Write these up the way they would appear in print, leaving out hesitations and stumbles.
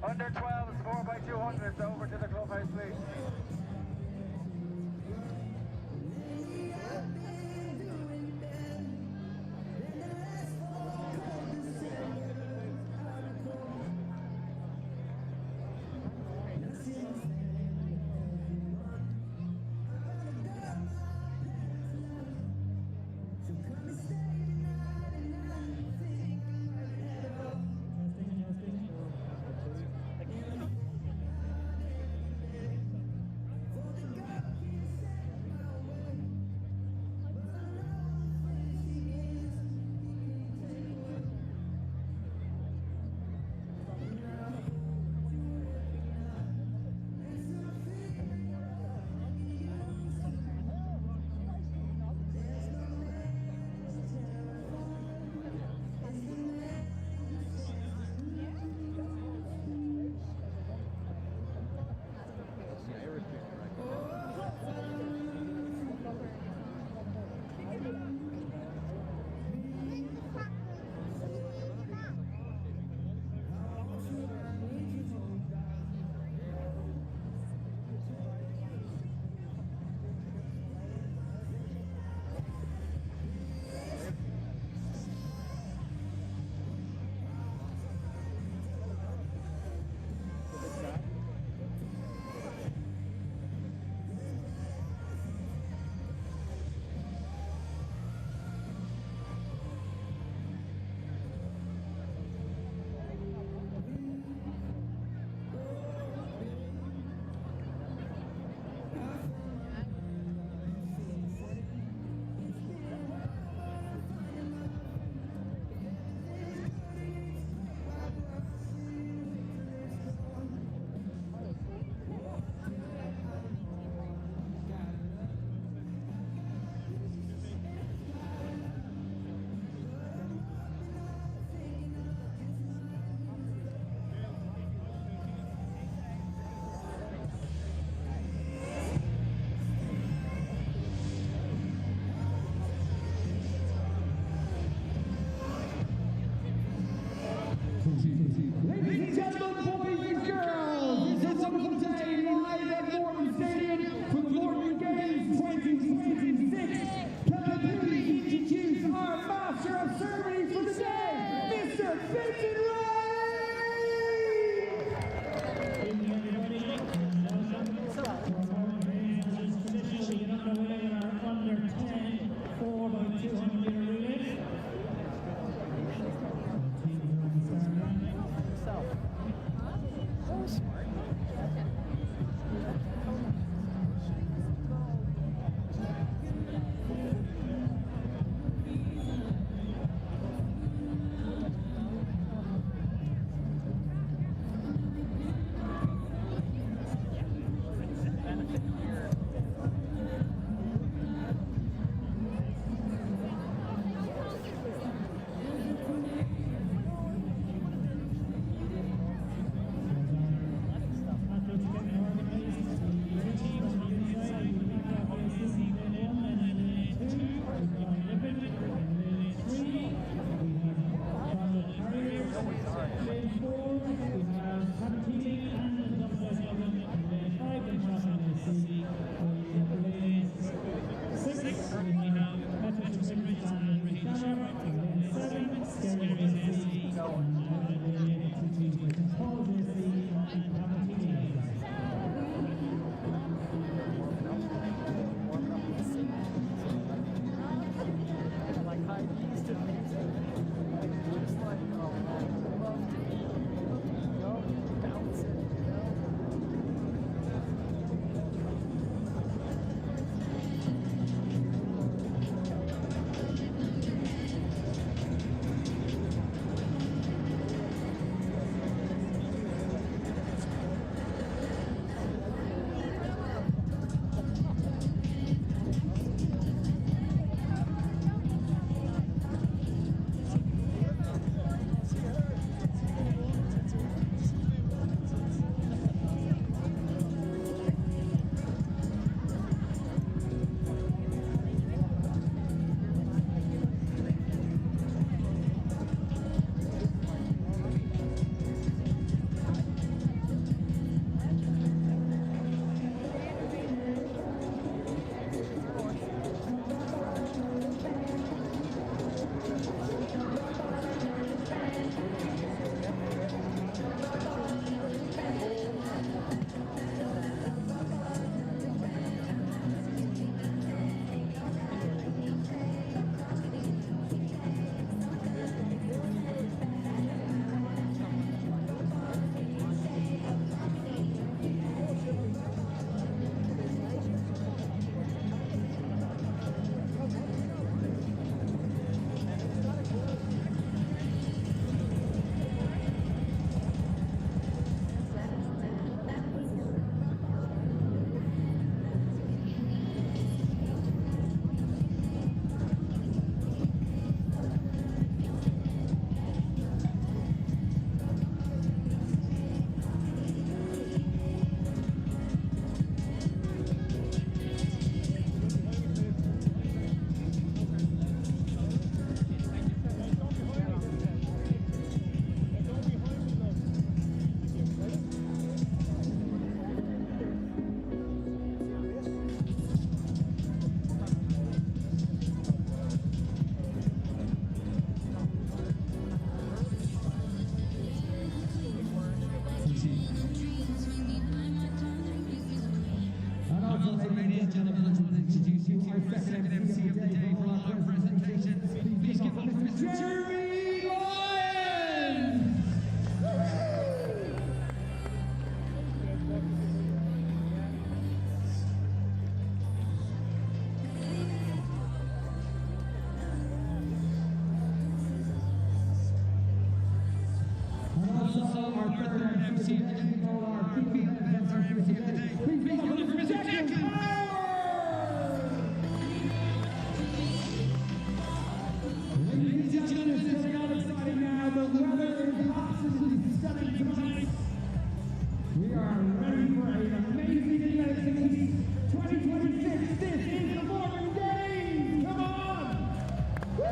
Under 12 is 4x200s, over to the clubhouse please. to our second MC of the day for our presentation. Please give up Mr. Jeremy Lyons! And also our third MC of the day for our female events, our MC of the day. Please give up Mr. Jackson! Ladies and gentlemen, it's getting all exciting now. The weather is absolutely stunning tonight. We are ready for an amazing event. 2026, this is the Morton Games. Come on! Woo!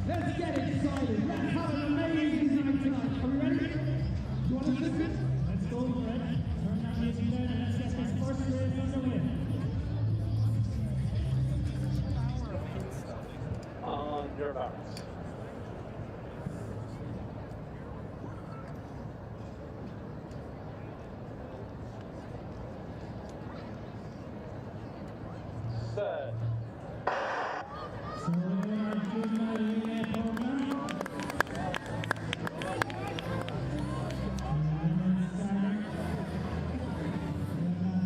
Let's get excited. Let's have an amazing night tonight. Are we ready? Do you want to listen? Let's go for it. Turn that music down and let's get this first race underway. On your marks. Set. So our Juvenile relay program.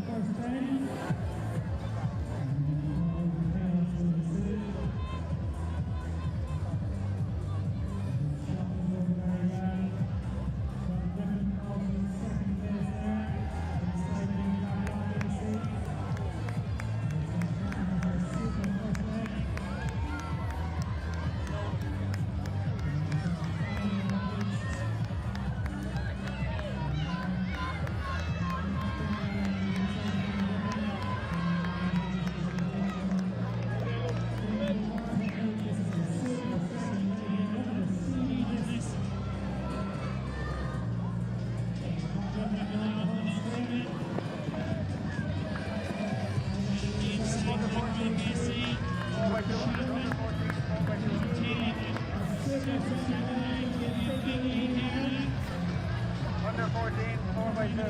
First ten. Under 14, 4x2.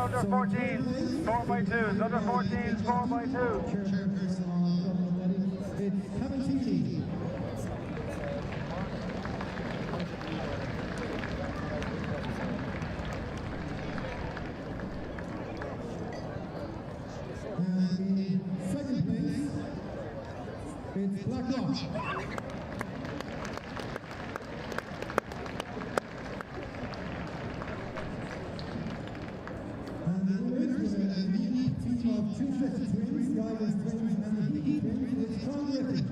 Under 14s, 4x2s. Under 14s, 4x2. Chairperson on Dublin Athletics, it's Kevin Seeley. It's Blackrock. And the winners with a unique team of two-fifty twins, the Irish twins and the Heath twins, is Tom Griffin.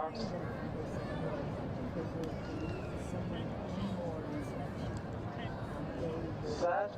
marks. Set.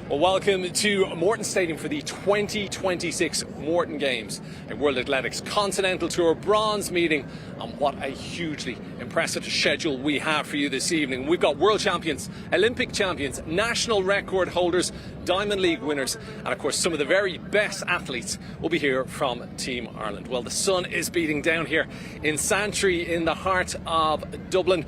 Well, welcome to Morton Stadium for the 2026 Morton Games, a World Athletics Continental Tour bronze meeting, and what a hugely impressive schedule we have for you this evening. We've got world champions, Olympic champions, national record holders, Diamond League winners, and of course some of the very best athletes will be here from Team Ireland. Well, the sun is beating down here in Santry in the heart of Dublin.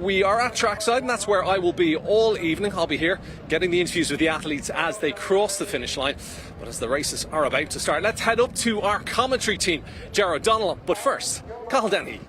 We are at trackside, and that's where I will be all evening. I'll be here getting the interviews with the athletes as they cross the finish line. But as the races are about to start, let's head up to our commentary team, Gerard Donnell. But first, Cathal Dennehy.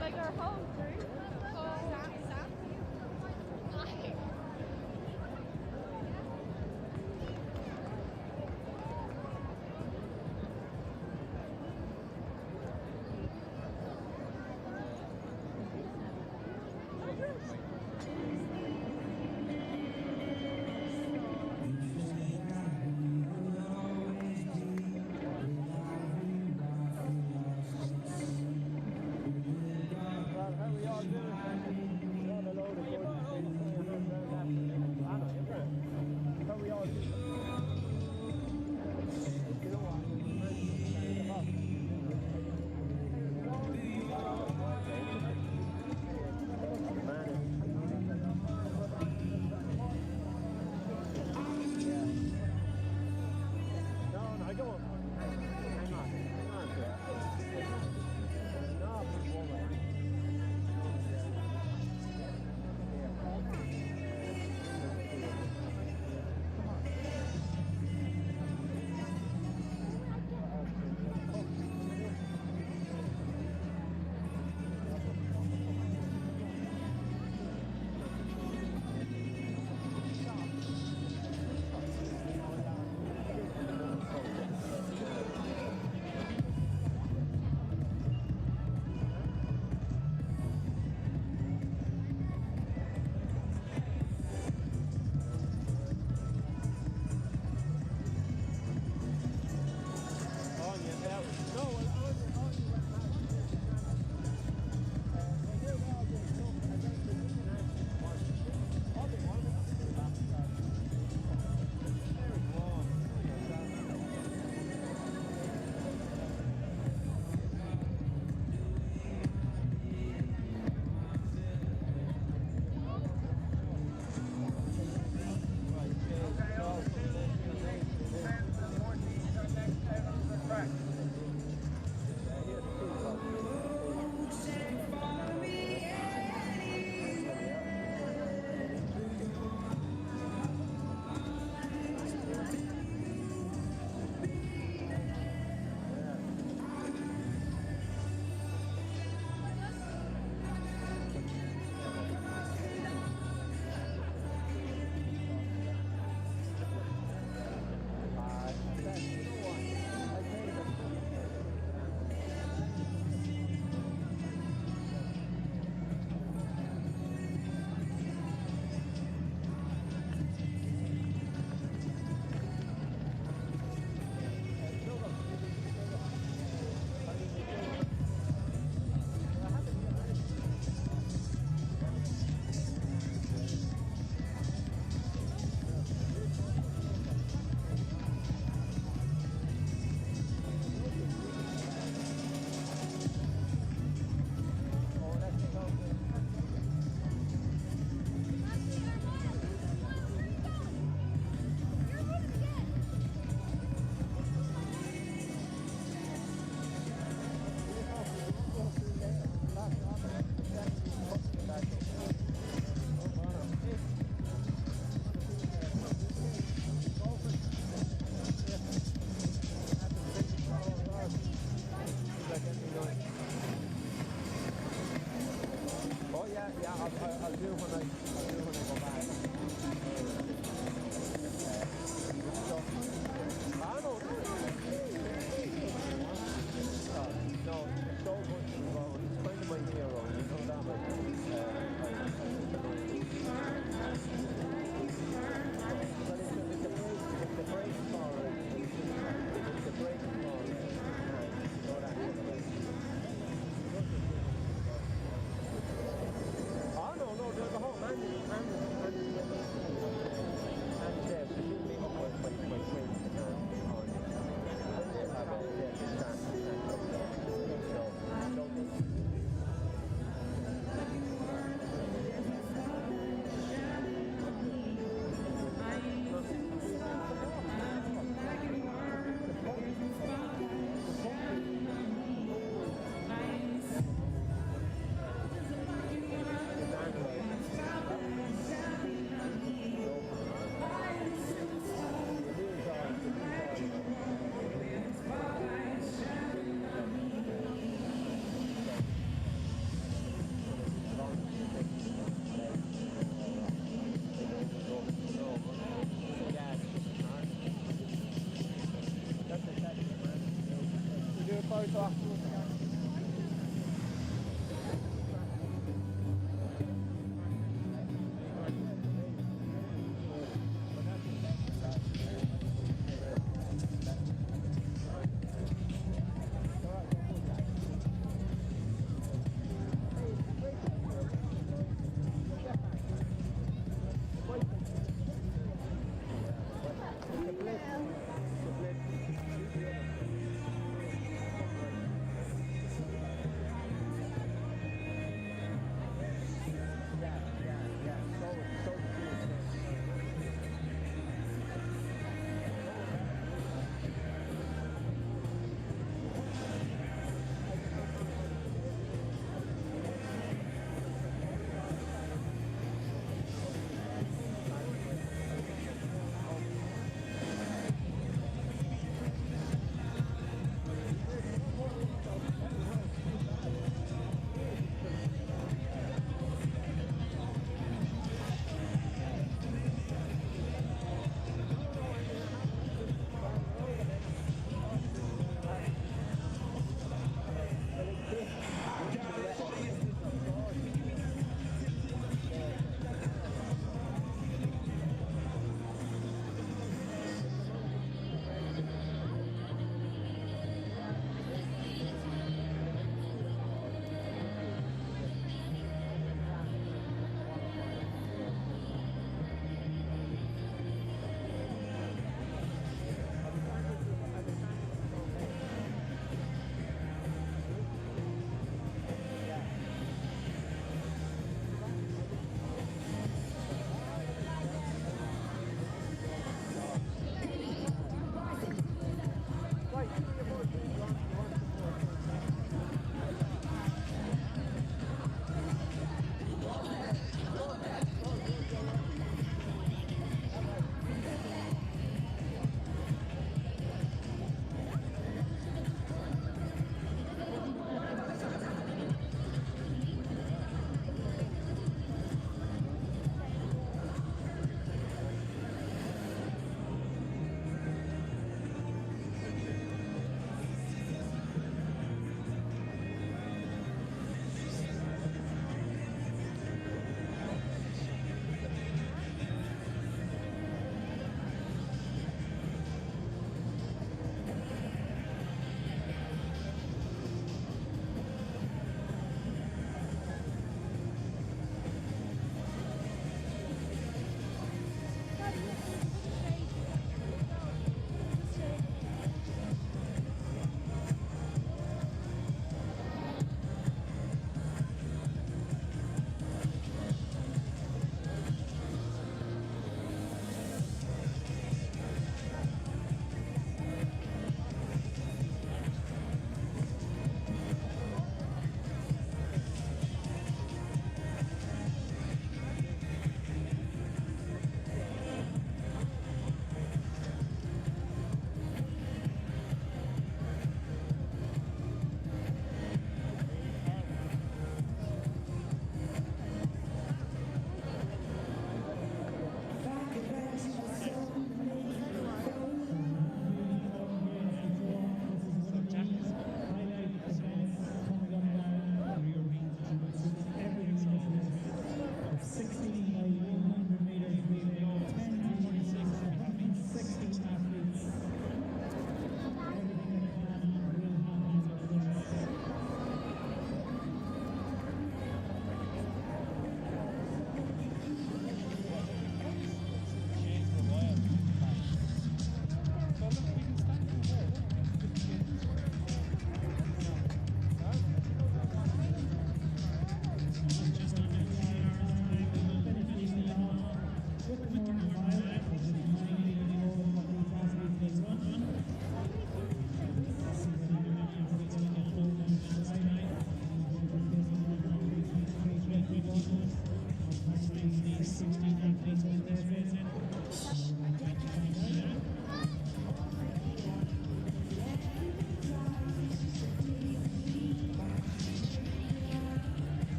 like our whole group. Well, how are we all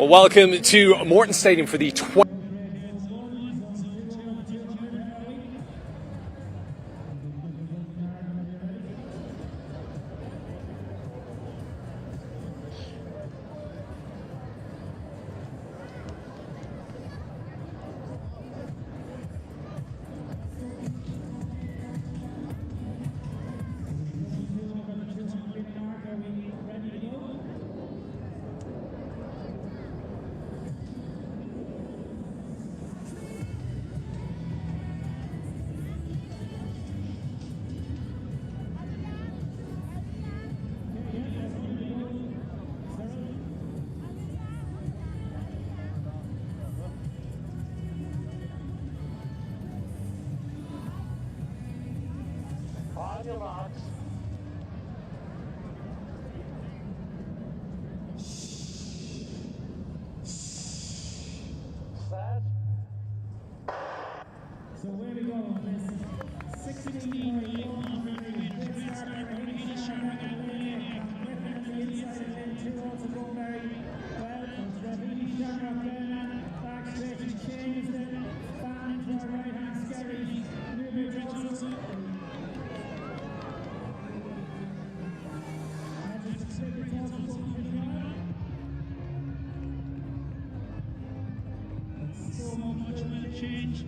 Well, welcome to Morton Stadium for the 20th. On your marks. Set. So where we go? This 16 for a change.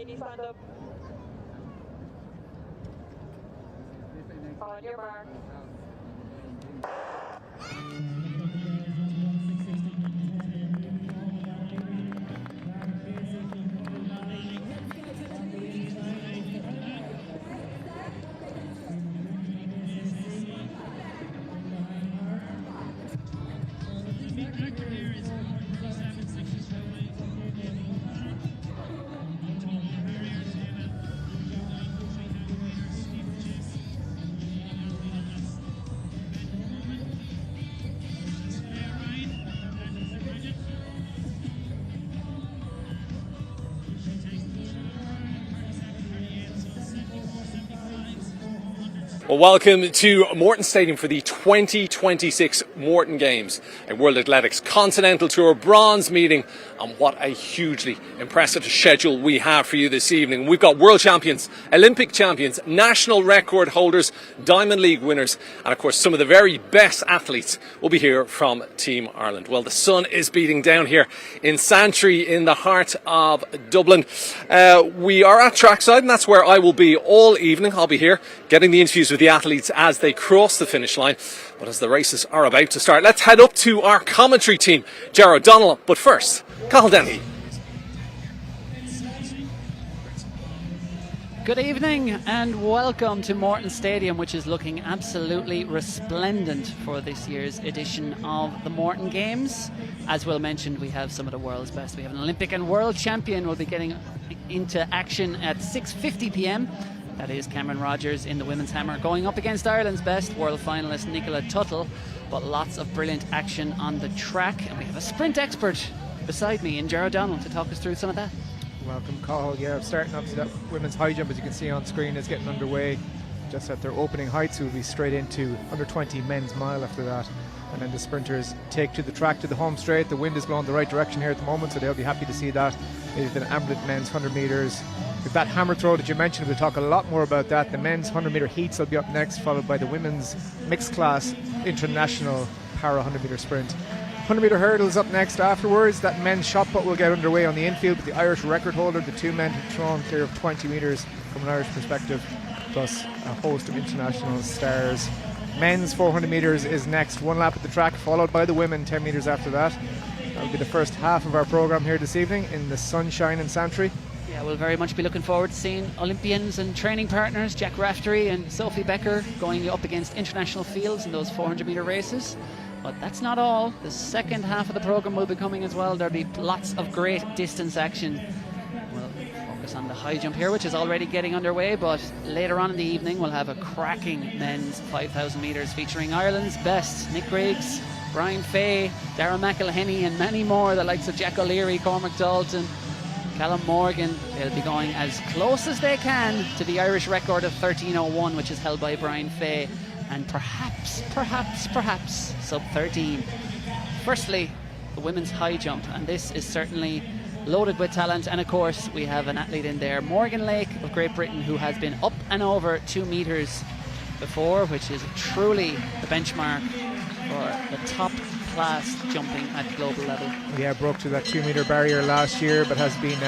Davy, stand up. On your mark. Well, welcome to Morton Stadium for the 2026 Morton Games, a World Athletics Continental Tour bronze meeting, and what a hugely impressive schedule we have for you this evening. We've got world champions, Olympic champions, national record holders, Diamond League winners, and of course some of the very best athletes will be here from Team Ireland. Well, the sun is beating down here in Santry in the heart of Dublin. We are at trackside, and that's where I will be all evening. I'll be here getting the interviews with the athletes as they cross the finish line. But as the races are about to start, let's head up to our commentary team, Gerard O'Donnell. But first, Cathal Dennehy. Good evening and welcome to Morton Stadium, which is looking absolutely resplendent for this year's edition of the Morton Games. As Will mentioned, we have some of the world's best. We have an Olympic and world champion will be getting into action at 6:50 p.m. That is Cameron Rogers in the women's hammer going up against Ireland's best world finalist Nicola Tuttle. But lots of brilliant action on the track, and we have a sprint expert beside me in Gerard O'Donnell to talk us through some of that. Welcome, Cathal. Yeah, starting up to that women's high jump, as you can see on screen, is getting underway just at their opening heights. We'll be straight into under 20 men's mile after that, and then the sprinters take to the track to the home straight. The wind is blowing the right direction here at the moment, so they'll be happy to see that. They've been Ambulant men's 100 metres. With that hammer throw that you mentioned, we'll talk a lot more about that. The men's 100 metre heats will be up next, followed by the women's mixed class international para 100 metre sprint. 100 metre hurdles up next afterwards. That men's shot put will get underway on the infield with the Irish record holder, the two men who've thrown clear of 20 metres from an Irish perspective, plus a host of international stars. Men's 400 metres is next, one lap at the track, followed by the women 10 metres after that. That will be the first half of our programme here this evening in the sunshine in Santry. Yeah, we'll very much be looking forward to seeing Olympians and training partners Jack Raftery and Sophie Becker going up against international fields in those 400 metre races. But that's not all. The second half of the programme will be coming as well. There'll be lots of great distance action. We'll focus on the high jump here, which is already getting underway, but later on in the evening we'll have a cracking men's 5,000 metres featuring Ireland's best, Nick Griggs, Brian Fay, Darragh McElhenney and many more, the likes of Jack O'Leary, Cormac Dalton, Callum Morgan. They'll be going as close as they can to the Irish record of 13:01, which is held by Brian Fay, and perhaps sub 13. Firstly, the women's high jump, and this is certainly loaded with talent, and of course we have an athlete in there, Morgan Lake of Great Britain, who has been up and over 2 metres before, which is truly the benchmark for the top class jumping at global level. Yeah, broke through that 2 metre barrier last year, but has been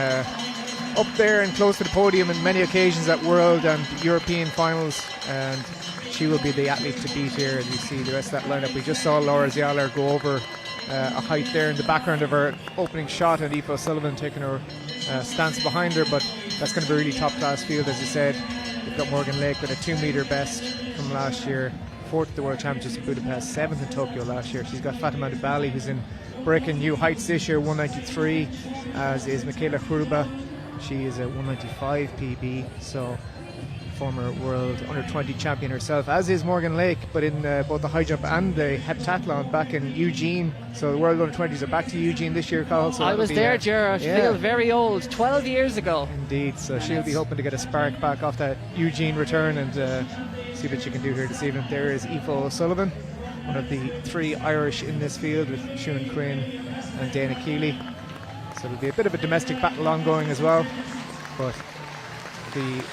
up there and close to the podium on many occasions at World and European finals, and she will be the athlete to beat here. As you see the rest of that lineup, we just saw Laura Zialer go over a height there in the background of her opening shot, and Aoife O'Sullivan taking her stance behind her, but that's going to be a really top class field. As you said, we've got Morgan Lake with a 2 metre best from last year, 4th at the World Championships in Budapest, 7th in Tokyo last year. She's got Fatima Dibali, who's in breaking new heights this year, 193, as is Michaela Huruba. She is a 195 PB, so former world under-20 champion herself, as is Morgan Lake, but in both the high jump and the heptathlon back in Eugene. So the world under-20s are back to Eugene this year, Cathal. So I was there, Gerard. I feel very old, 12 years ago. Indeed, so she'll be hoping to get a spark back off that Eugene return and see what she can do here this evening. There is Aoife O'Sullivan, one of the 3 Irish in this field, with Siún Quinn and Dana Keeley. So there'll be a bit of a domestic battle ongoing as well, but the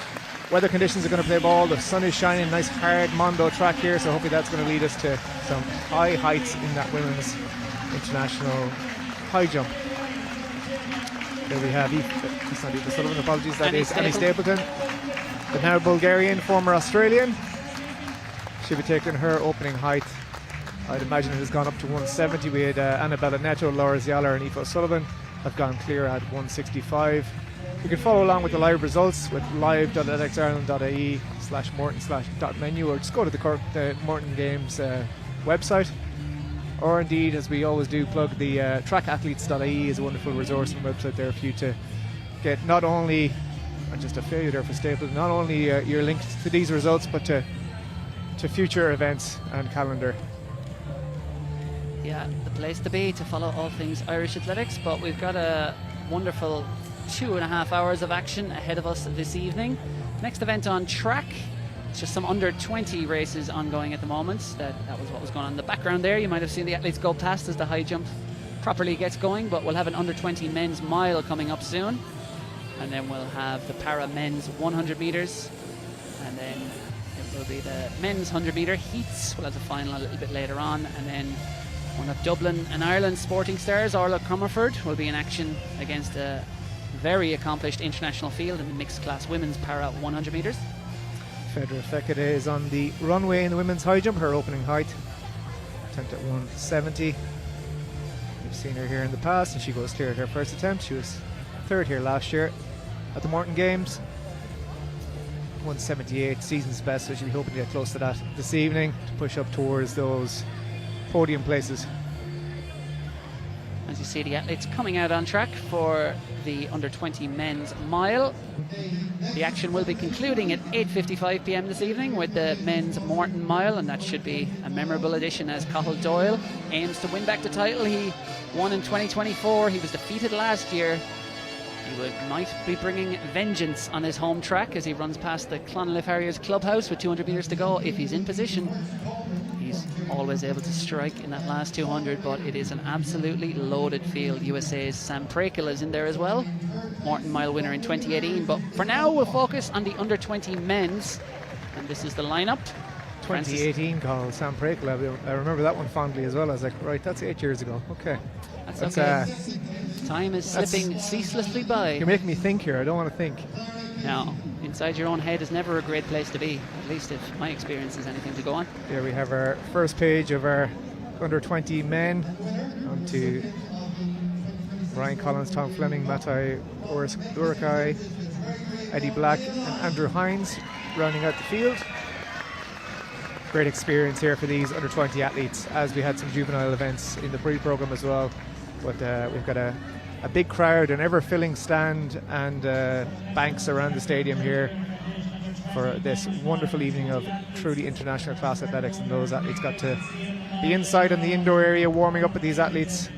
weather conditions are going to play ball. The sun is shining, nice hard Mondo track here, so hopefully that's going to lead us to some high heights in that women's international high jump. There we have it's not Eva Sullivan, apologies, that Annie is Annie Stapleton, the now Bulgarian, former Australian. She'll be taking her opening height. I'd imagine it has gone up to 170. We had Annabella Neto, Laura Ziala and Aoife O'Sullivan have gone clear at 165. You can follow along with the live results with live.athleticsIreland.ie/Morton/.menu, or just go to the Morton Games website. Or indeed, as we always do, plug the trackathletes.ie is a wonderful resource and website there for you to get not only, and just a failure there for Stapleton, not only your link to these results, but to future events and calendar. Yeah, the place to be to follow all things Irish athletics, but we've got a wonderful 2.5 hours of action ahead of us this evening. Next event on track, it's just some under 20 races ongoing at the moment. That was what was going on in the background there. You might have seen the athletes go past as the high jump properly gets going, but we'll have an under 20 men's mile coming up soon, and then we'll have the para men's 100 metres, and then it will be the men's 100 metre heats. We'll have the final a little bit later on, and then one of Dublin and Ireland's sporting stars, Orla Comerford, will be in action against a very accomplished international field in the mixed class women's para 100 metres. Fedra Fekete is on the runway in the women's high jump, her opening height, attempt at 170. We've seen her here in the past, and she goes clear at her first attempt. She was third here last year at the Morton Games. 178, season's best, so she'll be hoping to get close to that this evening to push up towards those podium places. As you see the athletes coming out on track for the under 20 men's mile. The action will be concluding at 8:55 p.m. this evening with the men's Morton Mile, and that should be a memorable edition as Cathal Doyle aims to win back the title. He won in 2024. He was defeated last year. He might be bringing vengeance on his home track as he runs past the Clonliffe Harriers clubhouse with 200 metres to go. If he's in position, he's always able to strike in that last 200, but it is an absolutely loaded field. USA's Sam Prekel is in there as well, Morton Mile winner in 2018. But for now, we'll focus on the under 20 men's, and this is the lineup. 2018 call, Sam Prekel. I remember that one fondly as well. I was like, right, that's 8 years ago. Okay. That's okay. Time is slipping ceaselessly by. You're making me think here. I don't want to think. No, inside your own head is never a great place to be, at least if my experience is anything to go on. Here we have our first page of our under 20 men. On to Ryan Collins, Tom Fleming, Matai Urakai, Eddie Black and Andrew Hines rounding out the field. Great experience here for these under 20 athletes, as we had some juvenile events in the pre-programme as well. But we've got a big crowd, an ever-filling stand and banks around the stadium here for this wonderful evening of truly international class athletics, and those athletes got to be inside in the indoor area warming up with these athletes.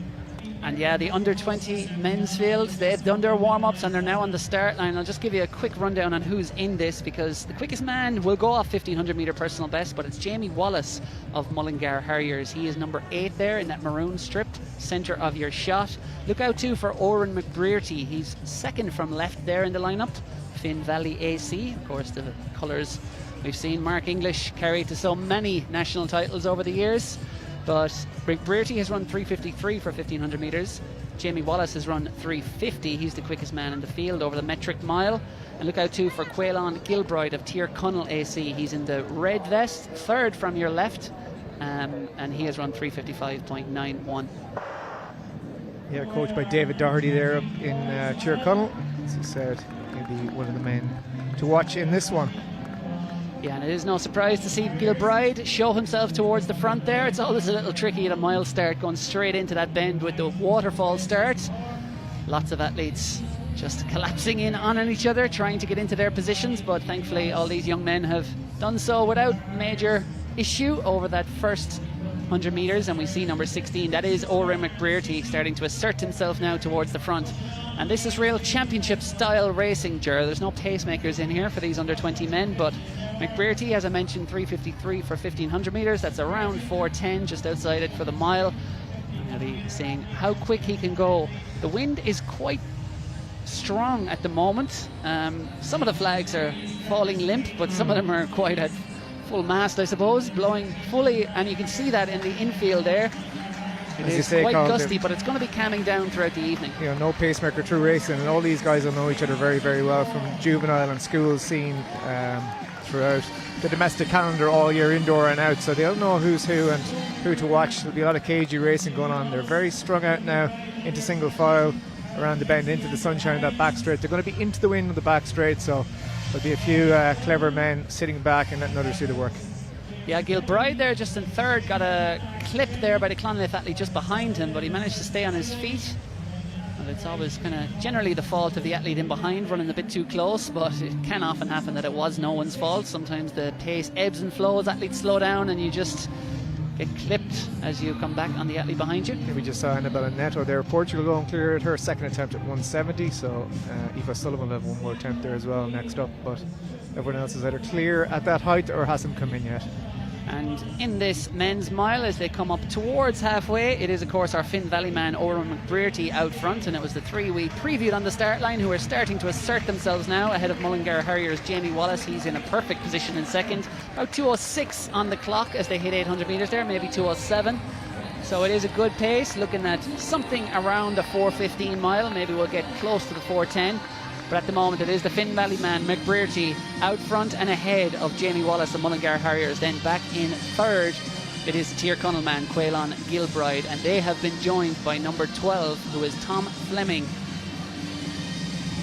And yeah, the under 20 men's field, they've done their warm-ups and they're now on the start line. I'll just give you a quick rundown on who's in this, because the quickest man will go off 1500 metre personal best, but it's Jamie Wallace of Mullingar Harriers. He is number 8 there in that maroon strip, centre of your shot. Look out too for Oran McBrearty. He's second from left there in the lineup. Finn Valley AC, of course, the colours we've seen Mark English carry to so many national titles over the years. But McBrearty has run 3:53 for 1500 metres. Jamie Wallace has run 3:50. He's the quickest man in the field over the metric mile. And look out too for Quaylon Gilbride of Tyrconnell AC. He's in the red vest, third from your left, and he has run 3:55.91. Yeah, coached by David Doherty there up in Tyrconnell. As he said, he'll be one of the men to watch in this one. Yeah, and it is no surprise to see Gilbride show himself towards the front there. It's always a little tricky at a mile start, going straight into that bend with the waterfall start. Lots of athletes just collapsing in on each other, trying to get into their positions, but thankfully all these young men have done so without major issue over that first 100 metres. And we see number 16, that is Oran McBrearty, starting to assert himself now towards the front. And this is real championship style racing, Ger. There's no pacemakers in here for these under 20 men, but McBrearty, as I mentioned, 3:53 for 1500 metres. That's around 4:10, just outside it for the mile. And I'll be seeing how quick he can go. The wind is quite strong at the moment. Some of the flags are falling limp, but some of them are quite at full mast, I suppose, blowing fully, and you can see that in the infield there. It as you is say, quite Colin, gusty, but it's going to be calming down throughout the evening. You know, no pacemaker through racing, and all these guys will know each other very, very well from juvenile and school scene throughout the domestic calendar all year, indoor and out. So they'll know who's who and who to watch. There'll be a lot of cagey racing going on. They're very strung out now into single file around the bend into the sunshine, that back straight. They're going to be into the wind of the back straight, so there'll be a few clever men sitting back and letting others do the work. Yeah, Gilbride there just in third, got a clip there by the Clonmel athlete just behind him, but he managed to stay on his feet. Well, it's always kind of generally the fault of the athlete in behind running a bit too close, but it can often happen that it was no one's fault. Sometimes the pace ebbs and flows, athletes slow down and you just get clipped as you come back on the athlete behind you. Yeah, we just saw Annabella Neto there. Portugal going clear at her second attempt at 170, so Aoife Sullivan will have one more attempt there as well next up, but everyone else is either clear at that height or hasn't come in yet. And in this men's mile, as they come up towards halfway, it is of course our Finn Valley man Oran McBrearty out front, and it was the three we previewed on the start line who are starting to assert themselves now ahead of Mullingar Harriers' Jamie Wallace. He's in a perfect position in second, about 2:06 on the clock as they hit 800 metres there, maybe 2:07. So it is a good pace, looking at something around a 4:15 mile. Maybe we'll get close to the 4:10. But at the moment it is the Finn Valley man McBrearty out front and ahead of Jamie Wallace and Mullingar Harriers. Then back in third it is the Tier Cunnell man Quaylon Gilbride, and they have been joined by number 12 who is Tom Fleming.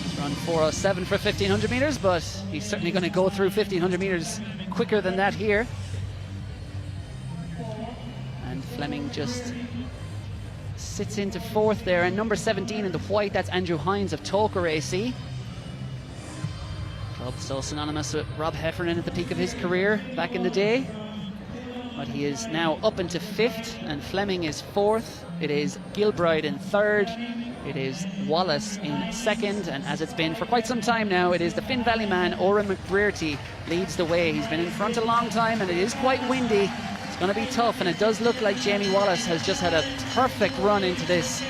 He's run 4:07 for 1500 metres, but he's certainly going to go through 1500 metres quicker than that here. And Fleming just sits into fourth there, and number 17 in the white, that's Andrew Hines of Tolker AC. Club so synonymous with Rob Heffernan at the peak of his career back in the day. But he is now up into fifth, and Fleming is fourth. It is Gilbride in third. It is Wallace in second, and as it's been for quite some time now, it is the Finn Valley man Oran McBrearty leads the way. He's been in front a long time, and it is quite windy. It's going to be tough, and it does look like Jamie Wallace has just had a perfect run into this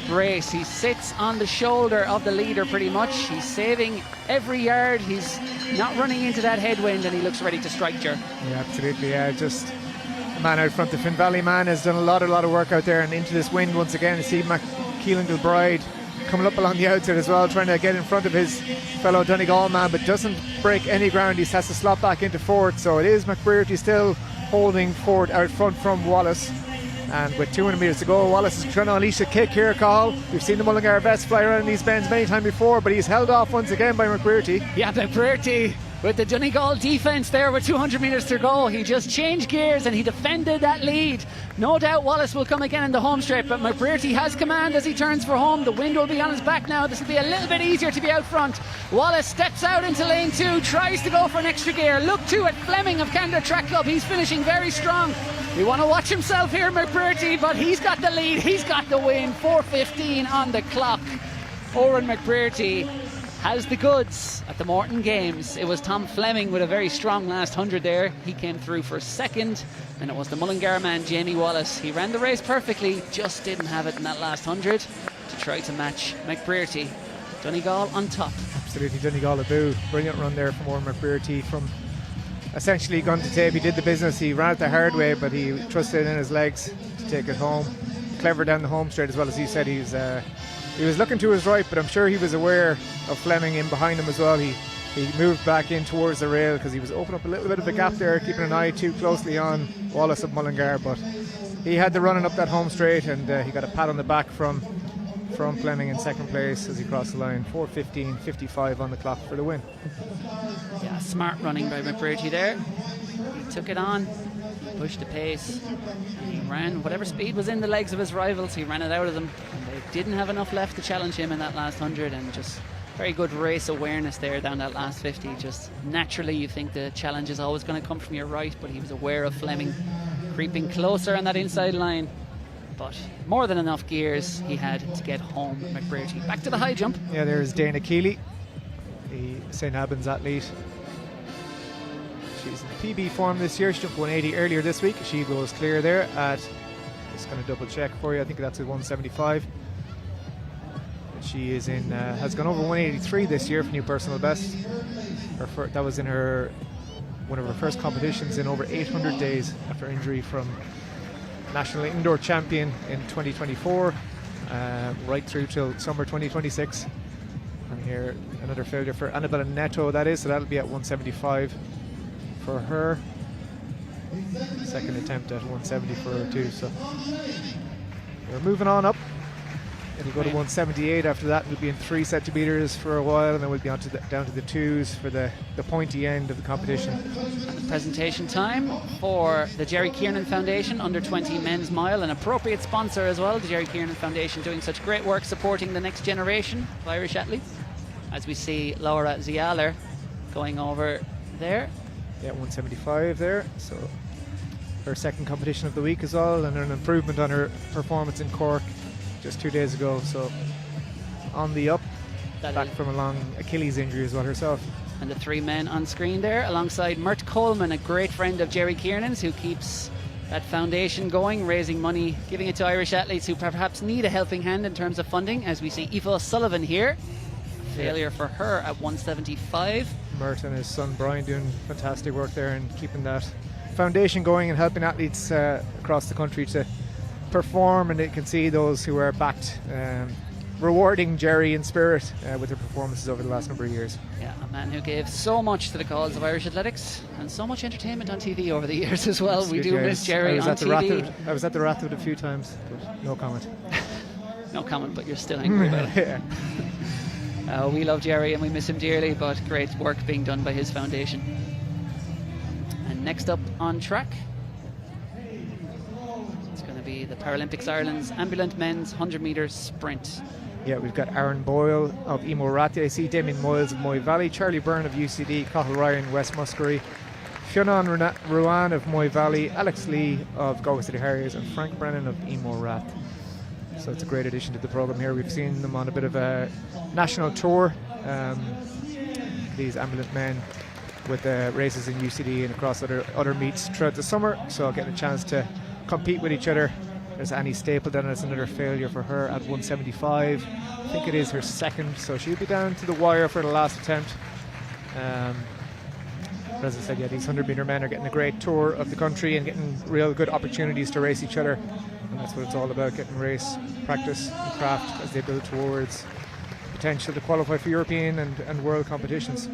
race. He sits on the shoulder of the leader pretty much. He's saving every yard. He's not running into that headwind, and he looks ready to strike, Ger. Yeah, absolutely. Just the man out front, the Finn Valley man, has done a lot of work out there and into this wind once again. You see Keelan Gilbride coming up along the outside as well, trying to get in front of his fellow Donegal man, but doesn't break any ground. He has to slot back into fourth, so it is McBrearty still holding forward out front from Wallace. And with 200 metres to go, Wallace is trying to unleash a kick here, Carl. We've seen the Mullingar vest fly around these bends many times before, but he's held off once again by McBrearty. Yeah, McBrearty with the Donegal defence there with 200 metres to go. He just changed gears and he defended that lead. No doubt Wallace will come again in the home straight, but McBrearty has command as he turns for home. The wind will be on his back now. This will be a little bit easier to be out front. Wallace steps out into lane 2, tries to go for an extra gear. Look too at Fleming of Canada Track Club. He's finishing very strong. We want to watch himself here, McBrearty, but he's got the lead. He's got the win. 4:15 on the clock. Oran McBrearty has the goods at the Morton Games. It was Tom Fleming with a very strong last 100 there. He came through for second, and it was the Mullingar man Jamie Wallace. He ran the race perfectly, just didn't have it in that last 100 to try to match McBrearty. Donegal on top. Absolutely, Donegal Abu. Brilliant run there from Oran McBrearty. From essentially gun to tape, he did the business. He ran it the hard way, but he trusted in his legs to take it home. Clever down the home straight as well. As you said, he was looking to his right, but I'm sure he was aware of Fleming in behind him as well. He moved back in towards the rail because he was opening up a little bit of a gap there, keeping an eye too closely on Wallace of Mullingar, but he had the running up that home straight, and he got a pat on the back from Fleming in second place as he crossed the line. 4:15.55 on the clock for the win. Yeah, smart running by McBrearty there. He took it on, he pushed the pace, and he ran whatever speed was in the legs of his rivals. He ran it out of them, and they didn't have enough left to challenge him in that last 100, and just very good race awareness there down that last 50. Just naturally you think the challenge is always going to come from your right, but he was aware of Fleming creeping closer on that inside line. But more than enough gears he had to get home McBrearty. Back to the high jump. Yeah, there's Dana Keeley, the St Albans athlete. She's in PB form this year. She jumped 180 earlier this week. She goes clear there at, just going to double check for you, I think that's at 175. She is in, has gone over 183 this year for new personal best. That was in one of her first competitions in over 800 days after injury from national indoor champion in 2024, right through till summer 2026. And here another failure for Annabella Neto, that is, so that'll be at 175 for her. Second attempt at 170 for her too, so we're moving on up. It'll go to 178 after that. We'll be in 3 centimeters for a while, and then we'll be on to down to the 2s for the pointy end of the competition. Presentation time for the Jerry Kiernan Foundation Under 20 Men's Mile, an appropriate sponsor as well. The Jerry Kiernan Foundation doing such great work supporting the next generation of Irish athletes. As we see Laura Zialer going over there. Yeah, 175 there. So her second competition of the week as well, and an improvement on her performance in Cork just 2 days ago. So on the up, back from a long Achilles injury as well herself. And the 3 men on screen there alongside Mert Coleman, a great friend of Jerry Kiernan's, who keeps that foundation going, raising money, giving it to Irish athletes who perhaps need a helping hand in terms of funding. As we see Aoife Sullivan here, failure for her at 175. Mert and his son Brian doing fantastic work there and keeping that foundation going and helping athletes across the country to perform, and they can see those who are backed, rewarding Jerry in spirit with their performances over the last number of years. Yeah, a man who gave so much to the cause of Irish athletics and so much entertainment on TV over the years as well. We do miss Jerry on TV. I was at the Rathwood a few times, but no comment. No comment, but you're still angry about it. Yeah. We love Jerry and we miss him dearly, but great work being done by his foundation. And next up on track, it's going to be the Paralympics Ireland's Ambulant Men's 100 metre sprint. Yeah, we've got Aaron Boyle of Emo Ratty, I see Damien Moyles of Moy Valley, Charlie Byrne of UCD, Cathal Ryan, West Muskerry, Fionnan Ruan of Moy Valley, Alex Lee of Galway City Harriers, and Frank Brennan of Emo Rat. So it's a great addition to the programme here. We've seen them on a bit of a national tour, these ambulant men, with races in UCD and across other meets throughout the summer, so getting a chance to compete with each other. There's Annie Stapleton, that's another failure for her at 175. I think it is her second, so she'll be down to the wire for the last attempt. But as I said, yeah, these 100 metre men are getting a great tour of the country and getting real good opportunities to race each other, and that's what it's all about, getting race practice and craft as they build towards potential to qualify for European and world competitions.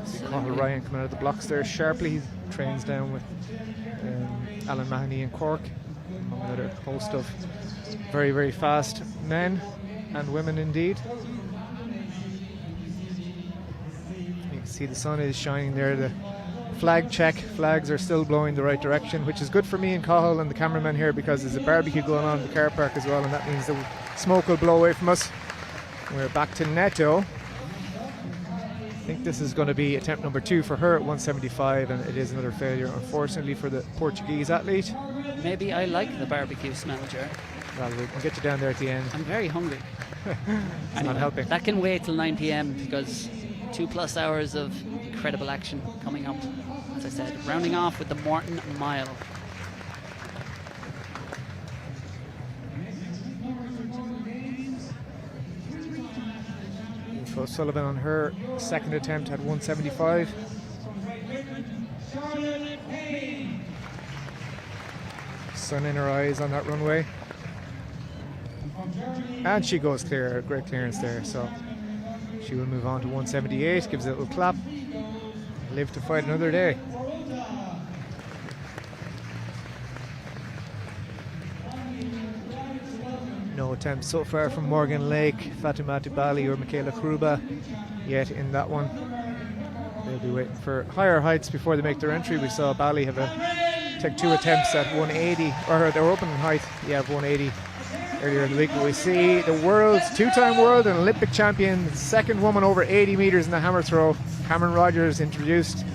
See Cathal Ryan coming out of the blocks there sharply. He trains down with Alan Mahoney in Cork, among another host of very, very fast men and women indeed. You can see the sun is shining there. The flags are still blowing the right direction, which is good for me and Cathal and the cameraman here, because there's a barbecue going on in the car park as well, and that means the smoke will blow away from us. We're back to Neto. I think this is going to be attempt number 2 for her at 175, and it is another failure, unfortunately, for the Portuguese athlete. Maybe I like the barbecue smell, Jer. Well, we can get you down there at the end. I'm very hungry. It's not helping. That can wait till 9 p.m. because 2+ hours of incredible action coming up. As I said, rounding off with the Morton Mile. Sullivan on her second attempt at 175. Sun in her eyes on that runway, and she goes clear. Great clearance there, so she will move on to 178. Gives it a little clap. Live to fight another day. No attempts so far from Morgan Lake, Fatima Tibali or Michaela Kruba yet in that one. They'll be waiting for higher heights before they make their entry. We saw Bali take 2 attempts at 180, or their opening height, of 180 earlier in the week. But we see the world's 2-time world and Olympic champion, second woman over 80 metres in the hammer throw, Cameron Rogers, introduced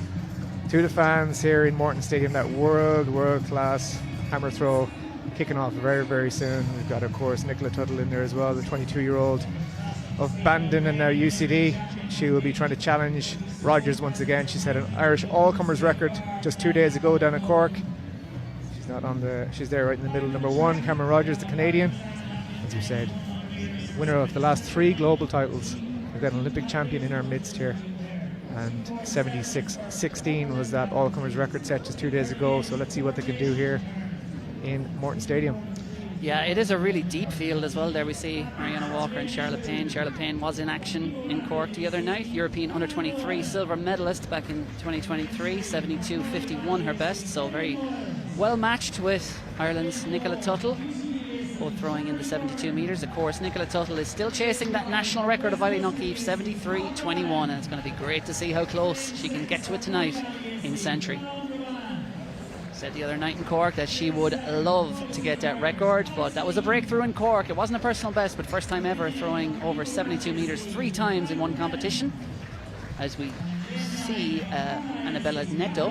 to the fans here in Morton Stadium. That world-class hammer throw kicking off very, very soon. We've got, of course, Nicola Tuttle in there as well, the 22-year-old of Bandon and now UCD. She will be trying to challenge Rogers once again. She set an Irish all-comers record just 2 days ago down in Cork. She's there right in the middle, number 1, Cameron Rogers, the Canadian. As we said, winner of the last 3 global titles. We've got an Olympic champion in our midst here. And 76-16 was that all-comers record set just 2 days ago. So let's see what they can do here. in Morton Stadium. Yeah, it is a really deep field as well. There we see Mariana Walker and Charlotte Payne. Charlotte Payne was in action in Cork the other night. European Under-23 silver medalist back in 2023. 72.51 her best, so very well matched with Ireland's Nicola Tuttle, both throwing in the 72 metres. Of course, Nicola Tuttle is still chasing that national record of Eileen O'Keefe, 73.21, and it's going to be great to see how close she can get to it tonight in Santry. Said the other night in Cork that she would love to get that record, but that was a breakthrough in Cork. It wasn't a personal best, but first time ever throwing over 72 metres 3 times in one competition. As we see Annabella Neto,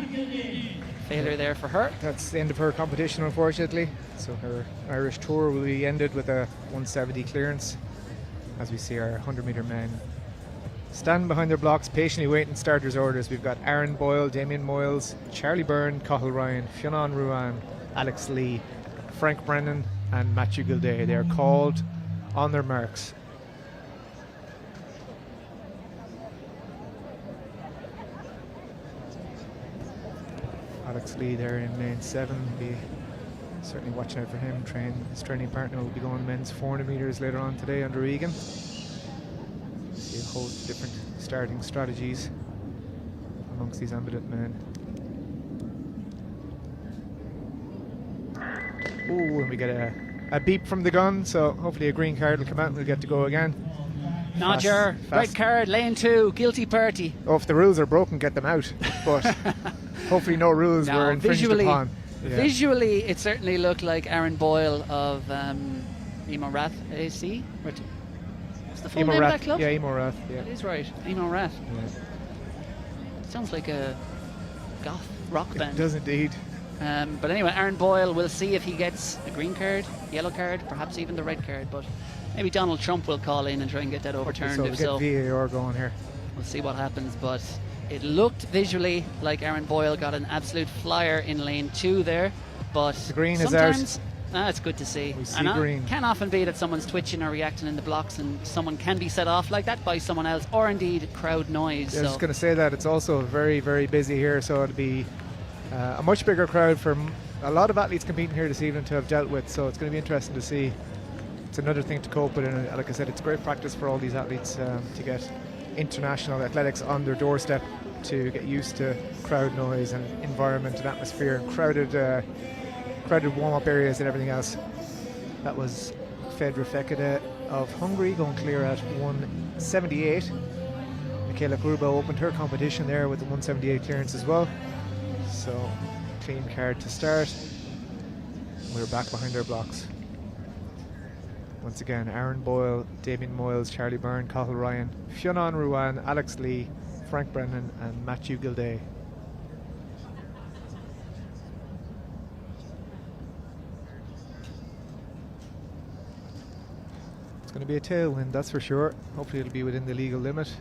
failure there for her. That's the end of her competition, unfortunately. So her Irish tour will be ended with a 170 clearance, as we see our 100 metre men standing behind their blocks, patiently waiting starters' orders. We've got Aaron Boyle, Damien Moyles, Charlie Byrne, Cathal Ryan, Fionn Ruan, Alex Lee, Frank Brennan and Matthew Gilday. They are called on their marks. Alex Lee there in lane 7. Be certainly watching out for him. His training partner will be going men's 400 metres later on today under Egan. See a host of different starting strategies amongst these ambulant men. Ooh, and we get a beep from the gun, so hopefully a green card will come out and we'll get to go again. Nodger, red card, lane 2, guilty party. Oh, if the rules are broken, get them out. But hopefully no rules were infringed upon. Yeah. Visually, it certainly looked like Aaron Boyle of Emo Rath AC. What's the full name of that club? Yeah, Emo Rath. Yeah. That is right, Emo Rath. Yeah. Sounds like a goth rock band. It does indeed. But anyway, Aaron Boyle, we'll see if he gets a green card, yellow card, perhaps even the red card. But maybe Donald Trump will call in and try and get that overturned. So if so, get VAR going here. We'll see what happens. But it looked visually like Aaron Boyle got an absolute flyer in lane 2 there. But the green is out. It's good to see. We see and green. It can often be that someone's twitching or reacting in the blocks and someone can be set off like that by someone else, or indeed crowd noise. Yeah, I was just going to say that it's also very, very busy here, so it'll be a much bigger crowd for a lot of athletes competing here this evening to have dealt with, so it's going to be interesting to see. It's another thing to cope with, and like I said, it's great practice for all these athletes to get international athletics on their doorstep, to get used to crowd noise and environment and atmosphere and crowded warm-up areas and everything else. That was Fedra Fekete of Hungary going clear at 178. Michaela Grubo opened her competition there with the 178 clearance as well. So clean card to start. We're back behind our blocks. Once again, Aaron Boyle, Damien Moyles, Charlie Byrne, Cathal Ryan, Fionn Ruan, Alex Lee, Frank Brennan and Matthew Gilday. It's going to be a tailwind, that's for sure. Hopefully it'll be within the legal limit.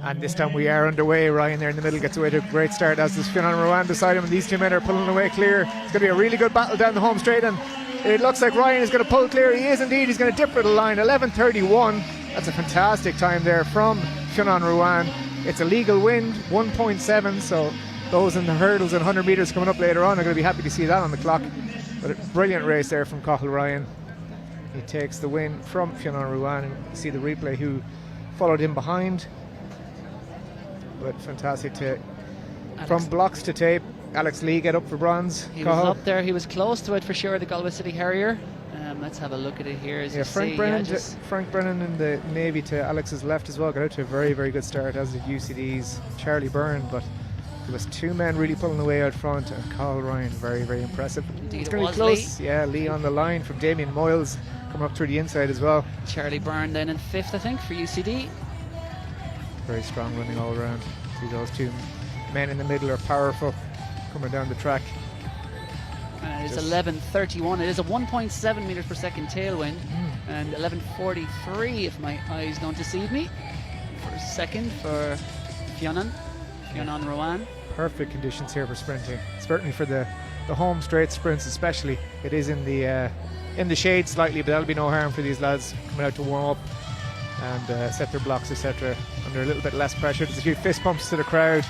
And this time we are underway. Ryan there in the middle gets away to a great start, as does Fionn Ruan beside him, and these two men are pulling away clear. It's going to be a really good battle down the home straight, and it looks like Ryan is going to pull clear. He is indeed. He's going to dip for the line. 11:31. That's a fantastic time there from Fionn Ruan. It's a legal wind, 1.7, so those in the hurdles and 100 metres coming up later on are going to be happy to see that on the clock. But a brilliant race there from Cathal Ryan. He takes the win from Fionn Ruan, and you see the replay who followed him behind. But fantastic to, from blocks to tape. Alex Lee get up for bronze. He was up there, he was close to it for sure, the Galway City Harrier. Let's have a look at it here. As you Frank Brennan in the Navy to Alex's left as well, got out to a very, very good start, as did UCD's Charlie Byrne. But there was two men really pulling away out front, and Cathal Ryan, very, very impressive. Indeed, it's going to be close. Lee. Yeah, Lee on the line from Damien Moyles, coming up through the inside as well. Charlie Byrne then in 5th, I think, for UCD. Very strong running all around. See, those two men in the middle are powerful coming down the track. And it is 11:31. It is a 1.7 metres per second tailwind, and 11:43 if my eyes don't deceive me. For second for Fionn Ruan. Perfect conditions here for sprinting. Certainly for the home straight sprints, especially. It is in the shade slightly, but that'll be no harm for these lads coming out to warm up. and set their blocks, etc. Under a little bit less pressure. There's a few fist bumps to the crowd.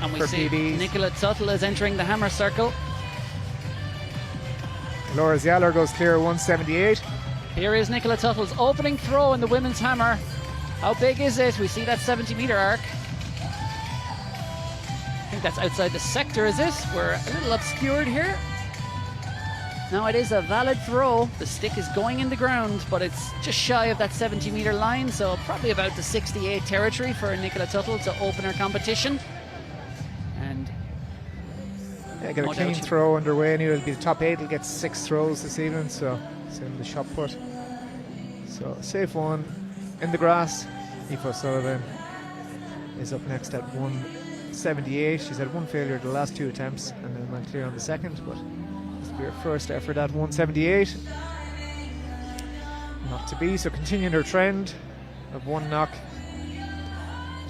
And we for see PBs. Nicola Tuttle is entering the hammer circle. Laura Zialer goes clear 178. Here is Nicola Tuttle's opening throw in the women's hammer. How big is it? We see that 70-metre arc. I think that's outside the sector, is it? We're a little obscured here. Now it is a valid throw. The stick is going in the ground, but it's just shy of that 70-metre line, so probably about the 68 territory for Nicola Tuttle to open her competition. And yeah, get a clean throw underway, and it'll be the top 8. Will get 6 throws this evening, so same the shot put. So safe one in the grass. Aoife O'Sullivan is up next at 178. She's had one failure the last 2 attempts, and then went clear on the second, but this will be her first effort at 178. Not to be, so continuing her trend of 1 knock.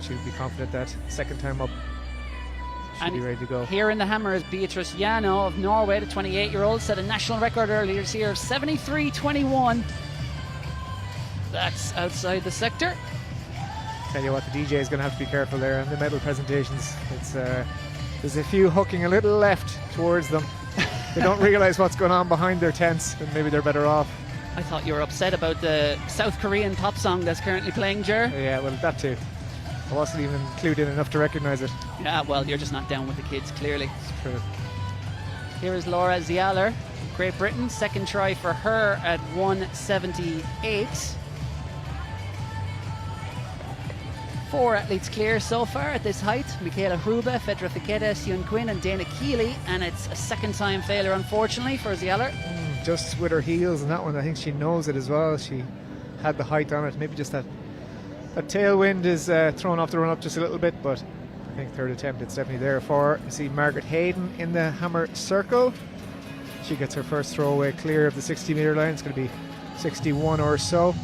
She'll be confident that second time up she'll be ready to go. Here in the hammer is Beatrice Jano of Norway, the 28-year-old, set a national record earlier this year of 73.21. That's outside the sector. Tell you what, the DJ is going to have to be careful there in the medal presentations. It's there's a few hooking a little left towards them. They don't realise what's going on behind their tents, and maybe they're better off. I thought you were upset about the South Korean pop song that's currently playing, Ger. Yeah, well, that too. I wasn't even clued in enough to recognise it. Yeah, well, you're just not down with the kids, clearly. It's true. Here is Laura Zialer, Great Britain. Second try for her at 178. 4 athletes clear so far at this height. Michaela Hruba, Fedra Fiqueta, Sion Quinn and Dana Keeley. And it's a second time failure, unfortunately, for Zialer. Just with her heels and that one, I think she knows it as well. She had the height on it. Maybe just that tailwind is thrown off the run up just a little bit, but I think third attempt it's definitely there for her. You see Margaret Hayden in the hammer circle. She gets her first throwaway clear of the 60-metre line. It's going to be 61 or so.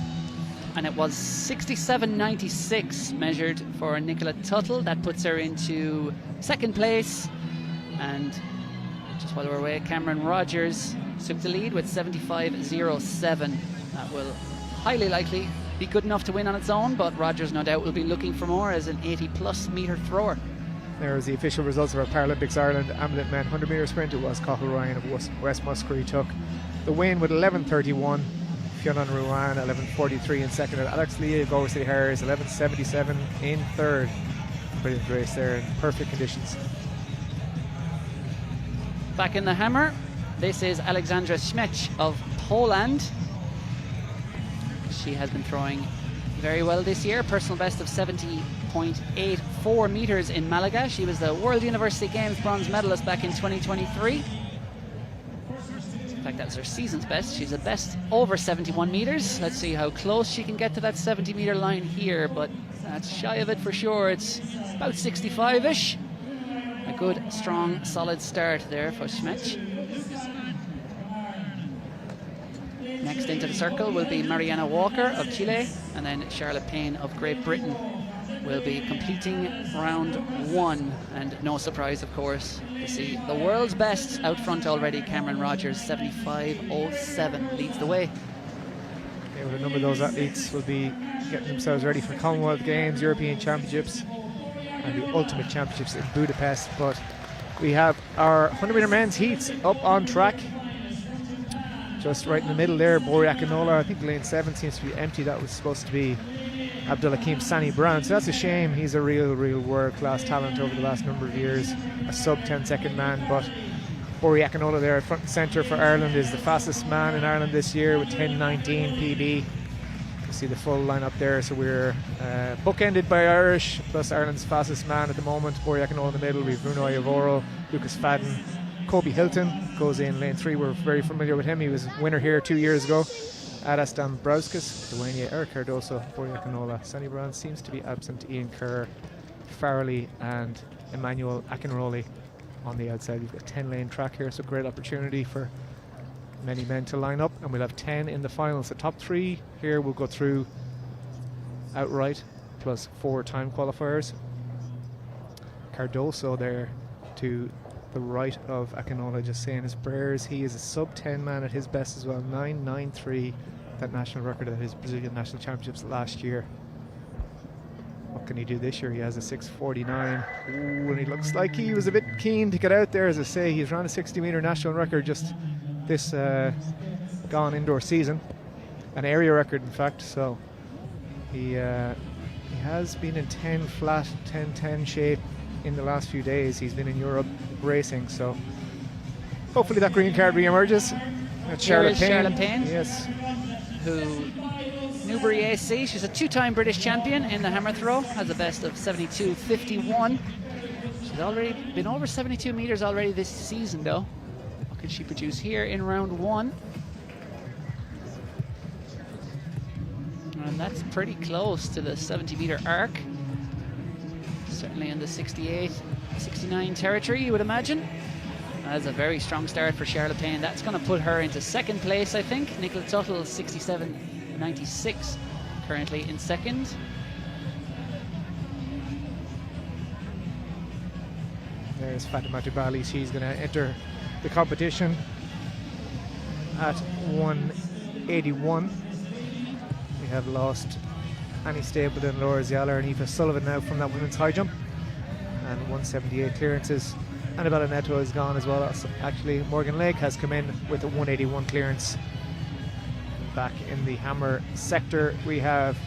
And it was 67.96 measured for Nicola Tuttle. That puts her into second place. And just while we're away, Cameron Rogers took the lead with 75.07. That will highly likely be good enough to win on its own, but Rogers no doubt will be looking for more as an 80-plus metre thrower. There's the official results of our Paralympics Ireland Ambulant men 100-metre sprint. It was Cathal Ryan of West Muskerry took the win with 11.31. Kiernan Ruan 11.43 in second, and Alex Lee Gorsley Harris 11.77 in third. Brilliant race there in perfect conditions. Back in the hammer, this is Alexandra Schmech of Poland. She has been throwing very well this year. Personal best of 70.84 metres in Malaga. She was the World University Games bronze medalist back in 2023. In fact, that's her season's best. She's a best over 71 metres. Let's see how close she can get to that 70-metre line here, but that's shy of it for sure. It's about 65-ish. A good, strong, solid start there for Schmech. Next into the circle will be Mariana Walker of Chile, and then Charlotte Payne of Great Britain will be completing round 1. And no surprise, of course, to see the world's best out front already. Cameron Rogers, 75.07, leads the way. Yeah, well, a number of those athletes will be getting themselves ready for Commonwealth Games, European Championships, and the Ultimate Championships in Budapest. But we have our 100-metre men's heats up on track. Just right in the middle there, Bori Akinola. I think lane 7 seems to be empty. That was supposed to be Abdulhakeem Sani Brown. So that's a shame. He's a real world-class talent over the last number of years. A sub-10-second man. But Bori Akinola there at front and centre for Ireland is the fastest man in Ireland this year with 10.19 PB. You see the full lineup there. So we're bookended by Irish, plus Ireland's fastest man at the moment. Bori Akinola in the middle. We have Bruno Iovoro, Lucas Fadden, Kobe Hilton goes in lane 3. We're very familiar with him. He was winner here 2 years ago. Adas Dambrauskas, Duane, Eric Cardoso, Bori Akinola. Sonny Brown seems to be absent. Ian Kerr, Farrelly and Emmanuel Akinrolli on the outside. We've got a 10-lane track here, so great opportunity for many men to line up, and we'll have 10 in the finals. The top 3 here will go through outright, plus 4 time qualifiers. Cardoso there to the right of Akinola, just saying his prayers. He is a sub-10 man at his best as well. 9.93 that national record at his Brazilian National Championships last year. What can he do this year? He has a 6:49. Ooh, and he looks like he was a bit keen to get out there. As I say, he's run a 60-metre national record just this gone indoor season, an area record in fact. So he has been in 10 flat, 10-10 shape in the last few days. He's been in Europe racing, so hopefully that green card re-emerges. That's Charlotte Payne. Yes. Who Newbury AC, she's a 2-time British champion in the hammer throw, has a best of 72.51. She's already been over 72 metres already this season though. What can she produce here in round 1? And that's pretty close to the 70-metre arc. Certainly in the 68, 69 territory, you would imagine. That's a very strong start for Charlotte Payne. That's going to put her into second place, I think. Nicola Tuttle, 67.96, currently in second. There's Fatima Dubali. She's going to enter the competition at 181. We have lost Annie Stapleton, Laura Ziala and Aoife Sullivan now from that women's high jump. And 178 clearances. Annabella Neto is gone as well. Actually, Morgan Lake has come in with a 181 clearance. Back in the hammer sector, we have...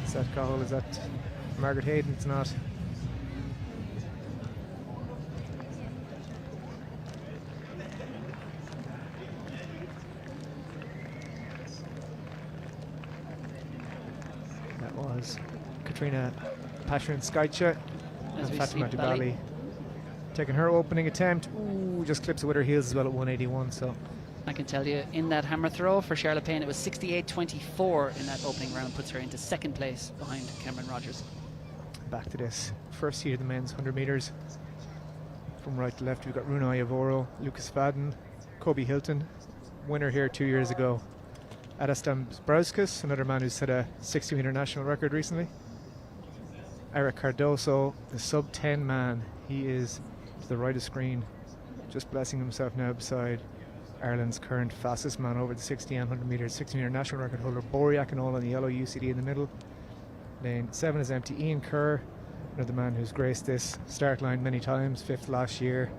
Is that Cahill? Is that Margaret Hayden? It's not. That was Katrina Pashrin-Skaitcha and Fatima Dubali. Taking her opening attempt. Ooh, just clips it with her heels as well at 181. So I can tell you, in that hammer throw for Charlotte Payne, it was 68.24 in that opening round, puts her into second place behind Cameron Rogers. Back to this first heat of the men's 100 metres. From right to left, we've got Runai Avoro, Lucas Fadden, Kobe Hilton, winner here 2 years ago. Adastam Brauskas, another man who's set a 60-metre national record recently. Eric Cardoso, the sub-10 man. He is to the right of screen, just blessing himself now beside Ireland's current fastest man over the 60 and 100 metres, 60-metre national record holder Boriak and all on the yellow UCD in the middle. Lane 7 is empty. Ian Kerr, another man who's graced this start line many times, 5th last year.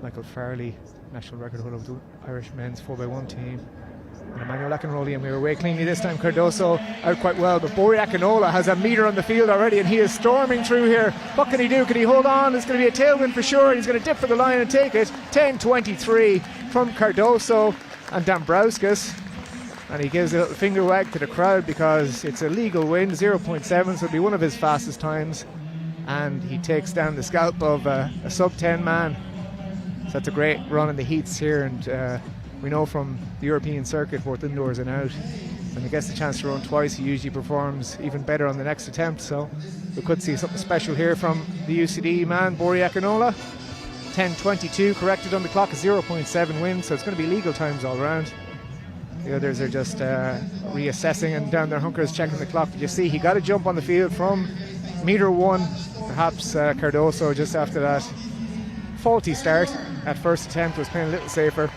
Michael Farley, national record holder of the Irish men's 4x1 team. And Emmanuel Akinroli, and we were away cleanly this time. Cardoso out quite well, but Bori Akinola has a metre on the field already, and he is storming through here. What can he do? Can he hold on? It's going to be a tailwind for sure. He's going to dip for the line and take it. 10.23 from Cardoso and Dambrauskas, and he gives a little finger wag to the crowd because it's a legal win, 0.7, so it'll be one of his fastest times, and he takes down the scalp of a sub-10 man. So that's a great run in the heats here, and we know from the European circuit both indoors and out, and he gets the chance to run twice, he usually performs even better on the next attempt, so we could see something special here from the UCD man, Bori Akinola. 10.22 corrected on the clock, a 0.7 win, so it's going to be legal times all round. The others are just reassessing and down their hunkers checking the clock. But you see he got a jump on the field from metre 1, perhaps Cardoso just after that faulty start at first attempt was playing a little safer.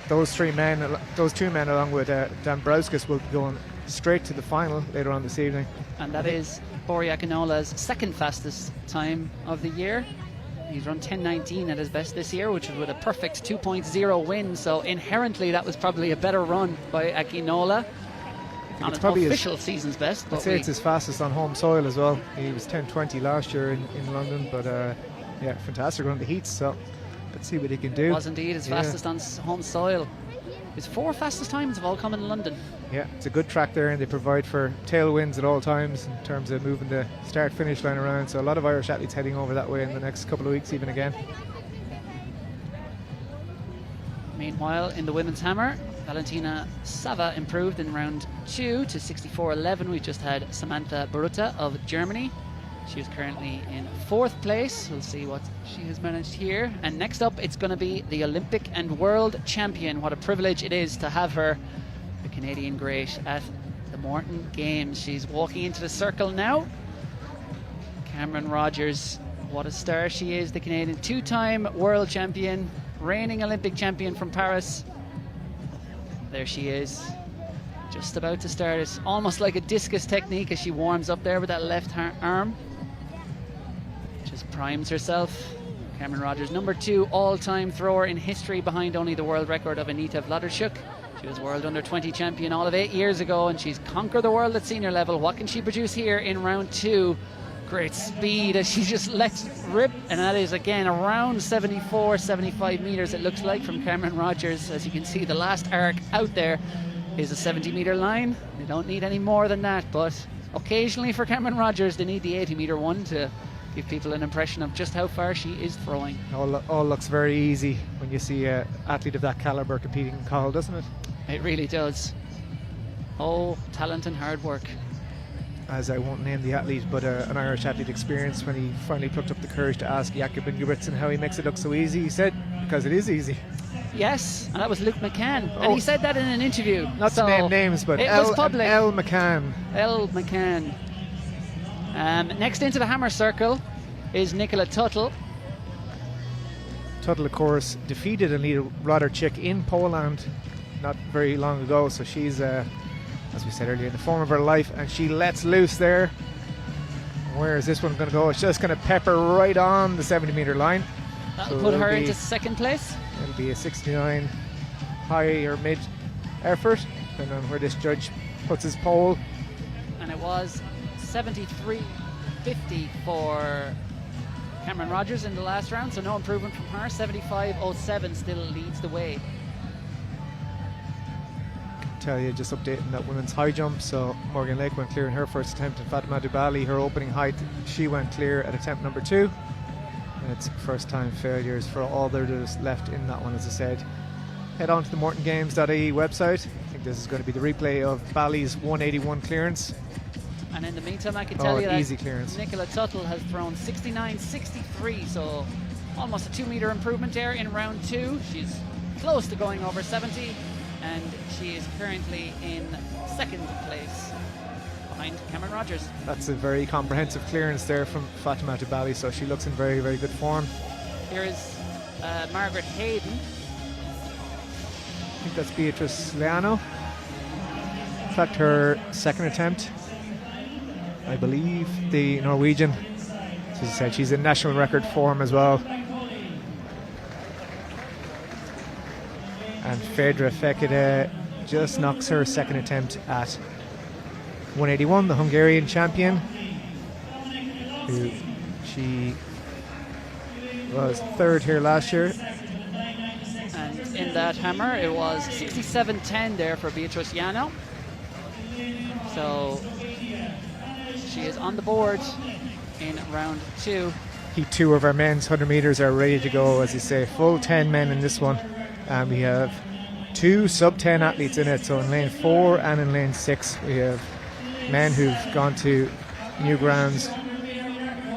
Those two men along with Dambrauskas will be going straight to the final later on this evening. And that is Bori Akinola's second fastest time of the year. He's run 10.19 at his best this year, which was with a perfect 2.0 win, so inherently that was probably a better run by Akinola. Not an official season's best. I'd say it's his fastest on home soil as well. He was 10.20 last year in London, but yeah, fantastic run the heats, so let's see what he can do. It was indeed his fastest on home soil. His 4 fastest times have all come in London. Yeah, it's a good track there, and they provide for tailwinds at all times in terms of moving the start-finish line around. So a lot of Irish athletes heading over that way in the next couple of weeks, even again. Meanwhile, in the women's hammer, Valentina Sava improved in round 2 to 64.11. We've just had Samantha Baruta of Germany. She is currently in 4th place. We'll see what she has managed here. And next up, it's going to be the Olympic and World Champion. What a privilege it is to have her, the Canadian great, at the Morton Games. She's walking into the circle now. Cameron Rogers, what a star she is, the Canadian 2-time world champion, reigning Olympic champion from Paris. There she is, just about to start. It's almost like a discus technique as she warms up there with that left arm. Just primes herself. Cameron Rogers, number 2 all-time thrower in history, behind only the world record of Anita Vladarchuk. She was world under-20 champion all of 8 years ago, and she's conquered the world at senior level. What can she produce here in round 2? Great speed as she just lets rip, and that is again around 75 meters, it looks like, from Cameron Rogers. As you can see, the last arc out there is a 70-meter line. They don't need any more than that, but occasionally for Cameron Rogers they need the 80-meter one to give people an impression of just how far she is throwing. All looks very easy when you see an athlete of that caliber competing in Call, doesn't it? It really does. Oh, talent and hard work. As I won't name the athlete, but an Irish athlete experience when he finally plucked up the courage to ask Jakob Ingebrigtsen how he makes it look so easy. He said, because it is easy. Yes, and that was Luke McCann. And he said that in an interview. Not to name names, but it was public. L. McCann. L. McCann. Next into the hammer circle is Nicola Tuttle. Tuttle, of course, defeated Anita Vladarchuk in Poland not very long ago, so she's as we said earlier, in the form of her life, and she lets loose there. Where is this one going to go? It's just going to pepper right on the 70-meter line. That'll put her into second place. It'll be a 69 high or mid effort, depending on where this judge puts his poll. And it was 73.50 for Cameron Rogers in the last round, so no improvement from her. 75.07 still leads the way. Tell you, just updating that women's high jump, so Morgan Lake went clear in her first attempt, and Fatima Dubali, her opening height, she went clear at attempt number 2, and it's first time failures for all there's left in that one. As I said, head on to the mortongames.ie website. I think this is going to be the replay of Bally's 181 clearance, and in the meantime I can tell you that easy clearance. Nicola Tuttle has thrown 69.63, so almost a 2-meter improvement there in round 2. She's close to going over 70, and she is currently in second place behind Cameron Rogers. That's a very comprehensive clearance there from Fatima Dubali, so she looks in very, very good form. Here is Margaret Hayden. I think that's Beatrice Leano. In fact, her second attempt, I believe, the Norwegian. As I said, she's in national record form as well. And Fedra Fekete just knocks her second attempt at 181, the Hungarian champion, who she was third here last year. And in that hammer it was 67.10 there for Beatrice Yano. So she is on the board in round 2. Heat 2 of our men's 100 metres are ready to go, as you say, full 10 men in this one. And we have 2 sub-10 athletes in it, so in lane 4 and in lane 6 we have men who've gone to new grounds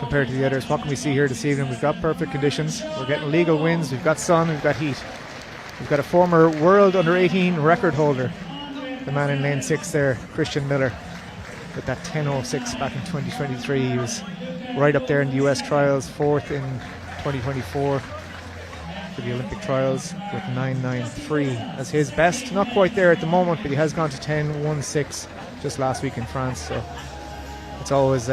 compared to the others. What can we see here this evening? We've got perfect conditions, we're getting legal winds, we've got sun, we've got heat. We've got a former world under-18 record holder, the man in lane 6 there, Christian Miller, with that 10.06 back in 2023. He was right up there in the US trials, 4th in 2024 for the Olympic trials with 9.93 as his best. Not quite there at the moment, but he has gone to 10.16 just last week in France. So it's always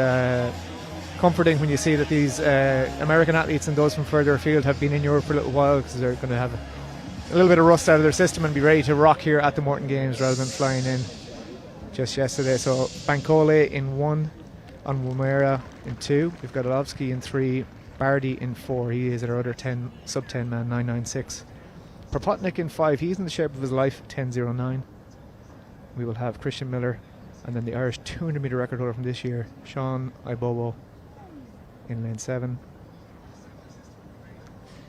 comforting when you see that these American athletes and those from further afield have been in Europe for a little while, because they're going to have a little bit of rust out of their system and be ready to rock here at the Morton Games rather than flying in just yesterday. So Bankole in 1, Onwumera in 2, we've got Olovsky in 3, Bardi in 4, he is our other sub-10 man, 9.96. Propotnik in 5, he's in the shape of his life, 10.09. We will have Christian Miller, and then the Irish 200 metre record holder from this year, Sean Ibobo, in lane 7.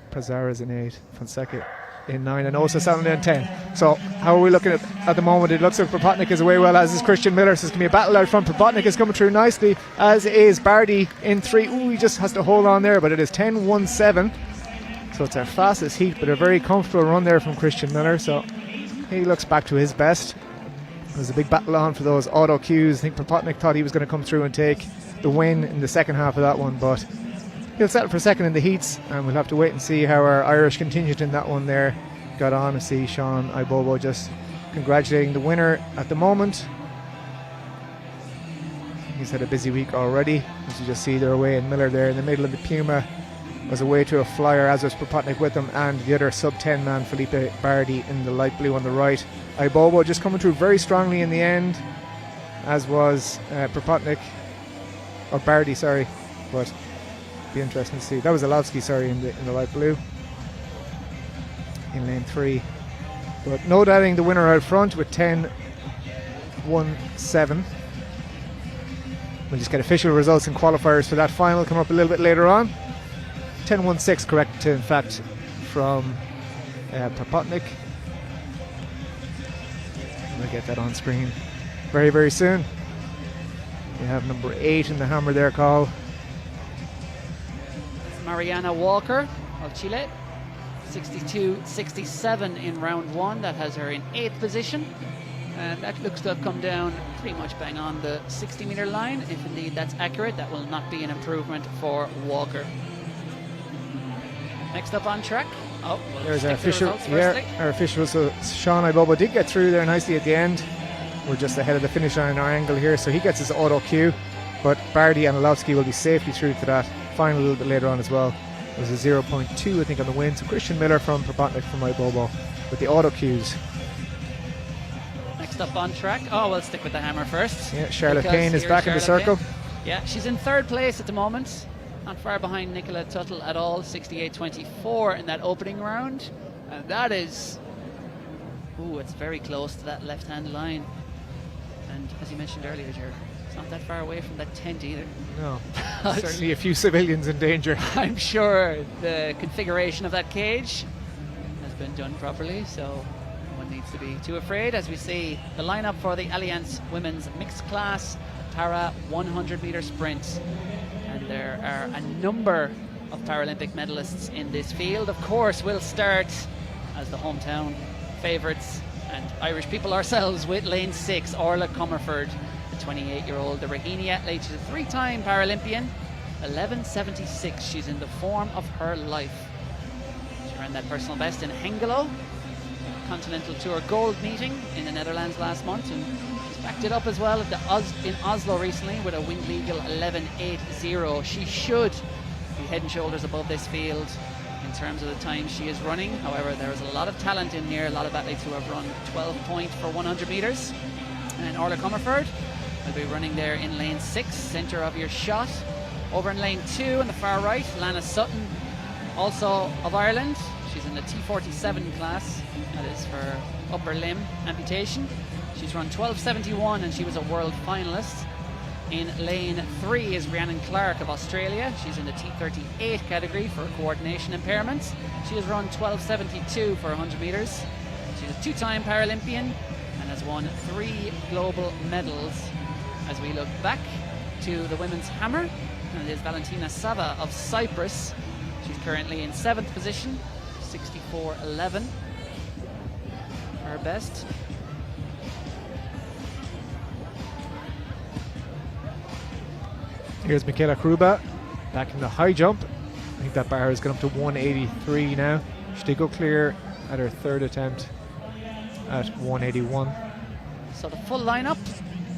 Pazara's in 8, Fonseca in 9, and Osa Sandlin in 10. So how are we looking at the moment? It looks like Propotnik is away well, as is Christian Miller, so it's going to be a battle out front. Propotnik is coming through nicely, as is Bardi in 3. Ooh, he just has to hold on there, but it is 10.17. So it's our fastest heat, but a very comfortable run there from Christian Miller, so he looks back to his best. There's a big battle on for those auto cues. I think Propotnik thought he was going to come through and take the win in the second half of that one, but he'll settle for second in the heats, and we'll have to wait and see how our Irish contingent in that one there got on. To see Sean Ibobo just congratulating the winner at the moment. He's had a busy week already. As you just see, they're away in Miller there in the middle of the Puma. Was away to a flyer, as was Propotnik with him, and the other sub-10 man, Felipe Bardi, in the light blue on the right. Ibobo just coming through very strongly in the end, as was Propotnik, or Bardi, sorry. But be interesting to see. That was Alowski, sorry, in the light blue in lane 3. But no doubting the winner out front with 10.17. We'll just get official results and qualifiers for that final come up a little bit later on. 10.16 correct, in fact, from Propotnik. We'll get that on screen very, very soon. We have number 8 in the hammer there, Carl. Mariana Walker of Chile. 62.67 in round 1. That has her in 8th position. And that looks to have come down pretty much bang on the 60-meter line. If indeed that's accurate, that will not be an improvement for Walker. Next up on track. Oh, we'll there's our official. Yeah, our official. So Sean Ibobo did get through there nicely at the end. We're just ahead of the finish line in our angle here, so he gets his auto cue. But Bardi and Alowski will be safely through to that final a little bit later on as well. It was a 0.2, I think, on the win. So Christian Miller from Propotnik from Ibobo with the auto cues. Next up on track. Oh, we'll stick with the hammer first. Yeah, Charlotte Kane is back in the circle. Yeah, she's in 3rd place at the moment. Not far behind Nicola Tuttle at all, 68.24 in that opening round. And that is, it's very close to that left-hand line. And as you mentioned earlier, Ger, it's not that far away from that tent either. No, certainly a few civilians in danger. I'm sure the configuration of that cage has been done properly, so one needs to be too afraid. As we see the lineup for the Allianz women's mixed class para 100-meter sprint. And there are a number of Paralympic medalists in this field. Of course, we'll start as the hometown favourites and Irish people ourselves with lane 6, Orla Comerford, the 28-year-old, the Raheny athlete. She's a 3-time Paralympian, 11.76. She's in the form of her life. She ran that personal best in Hengelo, Continental Tour Gold meeting in the Netherlands last month, and she's backed it up as well at in Oslo recently with a wind legal 11.80. She should be head and shoulders above this field in terms of the time she is running. However, there is a lot of talent in here, a lot of athletes who have run 12 point for 100 meters. And Orla Comerford will be running there in lane 6, center of your shot. Over in lane 2 on the far right, Lana Sutton, also of Ireland. She's in the T47 class, that is for upper limb amputation. She's run 12.71 and she was a world finalist. In lane 3 is Rhiannon Clark of Australia. She's in the T38 category for coordination impairments. She has run 12.72 for 100 meters. She's a 2-time Paralympian and has won 3 global medals. As we look back to the women's hammer, and it is Valentina Sava of Cyprus. She's currently in 7th position, 64.11. Her best. Here's Michaela Kruba back in the high jump. I think that bar has gone up to 183 now. She did go clear at her 3rd attempt at 181. So the full lineup,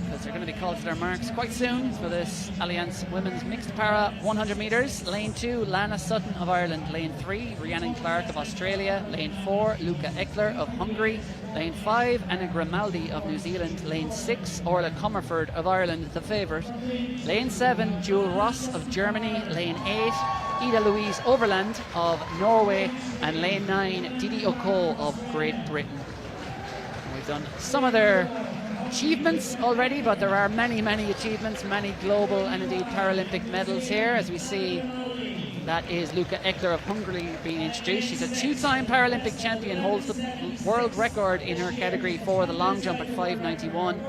because they're going to be called to their marks quite soon for this Allianz women's mixed para 100 meters. Lane 2, Lana Sutton of Ireland. Lane 3, Rhiannon Clark of Australia. Lane 4, Luca Eckler of Hungary. Lane 5, Anna Grimaldi of New Zealand. Lane 6, Orla Comerford of Ireland, the favourite. Lane 7, Jewel Ross of Germany. Lane 8, Ida Louise Overland of Norway. And lane 9, Didi Oko of Great Britain. And we've done some of their achievements already, but there are many, many achievements, many global and indeed Paralympic medals here. As we see, that is Luca Eckler of Hungary being introduced. She's a 2-time Paralympic champion, holds the world record in her category for the long jump at 5.91.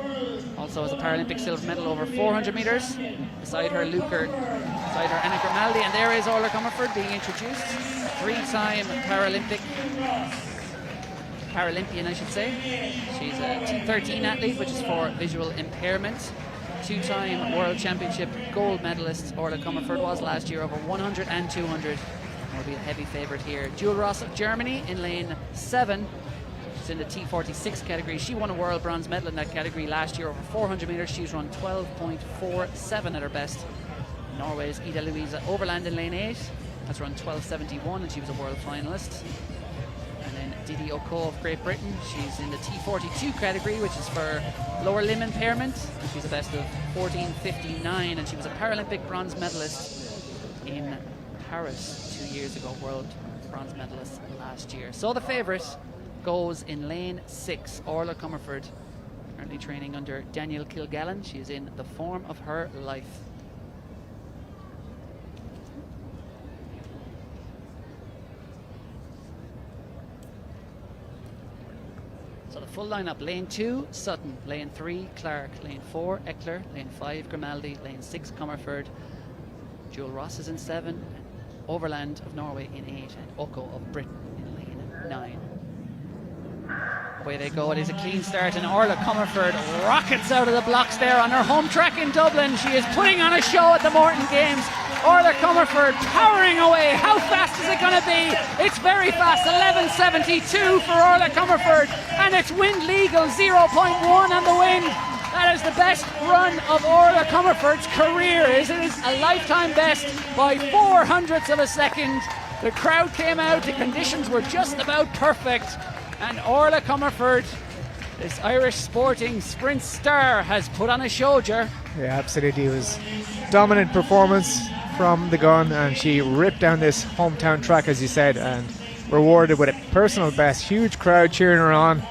Also has a Paralympic silver medal over 400 meters. Beside her, Anna Grimaldi, and there is Orla Comerford being introduced. 3-time Paralympian, I should say. She's a T13 athlete, which is for visual impairment. 2-time World Championship gold medalist Orla Comerford was last year over 100 and 200. Will be a heavy favourite here. Jewel Ross of Germany in lane 7. She's in the T46 category. She won a world bronze medal in that category last year over 400 metres. She's run 12.47 at her best. Norway's Ida Louisa Overland in lane 8 has run 12.71 and she was a world finalist. And then Didi Oko of Great Britain, she's in the T42 category, which is for lower limb impairment. And she's a best of 14.59 and she was a Paralympic bronze medalist in Paris 2 years ago, world bronze medalist last year. So the favourite goes in lane 6, Orla Comerford, currently training under Daniel Kilgallen. She is in the form of her life. So the full lineup: lane 2, Sutton; lane 3, Clark; lane 4, Eckler; lane 5, Grimaldi; lane 6, Comerford; Joel Ross is in 7, Overland of Norway in 8, and Oko of Britain in lane 9. Away they go. It is a clean start, and Orla Comerford rockets out of the blocks there on her home track in Dublin. She is putting on a show at the Morton Games. Orla Comerford powering away. How fast is it going to be? It's very fast. 11.72 for Orla Comerford, and it's wind legal, 0.1 on the wind. That is the best run of Orla Comerford's career. It is a lifetime best by 0.04 of a second. The crowd came out. The conditions were just about perfect. And Orla Comerford, this Irish sporting sprint star, has put on a show, Ger. Yeah, absolutely. It was dominant performance from the gun, and she ripped down this hometown track, as you said, and rewarded with a personal best. Huge crowd cheering her on,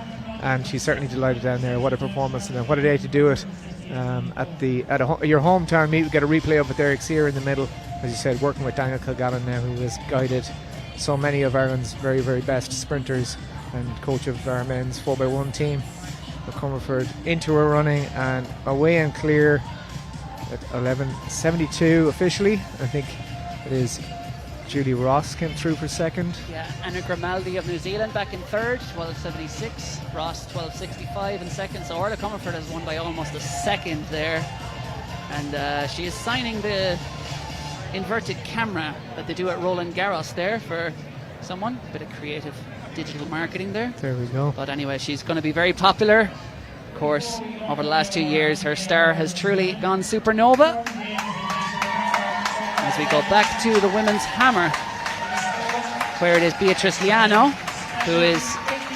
and she's certainly delighted down there. What a performance, and what a day to do it at your hometown meet. We get a replay of it there. Here in the middle, as you said, working with Daniel Kilgallen now, who has guided so many of Ireland's very, very best sprinters and coach of our men's 4x1 team. But Comerford into her running and away and clear at 11.72 officially. I think it is Julie Ross came through for second. Yeah, Anna Grimaldi of New Zealand back in third, 12.76. Ross 12.65 in second. So Orla Comerford has won by almost a second there. And she is signing the inverted camera that they do at Roland Garros there for someone. A bit of creative digital marketing there. There we go. But anyway, she's going to be very popular. Of course, over the last 2 years, her star has truly gone supernova. As we go back to the women's hammer, where it is Beatrice Liano, who is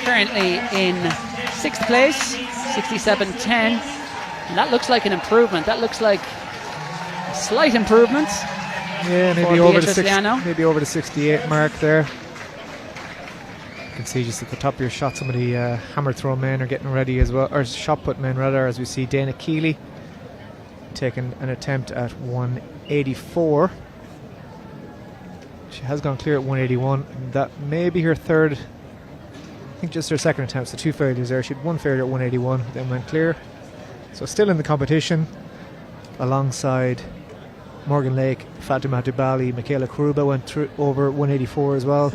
currently in 6th place, 67.10. And that looks like an improvement. That looks like a slight improvement. Yeah, maybe over the 68 mark there. You can see just at the top of your shot, some of the hammer throw men are getting ready as well, or shot put men rather, as we see Dana Keeley taking an attempt at 184. She has gone clear at 181. That may be her third, I think just her second attempt, so 2 failures there. She had 1 failure at 181, then went clear. So still in the competition, alongside Morgan Lake, Fatima Dubali, Michaela Karuba went through over 184 as well,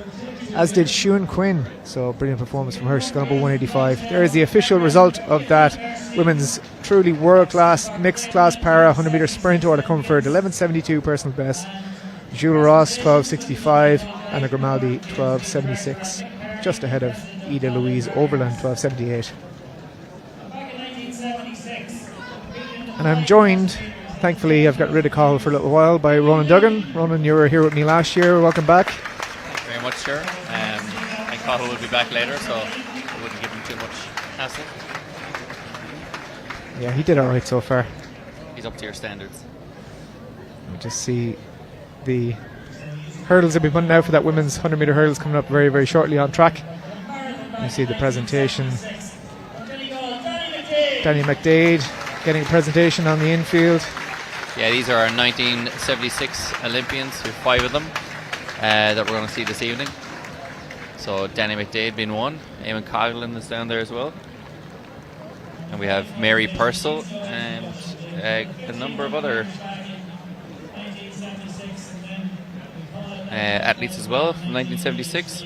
as did Siún Quinn. So brilliant performance from her. She's gone over 185. There is the official result of that women's truly world-class mixed class para 100 metre sprint. Orla Comerford 11.72 personal best, Jules Ross 12.65, Anna Grimaldi 12.76, just ahead of Ida Louise Overland 12.78. And I'm joined, thankfully I've got rid of Cathal for a little while, by Ronan Duggan. Ronan, you were here with me last year. Welcome back. Very much, sir. And Cathal will be back later, so I wouldn't give him too much hassle. Yeah, he did alright so far. He's up to your standards. We just see the hurdles that we've put out for that women's 100 metre hurdles coming up very, very shortly on track. You see the presentation. Danny McDade getting a presentation on the infield. Yeah, these are our 1976 Olympians, with 5 of them that we're going to see this evening. So Danny McDade being one, Eamon Coughlin is down there as well, and we have Mary Purcell and a number of other athletes as well from 1976.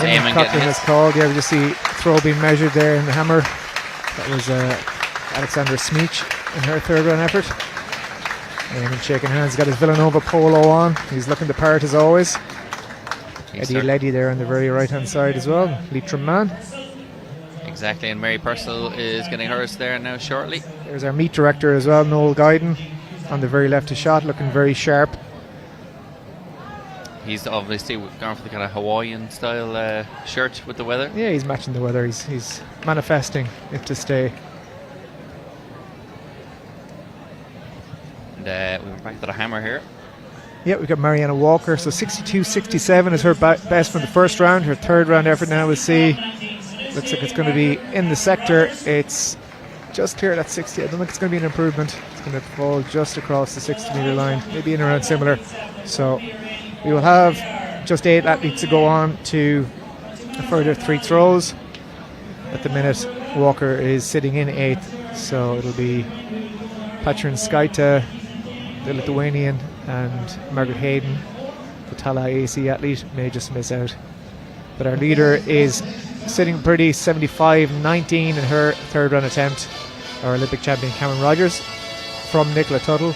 Eamon Coughlin is called. Yeah, we just see throw being measured there in the hammer. That was Alexandra Smeech in her third run effort. Eamon shaking hands, got his Villanova polo on. He's looking the part as always. Eddie Leddy there on the very right hand side as well. Leitrim man. Exactly, and Mary Purcell is getting hers there now shortly. There's our meet director as well, Noel Guyden, on the very left of shot, looking very sharp. He's obviously gone for the kind of Hawaiian style shirt with the weather. Yeah, he's matching the weather. He's manifesting it to stay. And we're back to the hammer here. Yeah, we've got Mariana Walker. So 62-67 is her best from the first round. Her third round effort now, we'll see. Looks like it's going to be in the sector. It's just clear at 60. I don't think it's going to be an improvement. It's going to fall just across the 60-metre line, maybe in around similar. So we will have just 8 athletes to go on to a further 3 throws. At the minute, Walker is sitting in 8th. So it'll be Patrin Skaita, the Lithuanian, and Margaret Hayden, the Tala AC athlete, may just miss out. But our leader is sitting pretty, 75-19 in her third round attempt. Our Olympic champion Cameron Rogers from Nicola Tuttle,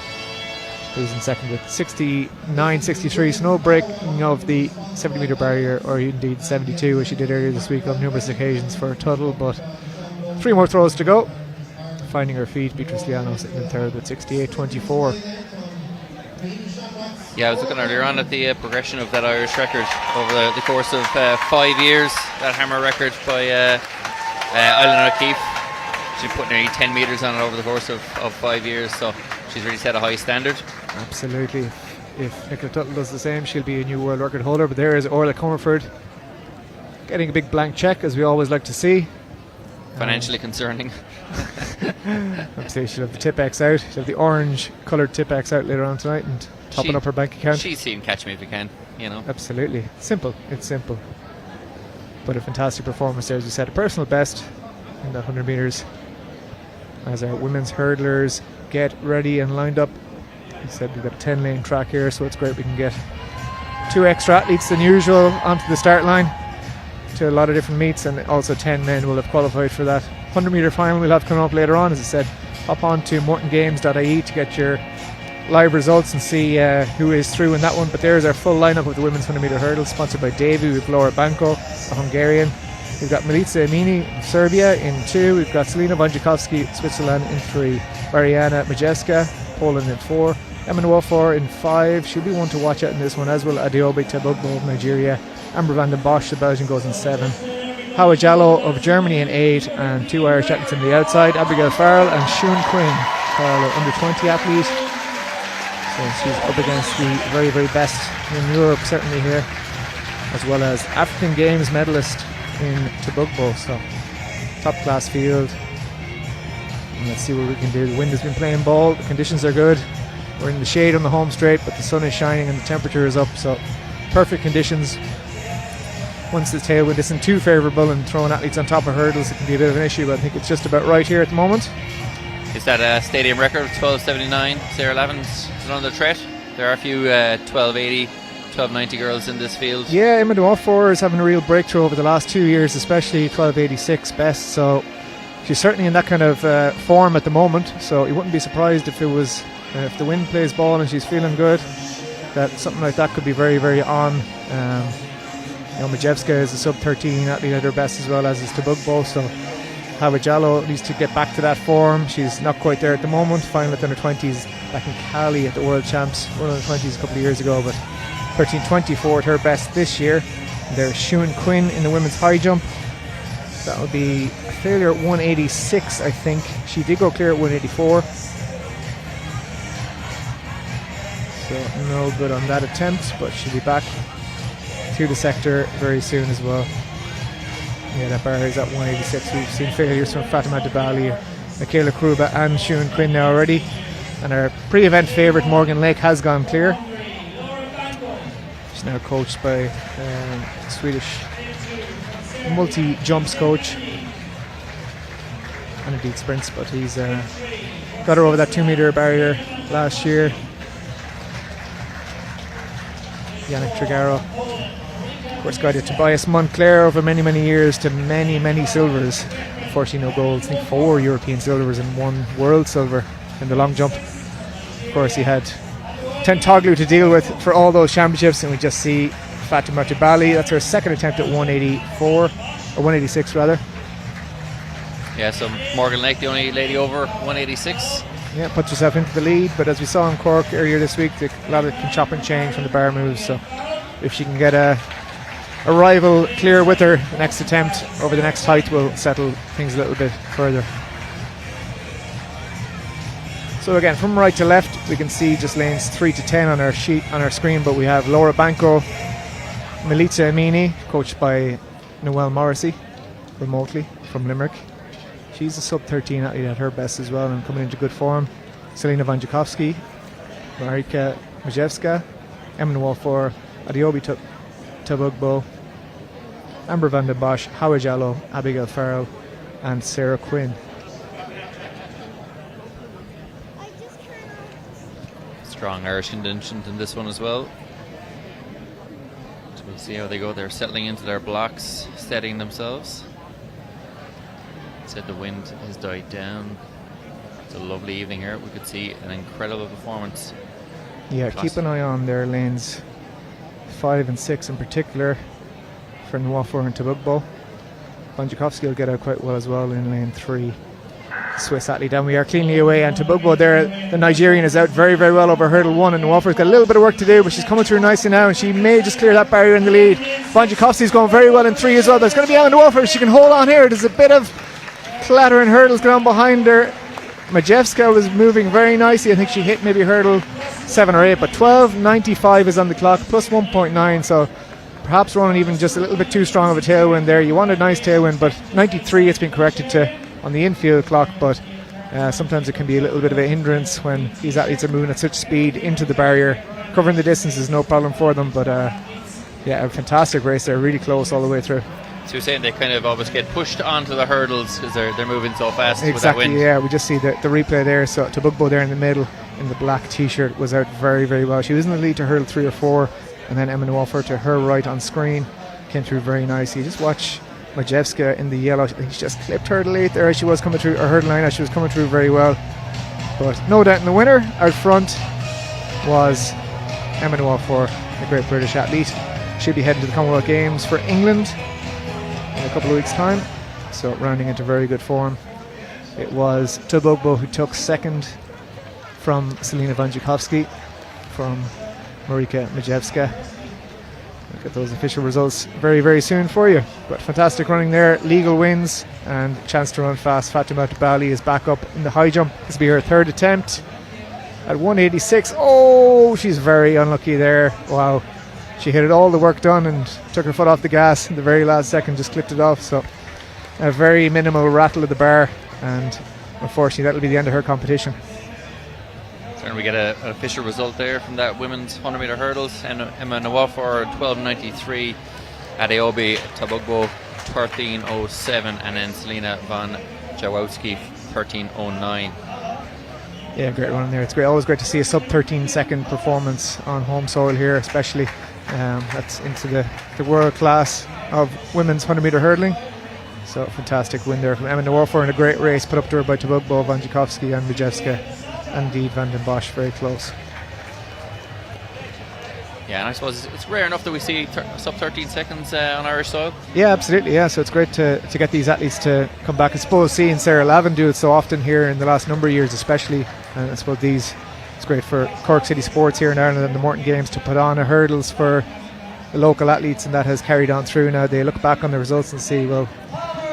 who's in second with 69-63. So no breaking of the 70-metre barrier, or indeed 72 as she did earlier this week on numerous occasions for Tuttle. But 3 more throws to go. Finding her feet, Beatrice Liano sitting in third with 68-24. Yeah, I was looking earlier on at the progression of that Irish record over the course of 5 years. That hammer record by Eileen O'Keefe. She put nearly 10 metres on it over the course of 5 years, so she's really set a high standard. Absolutely. If Nicola Tuttle does the same, she'll be a new world record holder. But there is Orla Comerford getting a big blank check, as we always like to see. Financially concerning. I'd say she'll have the Tipex out. She'll have the orange coloured Tipex out later on tonight and topping up her bank account. She's seen Catch Me If You Can, you know. Absolutely. Simple. It's simple. But a fantastic performance there, as we said. A personal best in that 100 metres. As our women's hurdlers get ready and lined up. We said we've got a 10-lane track here, so it's great we can get 2 extra athletes than usual onto the start line to a lot of different meets, and also 10 men will have qualified for that 100-metre final we'll have coming up later on. As I said, hop on to mortongames.ie to get your live results and see who is through in that one. But there's our full lineup of the women's 100-metre hurdle, sponsored by Davy. We've Laura Banco, a Hungarian. We've got Milica Amini of Serbia in 2. We've got Selena Wojciechowski, Switzerland in 3. Mariana Majewska, Poland in 4. Emma Nwofor in 5. She'll be one to watch out in this one, as will Adeobi Tebugbo of Nigeria. Amber van den Bosch, the Belgian, goes in 7. Hawa Jallo of Germany in 8. And 2 Irish athletes on the outside, Abigail Farrell and Siún Quinn, Farrell, under 20 athlete. So she's up against the very, very best in Europe, certainly here, as well as African Games medalist in Tebugbo. So top class field. And let's see what we can do. The wind has been playing ball, the conditions are good. We're in the shade on the home straight, but the sun is shining and the temperature is up, so perfect conditions. Once the tailwind isn't too favourable and throwing athletes on top of hurdles, it can be a bit of an issue, but I think it's just about right here at the moment. Is that a stadium record? 12.79. Sarah Lavin's another threat. There are a few 12.80, 12.90 girls in this field. Yeah, Emma Nwofor is having a real breakthrough over the last 2 years, especially 12.86 best. So she's certainly in that kind of form at the moment. So you wouldn't be surprised if it was if the wind plays ball and she's feeling good, that something like that could be very, very on. Majewska is a sub-13 athlete at her best, as well as is Tebugbo. So Hawa Jallo needs to get back to that form. She's not quite there at the moment. Final at the under-20s back in Cali at the World Champs, World Under-20s a couple of years ago, but 13.24 at her best this year. And there's Siún Quinn in the women's high jump. That would be a failure at 186, I think. She did go clear at 184. So no good on that attempt, but she'll be back to the sector very soon as well. Yeah, that bar is at 186. We've seen failures from Fatima Dibali, Michaela Kruba and Siún Quinn now already. And our pre-event favourite Morgan Lake has gone clear. She's now coached by Swedish multi-jumps coach, and indeed sprints, but he's got her over that 2 metre barrier last year. Yannick Trigaro, of course, guided Tobias Montclair over many, many years to many, many silvers. Unfortunately, no golds. I think 4 European silvers and 1 world silver in the long jump. Of course, he had Tentoglu to deal with for all those championships, and we just see Fatima Tibali. That's her second attempt at 184, or 186 rather. Yeah, so Morgan Lake, the only lady over 186. Yeah, puts herself into the lead, but as we saw in Cork earlier this week, a lot of can chop and change from the bar moves, so if she can get a rival clear with her next attempt over the next height, will settle things a little bit further. So again, from right to left, we can see just lanes 3 to 10 on our sheet, on our screen, but we have Laura Banco, Melita Amini, coached by Noelle Morrissey, remotely from Limerick. She's a sub-13 athlete at her best as well and coming into good form. Selena Vanjakovsky, Marika Majewska, Emma Walfor, Adiobi Tabugbo, Amber van den Bosch, Howard Jallo, Abigail Farrell, and Sarah Quinn. Strong Irish contingent in this one as well. So we'll see how they go. They're settling into their blocks, steadying themselves. Said the wind has died down. It's a lovely evening here. We could see an incredible performance. Yeah, keep an eye on their lanes 5 and 6 in particular for Nwafor and Tabugbo. Vanjakovsky will get out quite well as well in lane 3. Swiss athlete, and we are cleanly away, and Tabugbo there, the Nigerian, is out very, very well over hurdle 1, and Nwafor's got a little bit of work to do, but she's coming through nicely now, and she may just clear that barrier in the lead. Vanjakovsky's going very well in 3 as well. There's going to be Ellen Nwafor if she can hold on here. There's a bit of clatter and hurdles going on behind her. Majewska was moving very nicely. I think she hit maybe hurdle 7 or 8, but 12.95 is on the clock, plus 1.9, so perhaps running even just a little bit too strong of a tailwind there. You want a nice tailwind, but 93 it's been corrected to on the infield clock, but sometimes it can be a little bit of a hindrance when these athletes are moving at such speed into the barrier. Covering the distance is no problem for them, but yeah, a fantastic race there, really close all the way through. So you're saying they kind of always get pushed onto the hurdles because they're moving so fast. Exactly, with that wind. Yeah, we just see the replay there. So Tabugbo there in the middle in the black t-shirt was out very, very well. She was in the lead to hurdle 3 or 4, and then Emma Walfer to her right on screen came through very nicely. Just watch Majewska in the yellow. I think she just clipped hurdle 8 there as she was coming through, or hurdle 9 as she was coming through very well. But no doubt in the winner out front was Emma Walfer, a great British athlete. She'll be heading to the Commonwealth Games for England in a couple of weeks' time, so rounding into very good form. It was Tabugbo who took second from Selena Vanjakovsky from Marika Majewska. We'll get those official results very, very soon for you. But fantastic running there, legal wins and chance to run fast. Fatima Tibali is back up in the high jump. This will be her third attempt at 186. Oh, she's very unlucky there. Wow. She hit it, all the work done, and took her foot off the gas in the very last second, just clipped it off. So a very minimal rattle of the bar, and unfortunately that'll be the end of her competition. So we get an official result there from that women's 100 metre hurdles. Emma Nwafor 12.93, Adeobi Tabugbo 13.07, and then Selena Van Jawowski 13.09. Yeah, great run there. It's great, always great to see a sub 13 second performance on home soil here, especially. That's into the world class of women's 100 metre hurdling. So fantastic win there from Emma Nwafor in a great race put up to her by Tabugbo, Vanjakovsky and Majewska, and indeed Van den Bosch, very close. Yeah, and I suppose it's rare enough that we see sub 13 seconds on Irish soil. Yeah, absolutely. Yeah, so it's great to get these athletes to come back. I suppose seeing Sarah Lavin do it so often here in the last number of years especially, and I suppose it's great for Cork City Sports here in Ireland and the Morton Games to put on a hurdles for the local athletes, and that has carried on through. Now they look back on the results and see, well,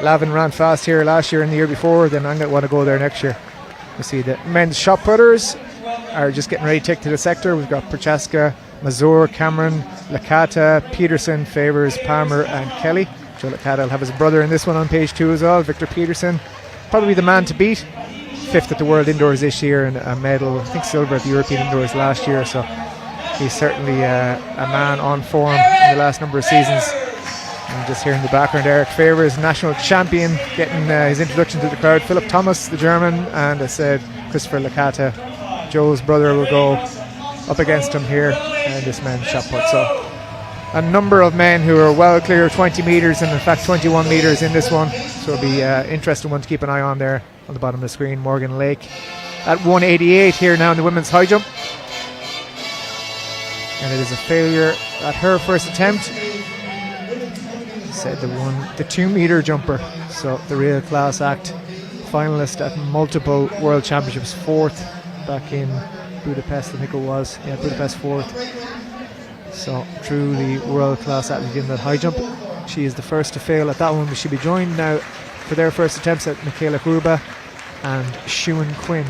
Lavin ran fast here last year and the year before, then I'm going to want to go there next year. We see the men's shot putters are just getting ready to take to the sector. We've got Prochaska, Mazur, Cameron, Lakata, Peterson, Favours, Palmer and Kelly. Joe Lakata will have his brother in this one on page 2 as well. Victor Peterson, probably the man to beat. 5th at the World Indoors this year and a medal, I think silver at the European Indoors last year, so he's certainly a man on form in the last number of seasons. And just here in the background, Eric Favours, national champion, getting his introduction to the crowd. Philip Thomas, the German, and I said Christopher Lakata, Joe's brother, will go up against him here in this men's shot put. So a number of men who are well clear of 20 metres, and in fact 21 metres in this one, so it'll be an interesting one to keep an eye on there on the bottom of the screen. Morgan Lake at 188 here now in the women's high jump, and it is a failure at her first attempt. Said the 2 meter jumper, so the real class act. Finalist at multiple world championships, 4th back in Budapest, I think it was. Yeah, Budapest 4th. So truly world class athlete in that high jump. She is the first to fail at that one. We should be joined now for their first attempts at Michaela Gruba and Siwan Quinn,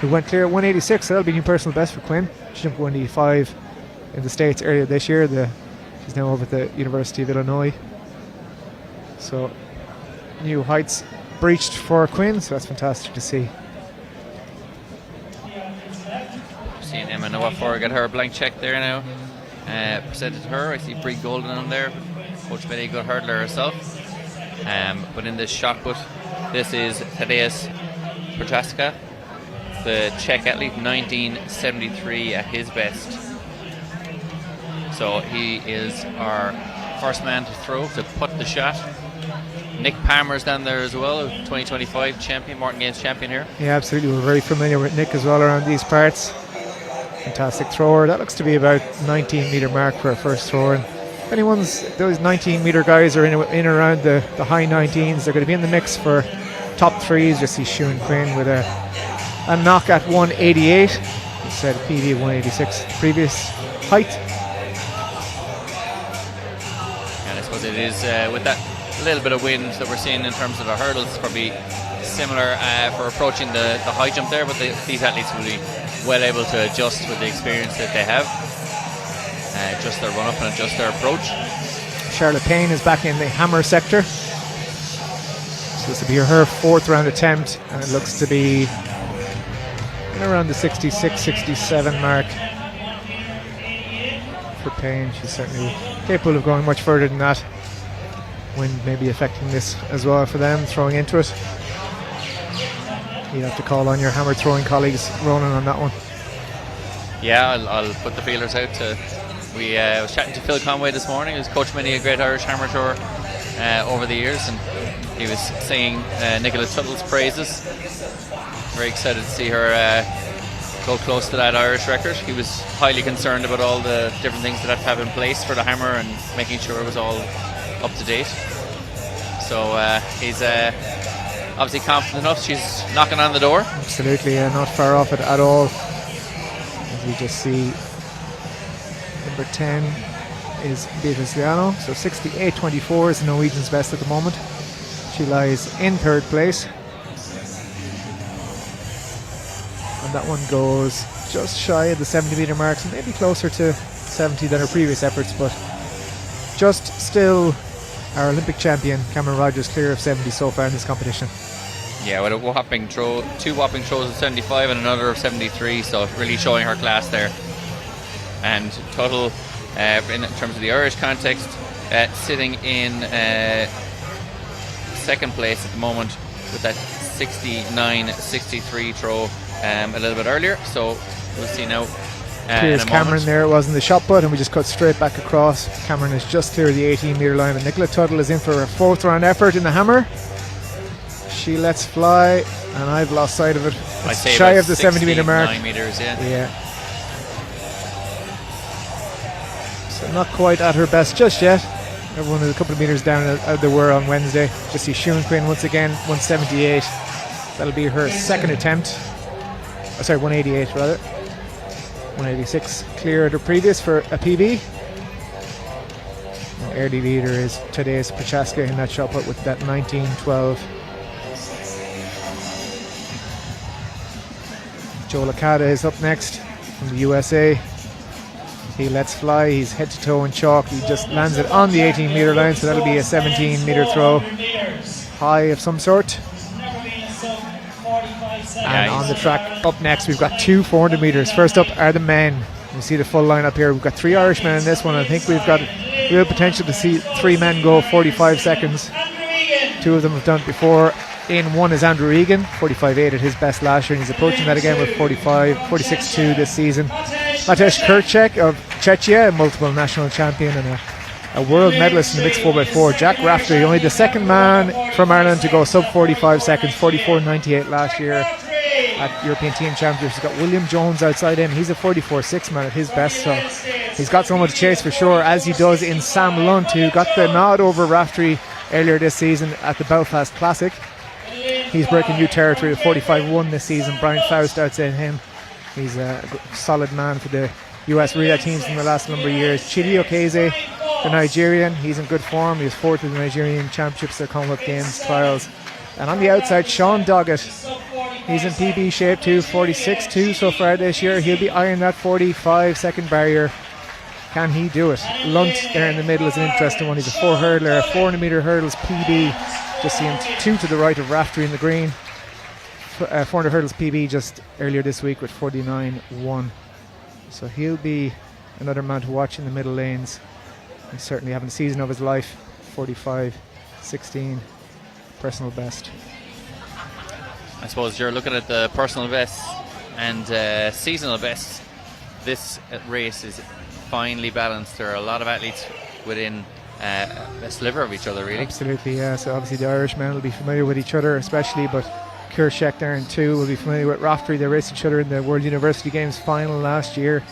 who went clear at 186. So that'll be new personal best for Quinn. She jumped 185 in the States earlier this year. She's now over at the University of Illinois. So new heights breached for Quinn, so that's fantastic to see. Seeing Emma Noah get her blank check there now. Presented her. I see Brie Golden on there. Coach Betty, good hurdler herself. But in this shot put, this is Tadeusz Prochaska, the Czech athlete, 1973 at his best. So he is our first man to throw, to put the shot. Nick Palmer's down there as well, 2025 champion, Morton Games champion here. Yeah, absolutely. We're very familiar with Nick as well around these parts. Fantastic thrower. That looks to be about 19 metre mark for a first thrower. And if those 19 metre guys are in around the high 19s, they're going to be in the mix for top threes. You see Siwan Quinn with a knock at 188. He said PD of 186 previous height. And I suppose it is with that little bit of wind that we're seeing in terms of the hurdles, probably similar for approaching the high jump there, but these athletes will be well able to adjust with the experience that they have, adjust their run up and adjust their approach. Charlotte Payne is back in the hammer sector, so this will be her 4th round attempt, and it looks to be in around the 66-67 mark for Payne. She's certainly capable of going much further than that. Wind may be affecting this as well for them, throwing into it. You have to call on your hammer throwing colleagues, Ronan, on that one. Yeah, I'll put the feelers out to. We was chatting to Phil Conway this morning, who's coached many a great Irish hammer thrower over the years, and he was singing Nicola Tuttle's praises. Very excited to see her go close to that Irish record. He was highly concerned about all the different things that have to have in place for the hammer and making sure it was all up to date. So he's obviously confident enough. She's knocking on the door. Absolutely, not far off it at all. As we just see, number 10 is Beatrice Liano. So 68.24 is the Norwegian's best at the moment. She lies in 3rd place. And that one goes just shy of the 70 metre mark, so maybe closer to 70 than her previous efforts, but just still our Olympic champion Cameron Rogers clear of 70 so far in this competition. Yeah, with a whopping throw, 2 whopping throws of 75 and another of 73, so really showing her class there. And total, in terms of the Irish context, sitting in 2nd place at the moment with that 69-63 throw a little bit earlier. So we'll see now. Here's Cameron there. It wasn't the shot put, and we just cut straight back across. Cameron is just clear of the 18 metre line, and Nicola Tuttle is in for her 4th round effort in the hammer. She lets fly, and I've lost sight of it. It's shy of the 70 metre mark. 9 metres, yeah. So not quite at her best just yet. Everyone is a couple of metres down as they were on Wednesday. Just see Siwan Quinn once again, 178. That'll be her 2nd attempt. 188 rather. 186 cleared her previous for a PB. And early leader is Tadeusz Prochaska in that shot put with that 19.12. Joe Licata is up next from the USA. He lets fly, he's head to toe in chalk. He just lands it on the 18 metre line, so that'll be a 17 metre throw. High of some sort. And on the track up next we've got 2 400 metres. First up are the men. You see the full line up here. We've got 3 Irishmen in this one. I think we've got real potential to see 3 men go 45 seconds. 2 of them have done it before. In one is Andrew Egan, 45.8 at his best last year, and he's approaching that again with 46.2 this season. Matej Kurček of Czechia, a multiple national champion and a world medalist in the mixed 4x4. Jack Raftery, only the 2nd man from Ireland to go sub 45 seconds, 44.98 last year at European Team Championships. He's got William Jones outside him. He's a 44.6 man at his best, so he's got someone to chase for sure, as he does in Sam Lunt, who got the nod over Raftery earlier this season at the Belfast Classic. He's breaking new territory with 45.1 this season. Brian Faust outside him. He's a solid man for the US relay teams in the last number of years. Chidi Okeze, the Nigerian, he's in good form. He was fourth in the Nigerian Championships, their Commonwealth Games trials. And on the outside, Sean Doggett, he's in PB shape too, 46.2 so far this year. He'll be eyeing that 45-second barrier. Can he do it? Lunt there in the middle is an interesting one. He's a 4 hurdler, a 400 metre hurdles PB. Just seeing 2 to the right of Raftery in the green. 400 hurdles PB just earlier this week with 49.1. So he'll be another man to watch in the middle lanes. He's certainly having the season of his life. 45.16 personal best. I suppose you're looking at the personal best and seasonal best. This race is finely balanced. There are a lot of athletes within a sliver of each other, really. Absolutely, yeah. So obviously the Irishmen will be familiar with each other, especially, but Kirshek there in 2 will be familiar with Raftery. They raced each other in the World University Games final last year.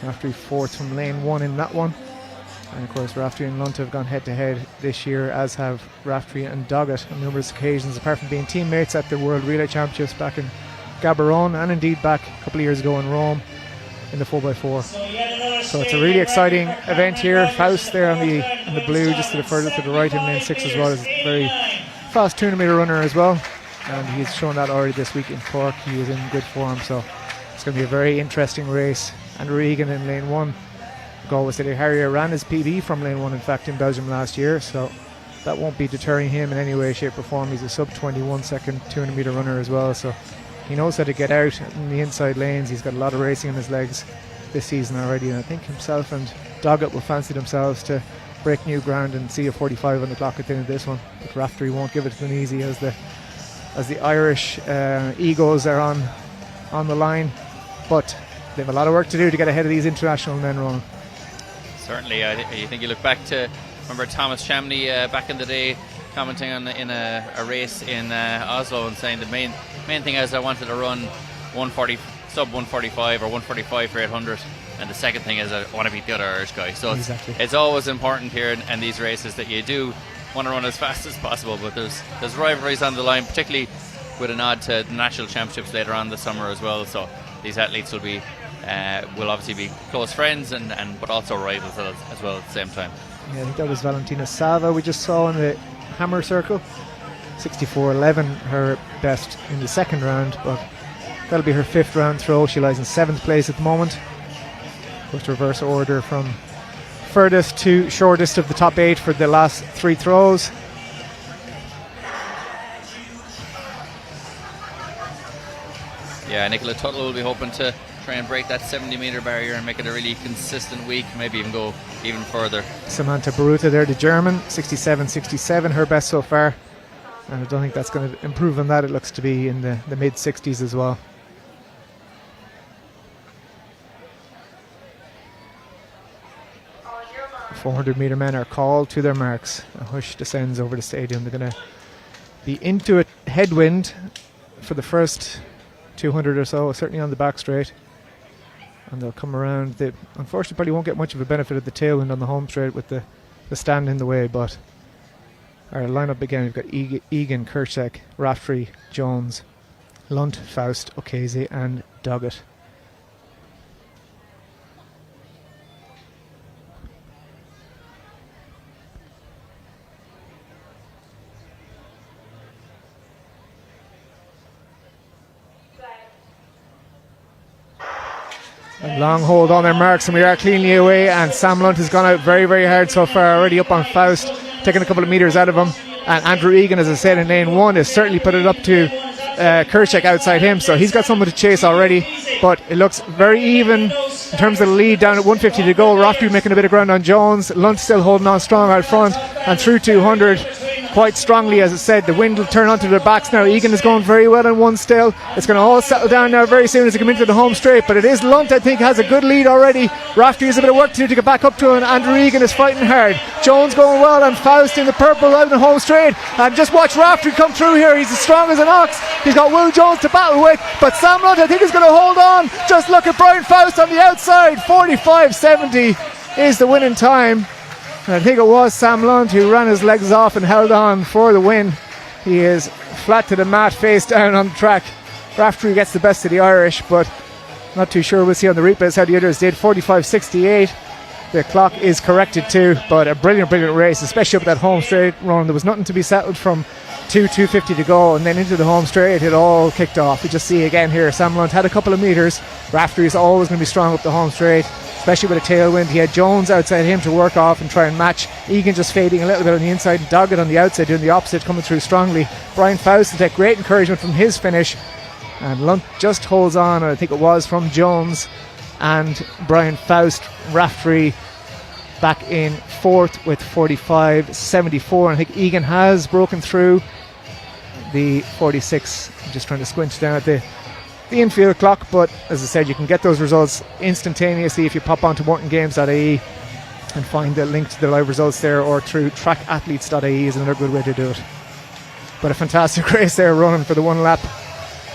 Raftery 4th from lane 1 in that one. And of course Raftery and Lunt have gone head to head this year, as have Raftery and Doggett on numerous occasions, apart from being teammates at the World Relay Championships back in Gaborone, and indeed back a couple of years ago in Rome in the 4x4. So it's a really exciting event here. Faust there on the blue, just to the further to the right in lane 6 as well, is a very fast 200 metre runner as well, and he's shown that already this week in Cork. He is in good form, so it's going to be a very interesting race. And Regan in lane 1. Galway City Harrier ran his PB from lane 1 in fact in Belgium last year, so that won't be deterring him in any way, shape or form. He's a sub 21 second 200 metre runner as well, so he knows how to get out in the inside lanes. He's got a lot of racing in his legs this season already, and I think himself and Doggett will fancy themselves to break new ground and see a 45 on the clock at the end of this one. But Raftery won't give it to them easy, as the Irish egos are on the line, but they have a lot of work to do to get ahead of these international men, Ronan. Certainly, I think you look back to, remember Thomas Shamney back in the day commenting on in a race in Oslo and saying the main thing is I wanted to run 140, sub 145 or 145 for 800, and the second thing is I want to beat the other Irish guy. So exactly. It's always important here in these races that you do want to run as fast as possible, but there's rivalries on the line, particularly with a nod to the national championships later on this summer as well. So these athletes will obviously be close friends but also rivals as well at the same time. Yeah, I think that was Valentina Sava we just saw in the hammer circle. 64.11 her best in the second round, but that'll be her 5th round throw. She lies in 7th place at the moment. Goes to reverse order from furthest to shortest of the top 8 for the last 3 throws. Yeah, Nicola Tuttle will be hoping to try and break that 70 metre barrier and make it a really consistent week, maybe even go even further. Samantha Baruta there, the German, 67.67 her best so far, and I don't think that's going to improve on that. It looks to be in the mid 60s as well. The 400 metre men are called to their marks. A hush descends over the stadium. They're going to be into a headwind for the first 200 or so, certainly on the back straight, and they'll come around. They unfortunately probably won't get much of a benefit of the tailwind on the home straight with the stand in the way, but our lineup again, we've got Egan, Kershak, Raftery, Jones, Lunt, Faust, Okeze and Doggett. And long hold on their marks, and we are cleanly away, and Sam Lunt has gone out very, very hard so far, already up on Faust, taking a couple of metres out of him. And Andrew Egan, as I said, in lane 1 has certainly put it up to Kershak outside him, so he's got someone to chase already, but it looks very even in terms of the lead. Down at 150 to go, Raftery making a bit of ground on Jones, Lunt still holding on strong out front, and through 200 quite strongly. As I said, the wind will turn onto their backs now. Egan is going very well on one still. It's going to all settle down now very soon as they come into the home straight, but it is Lunt, I think, has a good lead already. Raftery has a bit of work to do to get back up to him. Andrew Egan is fighting hard. Jones going well, and Faust in the purple out in the home straight. And just watch Raftery come through here. He's as strong as an ox. He's got Will Jones to battle with, but Sam Lunt, I think, is going to hold on. Just look at Brian Faust on the outside. 45.70 is the winning time. And I think it was Sam Lunt who ran his legs off and held on for the win. He is flat to the mat, face down on the track. Raftery gets the best of the Irish, but not too sure. We'll see on the replays how the others did. 45.68. The clock is corrected too, but a brilliant race, especially up that home straight run. There was nothing to be settled from 2:50 to go, and then into the home straight it all kicked off. You just see again here, Sam Lunt had a couple of meters. Raftery is always going to be strong up the home straight, especially with a tailwind. He had Jones outside him to work off and try and match. Egan just fading a little bit on the inside, and Doggett on the outside doing the opposite, coming through strongly. Brian Faust will take great encouragement from his finish, and Lunt just holds on, and I think it was from Jones and Brian Faust. Raftery back in fourth with 45.74. I think Egan has broken through the 46. I'm just trying to squint down at the infield clock, but as I said, you can get those results instantaneously if you pop onto mortongames.ie and find the link to the live results there, or through trackathletes.ie is another good way to do it. But a fantastic race there, running for the one lap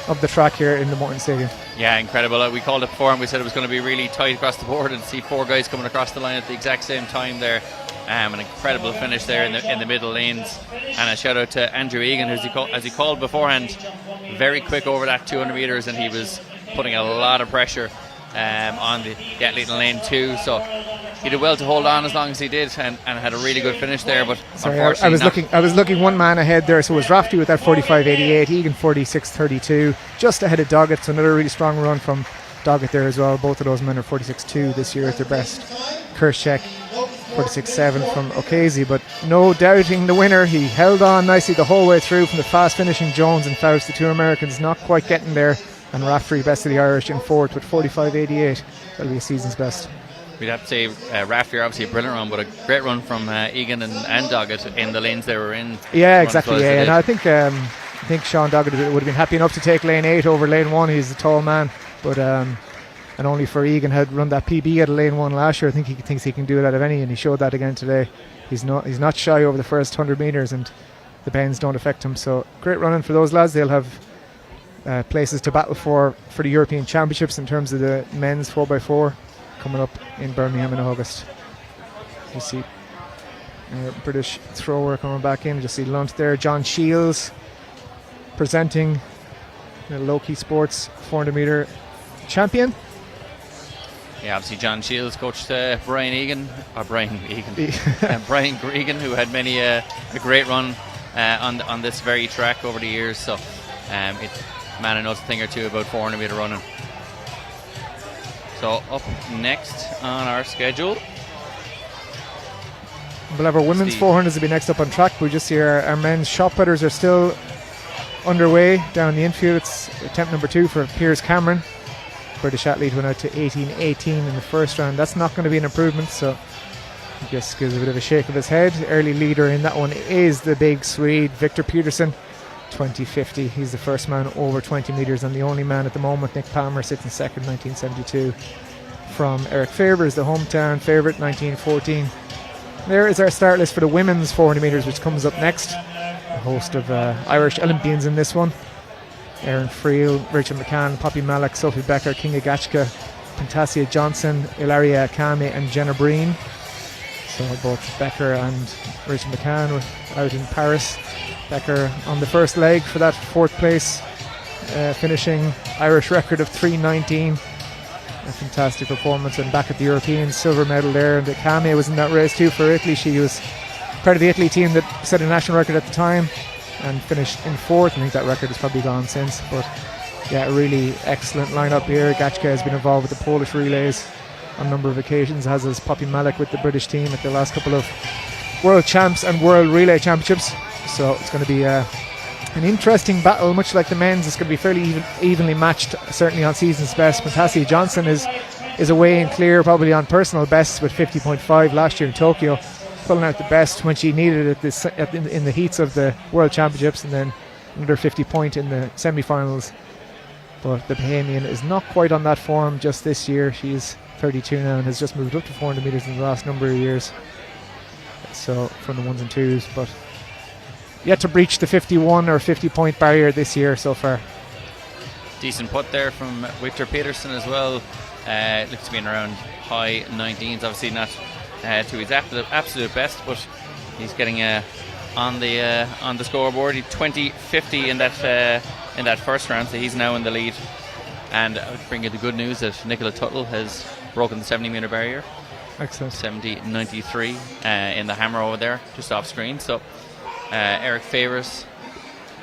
of the track here in the Morton Stadium. Yeah, incredible. We called it before and we said it was going to be really tight across the board, and see four guys coming across the line at the exact same time there. An incredible finish there in the middle lanes, and a shout out to Andrew Egan, as he called beforehand, very quick over that 200 metres, and he was putting a lot of pressure on the athlete in lane 2, so he did well to hold on as long as he did, and had a really good finish there. But unfortunately, I was looking one man ahead there, so it was Raftery with that 45.88, Egan 46.32, just ahead of Doggett. So another really strong run from Doggett there as well. Both of those men are 46.2 this year at their best. Kershak 46.7 from O'Casey, but no doubting the winner. He held on nicely the whole way through from the fast finishing Jones and Faust, the two Americans not quite getting there, and Raftery, best of the Irish, in fourth with 45.88. That'll be a season's best. We'd have to say Raftery obviously a brilliant run, but a great run from Egan and Doggett in the lanes they were in. Yeah, exactly. Yeah, and I think Sean Doggett would have been happy enough to take lane 8 over lane 1. He's a tall man, but and only for Egan had run that PB at lane 1 last year. I think he thinks he can do it out of any, and he showed that again today. He's not shy over the first 100 metres, and the bends don't affect him. So great running for those lads. They'll have places to battle for the European Championships in terms of the men's 4x4 coming up in Birmingham in August. You see British thrower coming back in. Just see Lunt there. John Shields presenting the Loki Sports 400 metre champion. Yeah, obviously John Shields coached Brian Gregan, who had many a great run on this very track over the years. So man who knows a thing or two about 400 metre running. So up next on our schedule, we'll have our women's 400s to be next up on track. We just see our men's shot putters are still underway down the infield. It's attempt number 2 for Piers Cameron. British athlete went out to 18.18 in the first round. That's not going to be an improvement, so I guess gives a bit of a shake of his head. Early leader in that one is the big Swede Victor Peterson, 20.50. He's the first man over 20 metres and the only man at the moment. Nick Palmer sits in second, 1972. From Eric Favers, the hometown favourite, 1914. There is our start list for the women's 400 metres, which comes up next. A host of Irish Olympians in this one. Erin Friel, Rachel McCann, Poppy Malak, Sophie Becker, Kinga Gachka, Pantasia Johnson, Ilaria Akame and Jenna Breen. So both Becker and Rachel McCann were out in Paris. Becker on the first leg for that 4th place, finishing Irish record of 3.19. A fantastic performance, and back at the European silver medal there. And Akame was in that race too for Italy. She was part of the Italy team that set a national record at the time and finished in 4th. I think that record has probably gone since, but yeah, a really excellent lineup here. Gachka has been involved with the Polish relays on a number of occasions, as is Poppy Malak with the British team at the last couple of World Champs and World Relay Championships. So it's going to be an interesting battle, much like the men's. It's going to be fairly evenly matched, certainly on season's best. Pantasia Johnson is away and clear, probably on personal best with 50.5 last year in Tokyo. pulling out the best when she needed it in the heats of the World Championships, and then another 50 point in the semi-finals. But the Bahamian is not quite on that form just this year. She's 32 now and has just moved up to 400 metres in the last number of years. So from the ones and twos, but yet to breach the 51 or 50 point barrier this year so far. Decent putt there from Victor Peterson as well. Looks to be in around high 19s. Obviously not to his absolute best, but he's getting on the scoreboard. He's 20-50 in that first round, so he's now in the lead. And I would bring you the good news that Nicola Tuttle has broken the 70 metre barrier. Excellent. 70.93 in the hammer over there, just off screen. So Eric Favors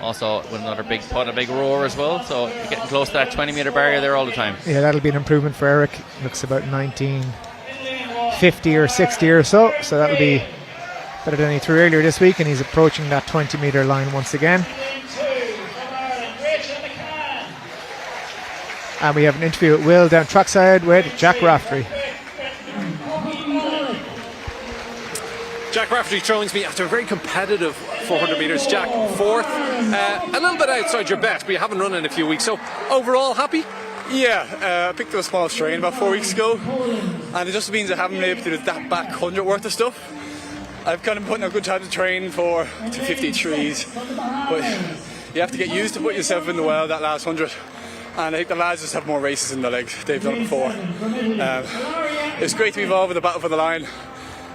also with another big putt, a big roar as well. So you're getting close to that 20 metre barrier there all the time. Yeah, that'll be an improvement for Eric. Looks about 1950 or 60 or so. So that'll be better than he threw earlier this week, and he's approaching that 20 metre line once again. And we have an interview at Will down trackside with Jack Raftery. Jack Raftery joins me after a very competitive 400 metres. Jack, fourth. A little bit outside your bet, but you haven't run in a few weeks. So overall, happy? Yeah, I picked up a small strain about 4 weeks ago, and it just means I haven't been able to do that back 100 worth of stuff. I've kind of put in a good time to train for to 53s, but you have to get used to put yourself in the well that last 100. And I think the lads just have more races in the legs. They've done it before. It's great to be involved with the battle for the line.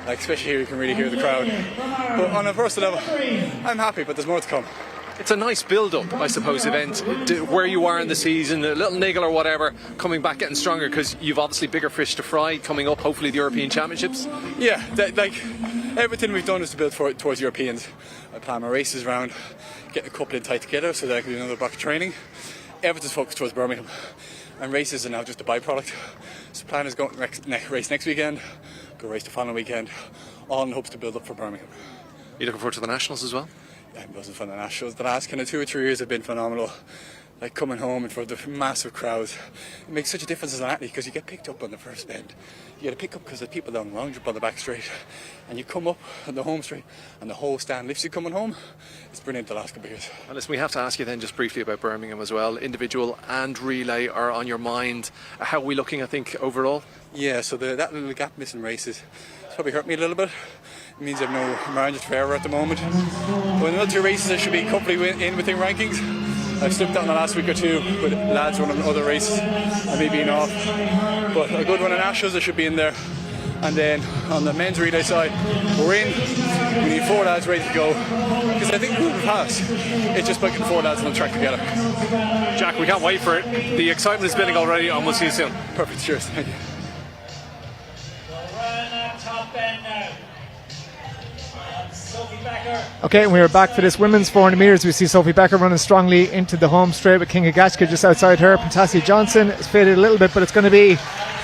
Like, especially here, you can really hear the crowd. But on a personal level, I'm happy, but there's more to come. It's a nice build-up, I suppose, event. Where you are in the season, a little niggle or whatever, coming back, getting stronger, because you've obviously bigger fish to fry coming up, hopefully the European Championships. Yeah, like everything we've done is to build towards Europeans. I plan my races around, getting a couple in tight together so that I can do another block of training. Everything's focused towards Birmingham, and races are now just a byproduct. So the plan is going race next weekend, go race the following weekend, all in hopes to build up for Birmingham. Are you looking forward to the Nationals as well? Yeah, I'm buzzing for the Nationals. The last kind of 2 or 3 years have been phenomenal. Like coming home in front of the massive crowds, it makes such a difference as an athlete because you get picked up on the first bend. You get a pick up because the people down around you up on the back straight, and you come up on the home straight, and the whole stand lifts you coming home. It's brilliant the last couple of years. Well, listen, we have to ask you then just briefly about Birmingham as well. Individual and relay are on your mind. How are we looking, I think, overall? Yeah, so that little gap missing races, it's probably hurt me a little bit. It means I have no margin for error at the moment. But in another 2 races, I should be comfortably in within rankings. I've slipped out in the last week or two with lads running other races and me being off. But a good one in Ashes, I should be in there. And then on the men's relay side, we're in. We need 4 lads ready to go. Because I think we'll pass. It's just about getting 4 lads on the track together. Jack, we can't wait for it. The excitement is building already, and we'll see you soon. Perfect, cheers. Thank you. Okay, we are back for this women's 400 metres. We see Sophie Becker running strongly into the home straight with Kinga Gashka just outside her. Pantasia Johnson has faded a little bit, but it's going to be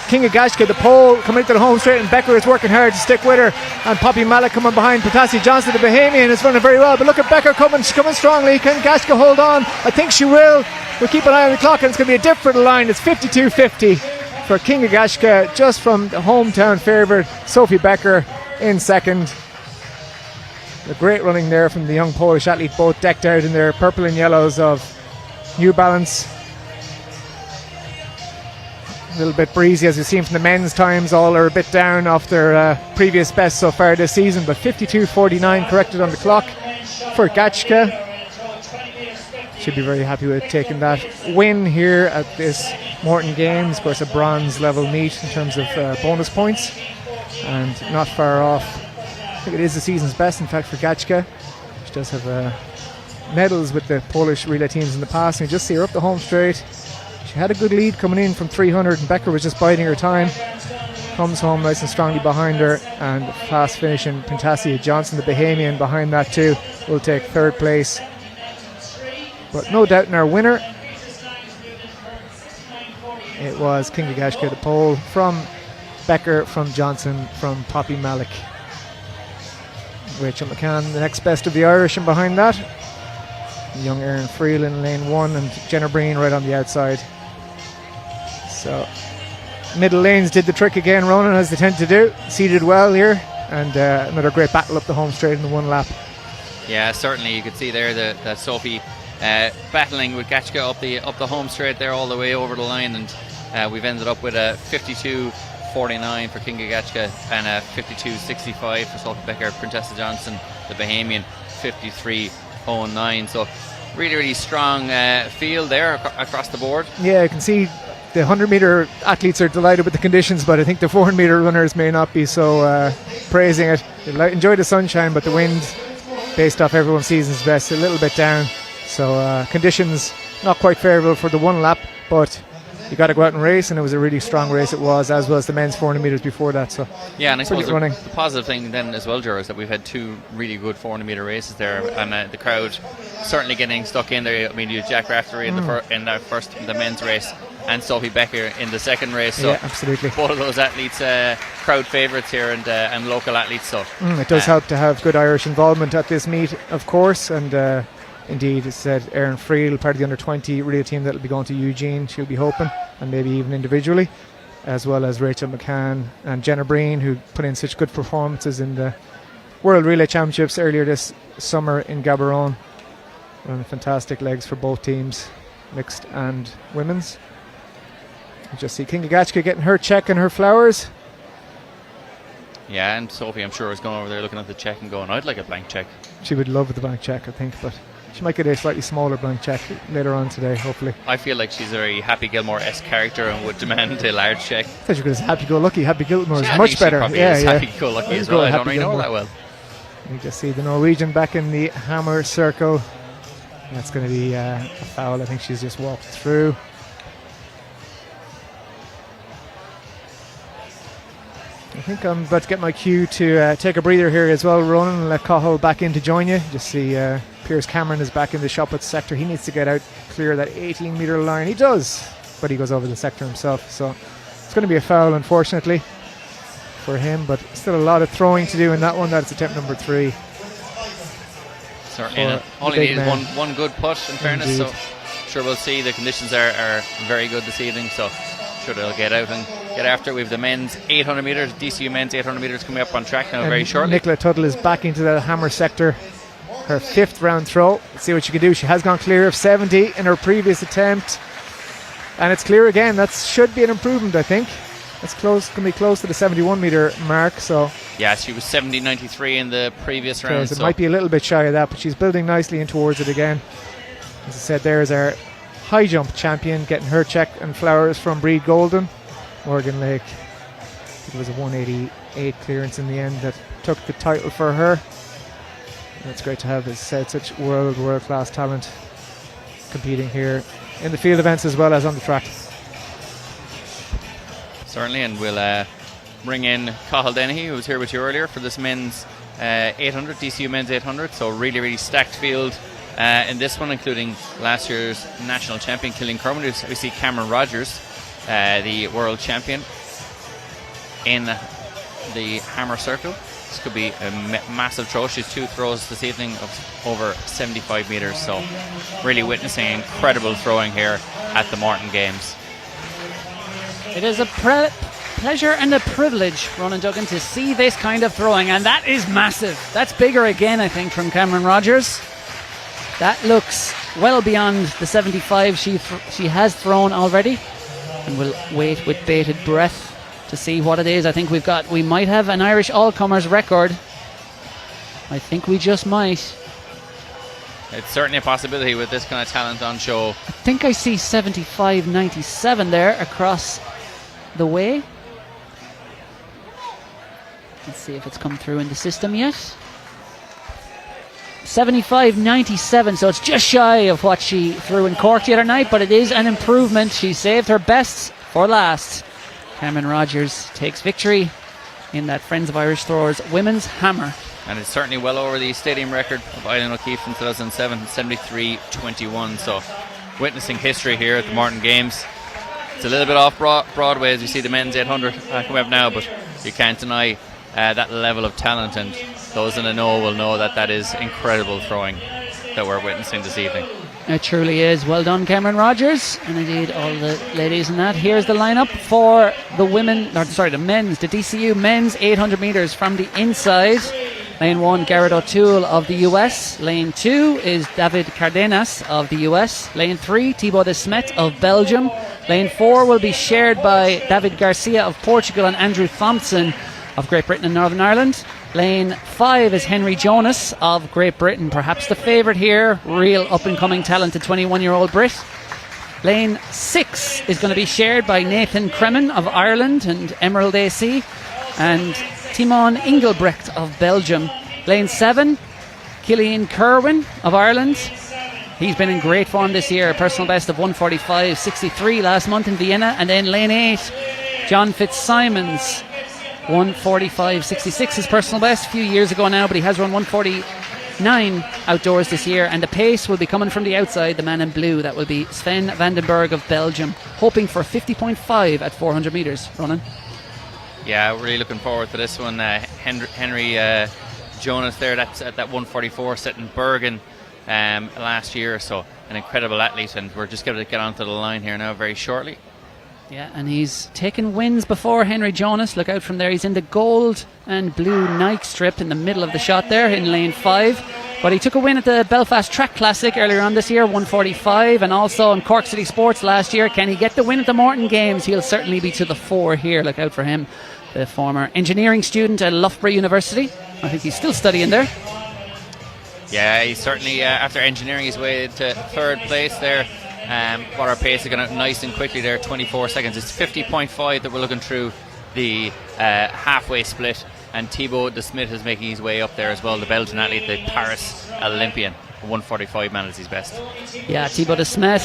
Kinga Gashka, the pole, coming into the home straight, and Becker is working hard to stick with her. And Poppy Malik coming behind Pantasia Johnson, the Bahamian, is running very well. But look at Becker coming, she's coming strongly. Can Gashka hold on? I think she will. We'll keep an eye on the clock, and it's going to be a different line. It's 52.50 for Kinga Gashka, just from the hometown favourite, Sophie Becker, in second. A great running there from the young Polish athlete, both decked out in their purple and yellows of New Balance. A little bit breezy, as you've seen from the men's times. All are a bit down off their previous best so far this season, but 52.49 corrected on the clock for Gachka. Should be very happy with taking that win here at this Morton Games. Of course, a bronze level meet in terms of bonus points, and not far off. I think it is the season's best, in fact, for Gachka. She does have medals with the Polish relay teams in the past, and you just see her up the home straight. She had a good lead coming in from 300, and Becker was just biding her time. Comes home nice and strongly behind her, and fast finishing Pantasia Johnson, the Bahamian, behind that too, will take 3rd place. But no doubt in our winner. It was Kinga Gashka, the pole, from Becker, from Johnson, from Poppy Malik. Rachel McCann, the next best of the Irish, and behind that, young Erin Friel in lane 1, and Jenna Breen right on the outside. So middle lanes did the trick again, Ronan, as they tend to do. Seated well here, and another great battle up the home straight in the one lap. Yeah, certainly you could see there that Sophie battling with Gachka up the home straight there all the way over the line, and we've ended up with a 52.49 for Kinga Gachka and a 52.65 for Sophie Becker. Printessa Johnson, the Bahamian, 53.09. So really, really strong field there across the board. Yeah, you can see the 100 metre athletes are delighted with the conditions, but I think the 400 metre runners may not be so praising it. They enjoy the sunshine, but the wind, based off everyone's season's best, a little bit down. So conditions not quite favourable for the one lap, but you got to go out and race, and it was a really strong race. It was, as was the men's 400 metres before that. So yeah, and I suppose the positive thing then as well, Joe, is that we've had two really good 400 metre races there, and the crowd certainly getting stuck in there. I mean, you had Jack Raftery in the men's race, and Sophie Becker in the second race. So yeah, absolutely. Both of those athletes, crowd favourites here, and local athletes. So it does help to have good Irish involvement at this meet, of course, and. Indeed, as said, Erin Friel, part of the under-20 relay team that will be going to Eugene, she'll be hoping, and maybe even individually, as well as Rachel McCann and Jenna Breen, who put in such good performances in the World Relay Championships earlier this summer in Gaborone. Running fantastic legs for both teams, mixed and women's. You just see Kinga Gachka getting her check and her flowers. Yeah, and Sophie, I'm sure, is going over there looking at the check and going, I'd like a blank check. She would love the blank check, I think, but she might get a slightly smaller blank check later on today, hopefully. I feel like she's a very Happy Gilmore-esque character and would demand a large check. I thought you were happy-go-lucky. Happy Gilmore is much better. Yeah, happy-go-lucky as well. I don't really know that well. You just see the Norwegian back in the hammer circle. That's going to be a foul. I think she's just walked through. I think I'm about to get my cue to take a breather here as well, Ronan, and let Cahill back in to join you. Just see Piers Cameron is back in the shop at sector. He needs to get out, clear that 18 metre line. He does, but he goes over the sector himself. So it's going to be a foul, unfortunately, for him, but still a lot of throwing to do in that one. That's attempt number 3. Certainly. All he needs is one good push, in fairness. Indeed. So sure, we'll see. The conditions are very good this evening, so sure they'll get out and get after it. We have the men's 800 metres, DCU men's 800 metres coming up on track now very shortly. Nicola Tuttle is back into the hammer sector. Her 5th round throw. Let's see what she can do. She has gone clear of 70 in her previous attempt, and it's clear again. That should be an improvement, I think. It's close, going to be close to the 71 metre mark. So yeah, she was 70.93 in the previous round. So it might be a little bit shy of that, but she's building nicely in towards it again. As I said, there's our high jump champion getting her check and flowers from Breed Golden, Morgan Lake. I think it was a 188 clearance in the end that took the title for her. And it's great to have, as I said, such world-class talent competing here in the field events as well as on the track. Certainly, and we'll bring in Cahill Dennehy, who was here with you earlier for this men's 800, DCU men's 800. So really, really stacked field in this one, including last year's national champion Killian Kermit. We see Cameron Rogers, the world champion, in the hammer circle. This could be a massive throw. She's 2 throws this evening of over 75 metres. So really witnessing incredible throwing here at the Morton Games. It is a pleasure and a privilege, Ronan Duggan, to see this kind of throwing, and that is massive. That's bigger again, I think, from Cameron Rogers. That looks well beyond the 75 she has thrown already, and we'll wait with bated breath to see what it is. I think we might have an Irish all-comers record. I think we just might. It's certainly a possibility with this kind of talent on show. I think I see 75.97 there across the way. Let's see if it's come through in the system yet. 75.97, so it's just shy of what she threw in Cork the other night, but it is an improvement. She saved her best for last. Cameron Rogers takes victory in that Friends of Irish Throwers women's hammer. And it's certainly well over the stadium record of Eileen O'Keefe from 2007, 73.21. So witnessing history here at the Morton Games. It's a little bit off Broadway as you see the men's 800 coming up now, but you can't deny that level of talent, and those in the know will know that that is incredible throwing that we're witnessing this evening. It truly is. Well done, Cameron Rogers, and indeed all the ladies in that. Here's the lineup for the men's, the DCU men's 800 metres from the inside. Lane 1, Garrett O'Toole of the US. Lane 2 is David Cardenas of the US. Lane 3, Thibaut de Smet of Belgium. Lane 4 will be shared by David Garcia of Portugal and Andrew Thompson of Great Britain and Northern Ireland. Lane 5 is Henry Jonas of Great Britain, perhaps the favourite here, real up-and-coming talented 21-year-old Brit. Lane 6 is going to be shared by Nathan Kremen of Ireland and Emerald AC, and Timon Engelbrecht of Belgium. Lane 7, Killian Kerwin of Ireland. He's been in great form this year, a personal best of 1:45.63 last month in Vienna. And then lane 8, John Fitzsimons, 1:45.66 his personal best a few years ago now, but he has run 1:49 outdoors this year. And the pace will be coming from the outside, the man in blue. That will be Sven Vandenberg of Belgium, hoping for 50.5 at 400 metres. Ronan? Yeah, really looking forward to this one. Henry Jonas there, that's at that 1:44 set in Bergen last year, so an incredible athlete, and we're just going to get onto the line here now very shortly. Yeah, and he's taken wins before, Henry Jonas. Look out from there. He's in the gold and blue Nike strip in the middle of the shot there in lane 5. But he took a win at the Belfast Track Classic earlier on this year, 1:45, and also in Cork City Sports last year. Can he get the win at the Morton Games? He'll certainly be to the fore here. Look out for him, the former engineering student at Loughborough University. I think he's still studying there. Yeah, he's certainly, after engineering his way to third place there. What our pace is going up nice and quickly there, 24 seconds. It's 50.5 that we're looking through the halfway split, and Thibaut de Smet is making his way up there as well, the Belgian athlete, the Paris Olympian. 1:45 man is his best. Yeah, Thibaut de Smet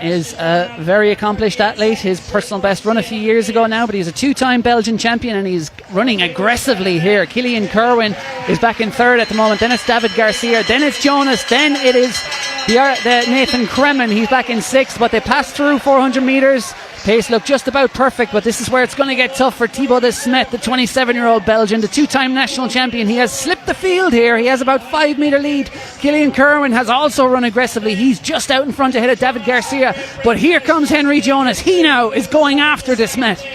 is a very accomplished athlete. His personal best run a few years ago now, but he's a 2-time Belgian champion, and he's running aggressively here. Killian Kerwin is back in third at the moment. Then it's David Garcia, then it's Jonas, then it is the Nathan Kremen. He's back in sixth, but they passed through 400 metres. Pace looked just about perfect, but this is where it's going to get tough for Thibaut de Smet, the 27-year-old Belgian, the 2-time national champion. He has slipped the field here. He has about 5 metre lead. Killian Kerwin has also run aggressively. He's just out in front ahead of David Garcia, but here comes Henry Jonas. He now is going after de Smet.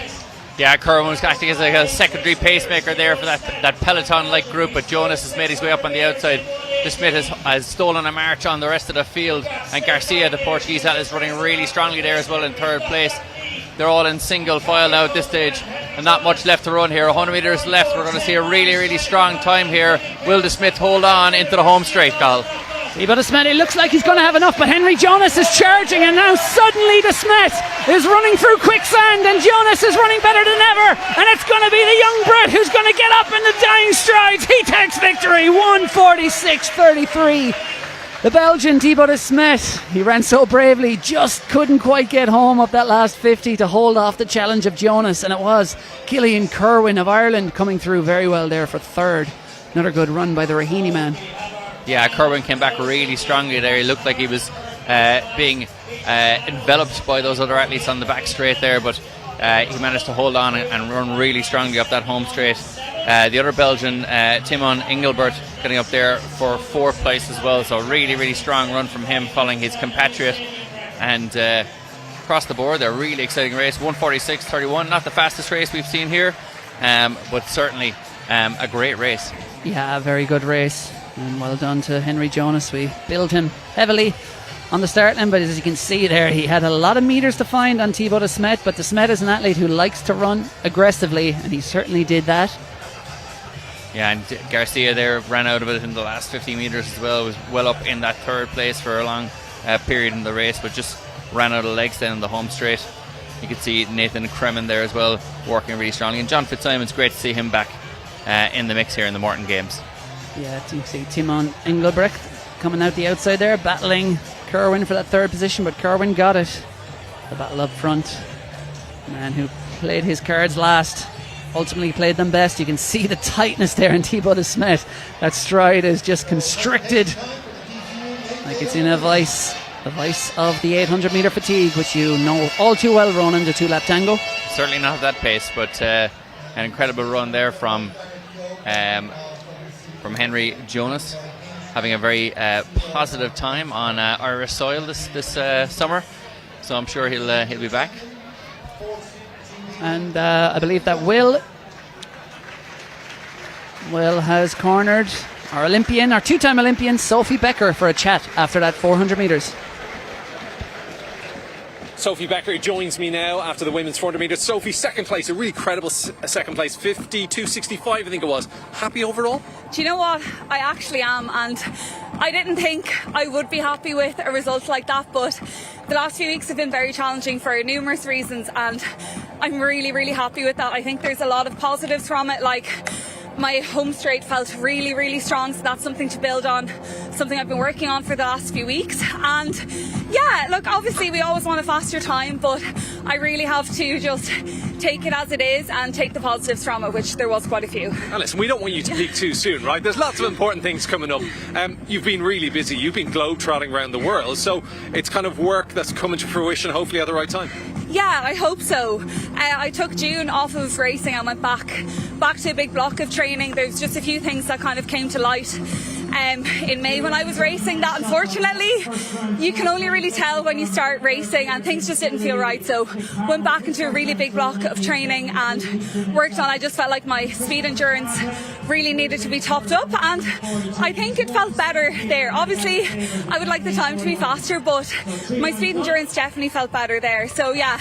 Yeah, Kerwin was acting as like a secondary pacemaker there for that peloton-like group, but Jonas has made his way up on the outside. De Smet has stolen a march on the rest of the field, and Garcia, the Portuguese athlete, is running really strongly there as well in third place. They're all in single file now at this stage, and not much left to run here. 100 metres left. We're going to see a really, really strong time here. Will de Smet hold on into the home straight, Gal? Thibaut de Smet, it looks like he's going to have enough, but Henry Jonas is charging, and now suddenly de Smet is running through quicksand, and Jonas is running better than ever, and it's going to be the young Brit who's going to get up in the dying strides. He takes victory, 1:46.33. The Belgian Thibaut de Smet, he ran so bravely, just couldn't quite get home up that last 50 to hold off the challenge of Jonas, and it was Killian Kerwin of Ireland coming through very well there for third. Another good run by the Raheny man. Yeah, Kerwin came back really strongly there. He looked like he was being enveloped by those other athletes on the back straight there, but he managed to hold on and run really strongly up that home straight. The other Belgian, Timon Engelbert, getting up there for fourth place as well, so really, really strong run from him following his compatriot. And across the board, they're a really exciting race. 1:46.31, not the fastest race we've seen here, but certainly a great race. Yeah, a very good race, and well done to Henry Jonas. We billed him heavily on the start line, but as you can see there, he had a lot of metres to find on Thibaut de Smet, but de Smet is an athlete who likes to run aggressively, and he certainly did that. Yeah, and Garcia there ran out of it in the last 50 metres as well. Was well up in that third place for a long period in the race, but just ran out of legs then in the home straight. You could see Nathan Kremen there as well, working really strongly. And John Fitzsimons, great to see him back in the mix here in the Morton Games. Yeah, you see Timon Engelbrecht coming out the outside there, battling Kerwin for that third position, but Kerwin got it. The battle up front. The man who played his cards last ultimately played them best. You can see the tightness there in Thibaut de Smet. That stride is just constricted like it's in a vice. The vice of the 800 metre fatigue, which you know all too well, Ronan, the 2-lap tango. Certainly not at that pace, but an incredible run there from Henry Jonas. having a very positive time on Irish soil this summer. So I'm sure he'll be back. And I believe that Will has cornered our Olympian, our two-time Olympian, Sophie Becker, for a chat after that 400 metres. Sophie Becker joins me now after the women's 400 metres. Sophie, second place, a really credible second place, 52.65 I think it was. Happy overall? Do you know what? I actually am, and I didn't think I would be happy with a result like that, but the last few weeks have been very challenging for numerous reasons, and I'm really, really happy with that. I think there's a lot of positives from it, like my home straight felt really, really strong, so that's something to build on, something I've been working on for the last few weeks. And yeah, look, obviously we always want a faster time, but I really have to just take it as it is and take the positives from it, which there was quite a few. And listen, we don't want you to peak too soon, right? There's lots of important things coming up. You've been really busy, you've been globe-trotting around the world, so it's kind of work that's coming to fruition hopefully at the right time. Yeah, I hope so. I took June off of racing and went back to a big block of training. There's just a few things that kind of came to light in May when I was racing that unfortunately you can only really tell when you start racing, and things just didn't feel right, so went back into a really big block of training and worked on. I just felt like my speed endurance really needed to be topped up, and I think it felt better there. Obviously I would like the time to be faster, but my speed endurance definitely felt better there. So yeah,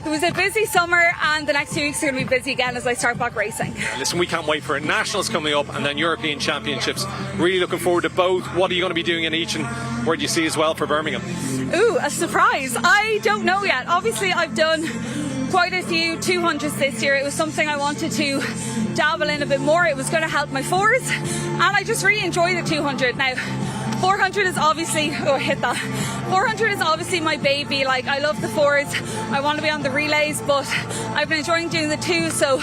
it was a busy summer, and the next few weeks are going to be busy again as I start back racing. Listen, we can't wait for it. Nationals coming up and then European Championships. Really looking forward to both. What are you going to be doing in each, and where do you see as well for Birmingham? Ooh, a surprise. I don't know yet. Obviously I've done quite a few 200s this year. It was something I wanted to dabble in a bit more. It was going to help my fours, and I just really enjoy the 200. Now 400 is obviously, 400 is obviously my baby. Like, I love the fours, I want to be on the relays, but I've been enjoying doing the two, so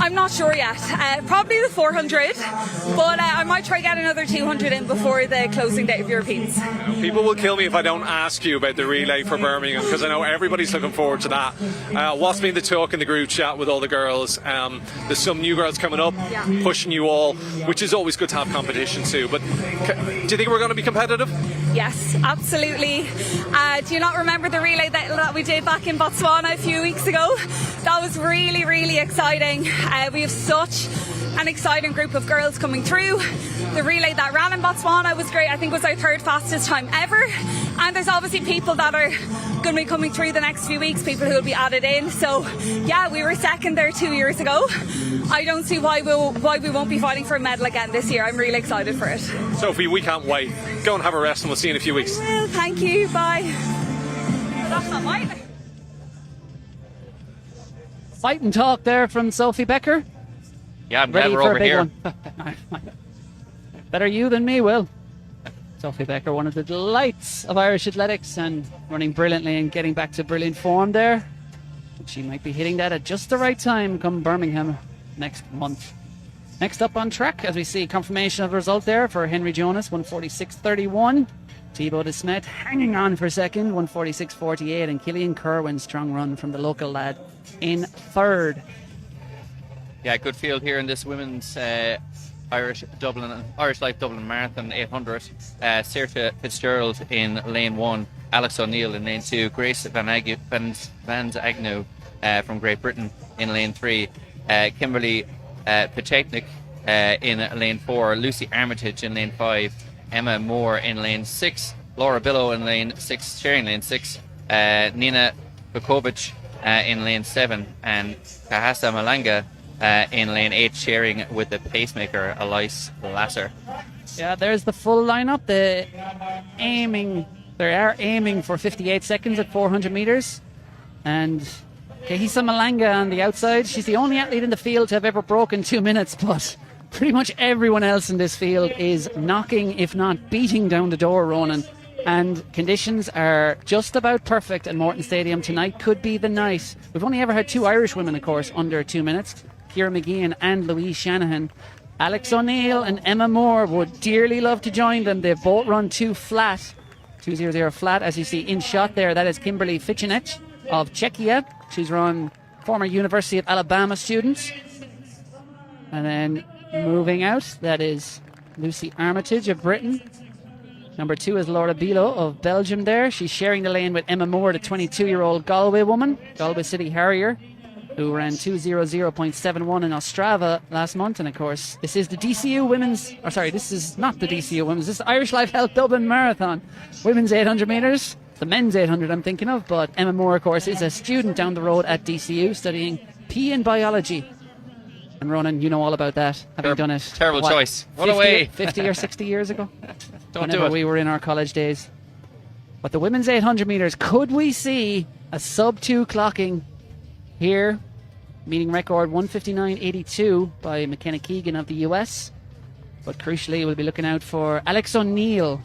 I'm not sure yet. Probably the 400, but I might try get another 200 in before the closing day of Europeans. People will kill me if I don't ask you about the relay for Birmingham, because I know everybody's looking forward to that. What's been the talk in the group chat with all the girls? There's some new girls coming up, pushing you all, which is always good to have competition too. But do you think we're going to be competitive? Yes, absolutely. Do you not remember the relay that we did back in Botswana a few weeks ago? That was really, really exciting. We have such an exciting group of girls coming through. The relay that ran in Botswana was great. I think it was our third fastest time ever. And there's obviously people that are going to be coming through the next few weeks, people who will be added in. So yeah, we were second there 2 years ago. I don't see why we won't be fighting for a medal again this year. I'm really excited for it. Sophie, we can't wait. Go and have a rest, and we'll see you in a few weeks. Well, thank you. Bye. That's not mine. Fight and talk there from Sophie Becker. Yeah, I'm glad we're over here. Better you than me, Will. Sophie Becker, one of the delights of Irish athletics, and running brilliantly and getting back to brilliant form there. She might be hitting that at just the right time come Birmingham next month. Next up on track, as we see confirmation of the result there for Henry Jonas, 146.31. Thibaut de Smet hanging on for second, 146.48, and Killian Kerwin, strong run from the local lad, in third. Yeah, good field here in this women's Irish Life Dublin Marathon 800. Saoirse Fitzgerald in lane 1, Alex O'Neill in lane 2, Grace Van Agnew from Great Britain in lane 3, Kimberly Pechetnik in lane 4, Lucy Armitage in lane 5, Emma Moore in lane 6, Laura Billow in lane 6, sharing lane 6, Nina Vukovic in lane 7, and Kahasa Malanga in lane 8, sharing with the pacemaker Elise Lasser. Yeah, there's the full lineup. They are aiming for 58 seconds at 400 metres. And Kahisa Malanga on the outside. She's the only athlete in the field to have ever broken 2 minutes, but pretty much everyone else in this field is knocking, if not beating down the door, Ronan. And conditions are just about perfect at Morton Stadium. Tonight could be the night. We've only ever had 2 Irish women, of course, under 2 minutes. Ciara McGeehan and Louise Shanahan. Alex O'Neill and Emma Moore would dearly love to join them. They've both run 2:00 flat, as you see in shot there. That is Kimberly Fichinec of Czechia. She's run former University of Alabama students. And then moving out, that is Lucy Armitage of Britain. Number 2 is Laura Bilo of Belgium there. She's sharing the lane with Emma Moore, the 22-year-old Galway woman, Galway City Harrier, who ran 2:00.71 in Ostrava last month. And of course, this is the DCU women's, or sorry, this is not the DCU women's, this is Irish Life Health Dublin Marathon. Women's 800 metres, the men's 800 I'm thinking of, but Emma Moore, of course, is a student down the road at DCU studying P in biology. And Ronan, you know all about that, having done it. Terrible choice. What a way. 50 or 60 years ago? Don't do it. We were in our college days. But the women's 800 metres, could we see a sub-2 clocking here? Meeting record 1:59.82 by McKenna Keegan of the US. But crucially, we'll be looking out for Alex O'Neill,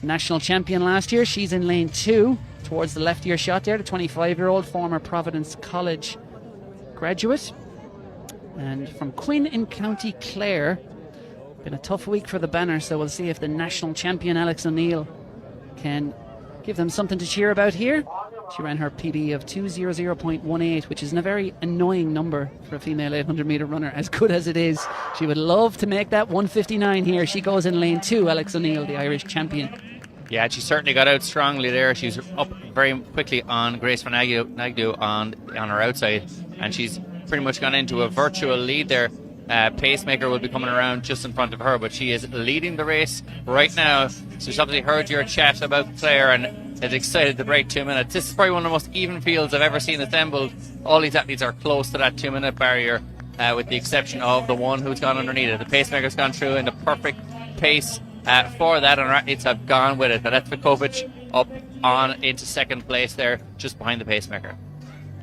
national champion last year. She's in lane 2 towards the left ear shot there, the 25-year-old former Providence College graduate. And from Quinn in County Clare, been a tough week for the banner, so we'll see if the national champion Alex O'Neill can give them something to cheer about here. She ran her PB of 2:00.18, which is a very annoying number for a female 800-metre runner, as good as it is. She would love to make that 1:59 here. She goes in lane 2, Alex O'Neill, the Irish champion. Yeah, she certainly got out strongly there. She was up very quickly on Grace Van Agnew on her outside, and she's pretty much gone into a virtual lead there. Pacemaker will be coming around just in front of her, but she is leading the race right now. So she's obviously heard your chat about Claire and is excited to break 2 minutes. This is probably one of the most even fields I've ever seen assembled. All these athletes are close to that 2-minute barrier, with the exception of the one who's gone underneath it. The pacemaker's gone through in the perfect pace for that, and our athletes have gone with it. But that's Vukovic up on into second place there, just behind the pacemaker.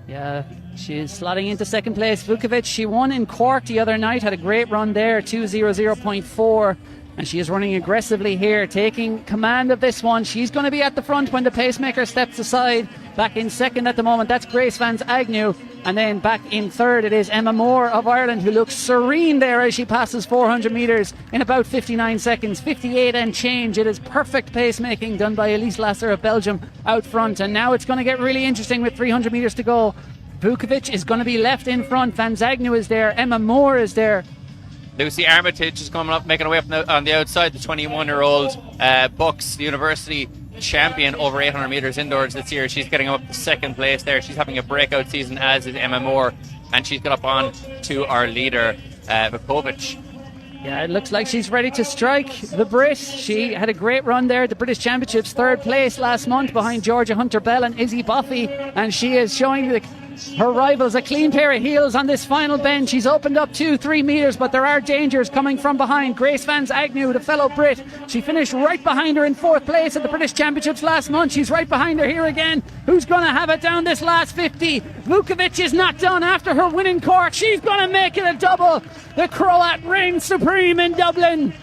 Yeah, she's slotting into second place. Vukovic, she won in Cork the other night, had a great run there, 2:00.4, and she is running aggressively here, taking command of this one. She's going to be at the front when the pacemaker steps aside. Back in second at the moment, that's Grace Van Agnew, and then back in third it is Emma Moore of Ireland, who looks serene there as she passes 400 metres in about 59 seconds, 58 and change. It is perfect pacemaking done by Elise Lasser of Belgium out front, and now it's going to get really interesting with 300 metres to go. Vukovic is going to be left in front, Van Agnew is there, Emma Moore is there. Lucy Armitage is coming up, making her way up on the outside, the 21-year-old Bucks University champion over 800 metres indoors this year. She's getting up to second place there. She's having a breakout season, as is Emma Moore, and she's got up on to our leader, Vukovic. Yeah, it looks like she's ready to strike the Brit. She had a great run there at the British Championships, third place last month behind Georgia Hunter-Bell and Izzy Boffey, and she is showing her rivals a clean pair of heels on this final bend. She's opened up 2-3 metres, but there are dangers coming from behind. Grace Van Agnew, the fellow Brit, she finished right behind her in fourth place at the British Championships last month. She's right behind her here again. Who's going to have it down this last 50? Vukovic is not done after her win in Cork. She's going to make it a double. The Croat reigns supreme in Dublin.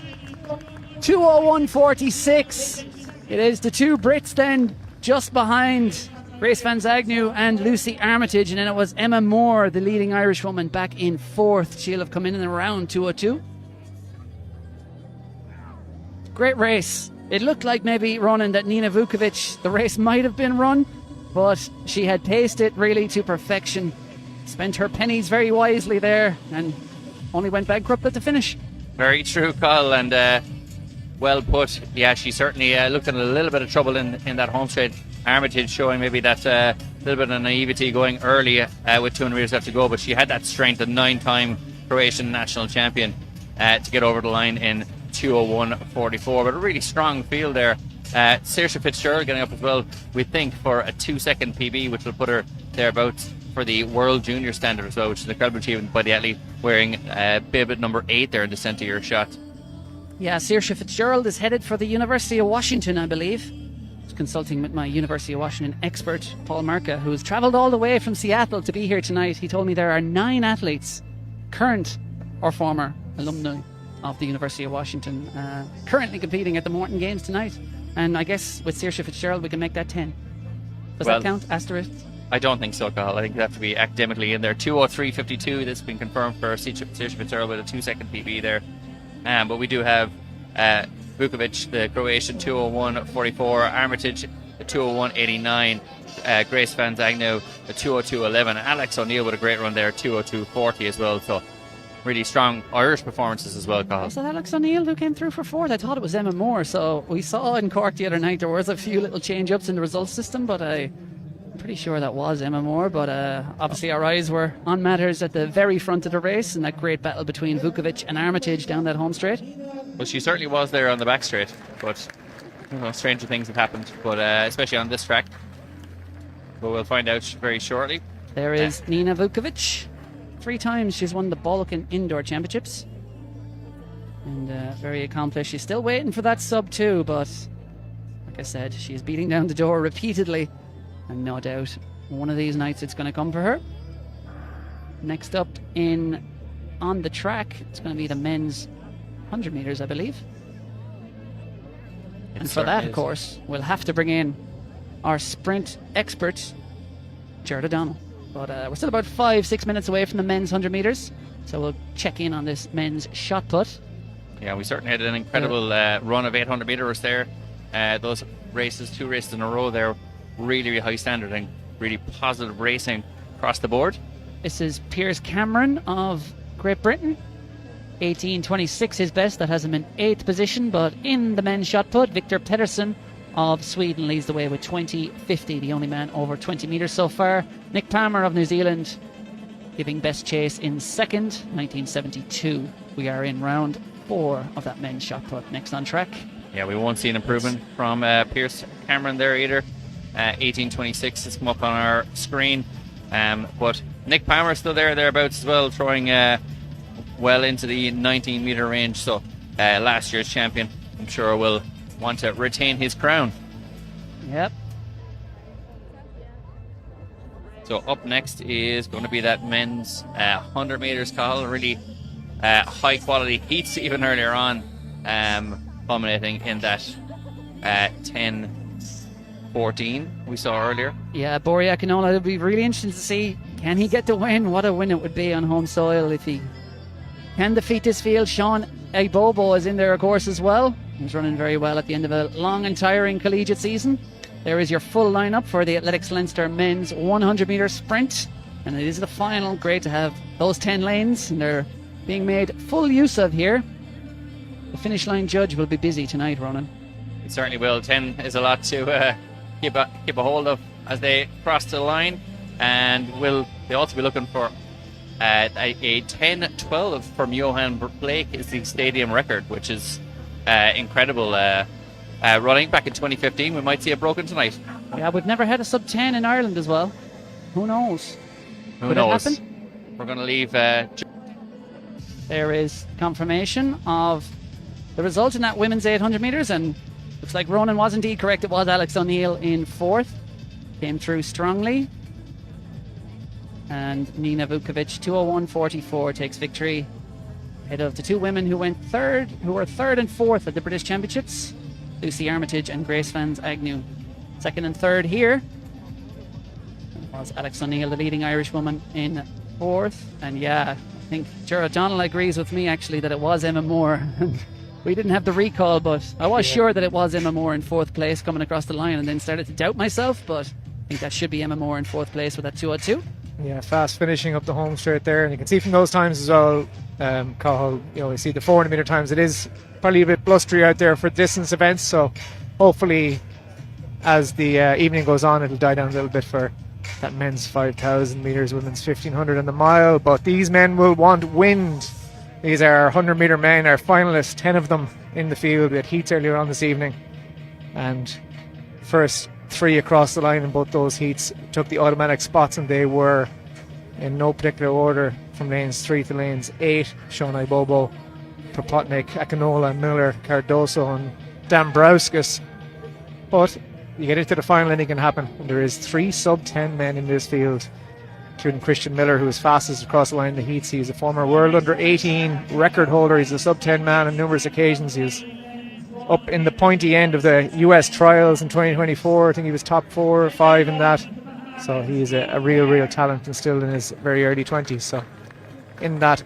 2:01.46. It is the two Brits then just behind Grace Van Agnew and Lucy Armitage, and then it was Emma Moore, the leading Irish woman, back in fourth. She'll have come in around 2:02. Great race. It looked like maybe, Ronan, that Nina Vukovic, the race might have been run, but she had paced it really to perfection. Spent her pennies very wisely there and only went bankrupt at the finish. Very true, Carl, and well put. Yeah, she certainly looked in a little bit of trouble in that home straight. Armitage showing maybe that little bit of naivety going early with 200 metres left to go, but she had that strength, a 9-time Croatian national champion, to get over the line in 2:01.44. But a really strong field there. Saoirse Fitzgerald getting up as well, we think, for a 2-second PB, which will put her thereabouts for the World Junior Standard as well, which is an incredible achievement by the athlete, wearing bib at number 8 there in the centre of your shot. Yeah, Saoirse Fitzgerald is headed for the University of Washington, I believe. Consulting with my University of Washington expert, Paul Marca, who's travelled all the way from Seattle to be here tonight. He told me there are 9 athletes, current or former alumni of the University of Washington, currently competing at the Morton Games tonight. And I guess with Saoirse Fitzgerald, we can make that 10. Does that count? Asterisk? I don't think so, Carl. I think they have to be academically in there. 2:03.52. That's been confirmed for Saoirse Fitzgerald with a 2-second PB there. But we do have Vukovic, the Croatian, 2:01.44. Armitage, 2:01.89. Grace Van Agnew, 2:02.11. Alex O'Neill with a great run there, 2:02.40 as well. So really strong Irish performances as well, Cathal. Was it Alex O'Neill who came through for fourth? I thought it was Emma Moore. So we saw in Cork the other night there was a few little change-ups in the results system, but I'm pretty sure that was Emma Moore. But obviously our eyes were on matters at the very front of the race in that great battle between Vukovic and Armitage down that home straight. Well, she certainly was there on the back straight, but stranger things have happened, but especially on this track. But we'll find out very shortly. There is Nina Vukovic. 3 times she's won the Balkan Indoor Championships. And very accomplished. She's still waiting for that sub 2, but like I said, she's beating down the door repeatedly. And no doubt one of these nights it's going to come for her. Next up on the track, it's going to be the men's 100 metres, I believe. And for that, of course, we'll have to bring in our sprint expert, Jared O'Donnell. But we're still about 5-6 minutes away from the men's 100 metres, so we'll check in on this men's shot put. Yeah, we certainly had an incredible run of 800 metres there. Those races, 2 races in a row there, really, really high standard and really positive racing across the board. This is Piers Cameron of Great Britain. 18.26 his best, that has him in 8th position, but in the men's shot put, Victor Pedersen of Sweden leads the way with 20.50, the only man over 20 metres so far. Nick Palmer of New Zealand giving best chase in 2nd, 1972. We are in round 4 of that men's shot put. Next on track. Yeah, we won't see an improvement from Piers Cameron there either. 18.26 has come up on our screen, but Nick Palmer still thereabouts as well, throwing well into the 19 metre range, so last year's champion, I'm sure will want to retain his crown. Yep. So up next is going to be that men's 100 metres, Cathal. Really high quality heats even earlier on, culminating in that 10.14 we saw earlier. Yeah, Borja Canola, it'll be really interesting to see, can he get the win? What a win it would be on home soil if he can defeat this field. Sean Aibobo is in there, of course, as well. He's running very well at the end of a long and tiring collegiate season. There is your full lineup for the Athletics Leinster men's 100 metre sprint, and it is the final. Great to have those 10 lanes, and they're being made full use of here. The finish line judge will be busy tonight, Ronan. It certainly will. 10 is a lot to keep a hold of as they cross the line, and will they also be looking for a 10.12 from Johan Blake is the stadium record, which is incredible running. Back in 2015, we might see it broken tonight. Yeah, we've never had a sub 10 in Ireland as well. Who knows? Who knows? It happen? We're going to leave. There is confirmation of the result in that women's 800 metres, and looks like Ronan was indeed correct. It was Alex O'Neill in 4th. Came through strongly. And Nina Vukovic, 2:01.44, takes victory ahead of the 2 women who were 3rd and 4th at the British Championships, Lucy Armitage and Grace Vans Agnew. 2nd and 3rd here was Alex O'Neill, the leading Irish woman, in 4th. And yeah, I think Jared O'Donnell agrees with me actually that it was Emma Moore. We didn't have the recall, but I was sure that it was Emma Moore in 4th place coming across the line, and then started to doubt myself, but I think that should be Emma Moore in 4th place with that 2:02. Yeah, fast finishing up the home straight there, and you can see from those times as well, Cathal, you see the 400 metre times. It is probably a bit blustery out there for distance events, so hopefully as the evening goes on it'll die down a little bit for that men's 5,000 metres, women's 1,500 and the mile. But these men will want wind. These are 100 metre men, our finalists, 10 of them in the field. We had heats earlier on this evening, and first 3 across the line in both those heats took the automatic spots, and they were in no particular order from lanes 3 to lanes 8. Sean Aibobo, Propotnik, Akinola, Miller, Cardoso and Dambrauskas. But you get into the final, anything can happen, and there is 3 sub-10 men in this field, including Christian Miller, who is fastest across the line in the heats. He's a former world under-18 record holder. He's a sub-10 man on numerous occasions. He's up in the pointy end of the US trials in 2024. I think he was top 4 or 5 in that. So he's a real talent, and still in his very early 20s. So in that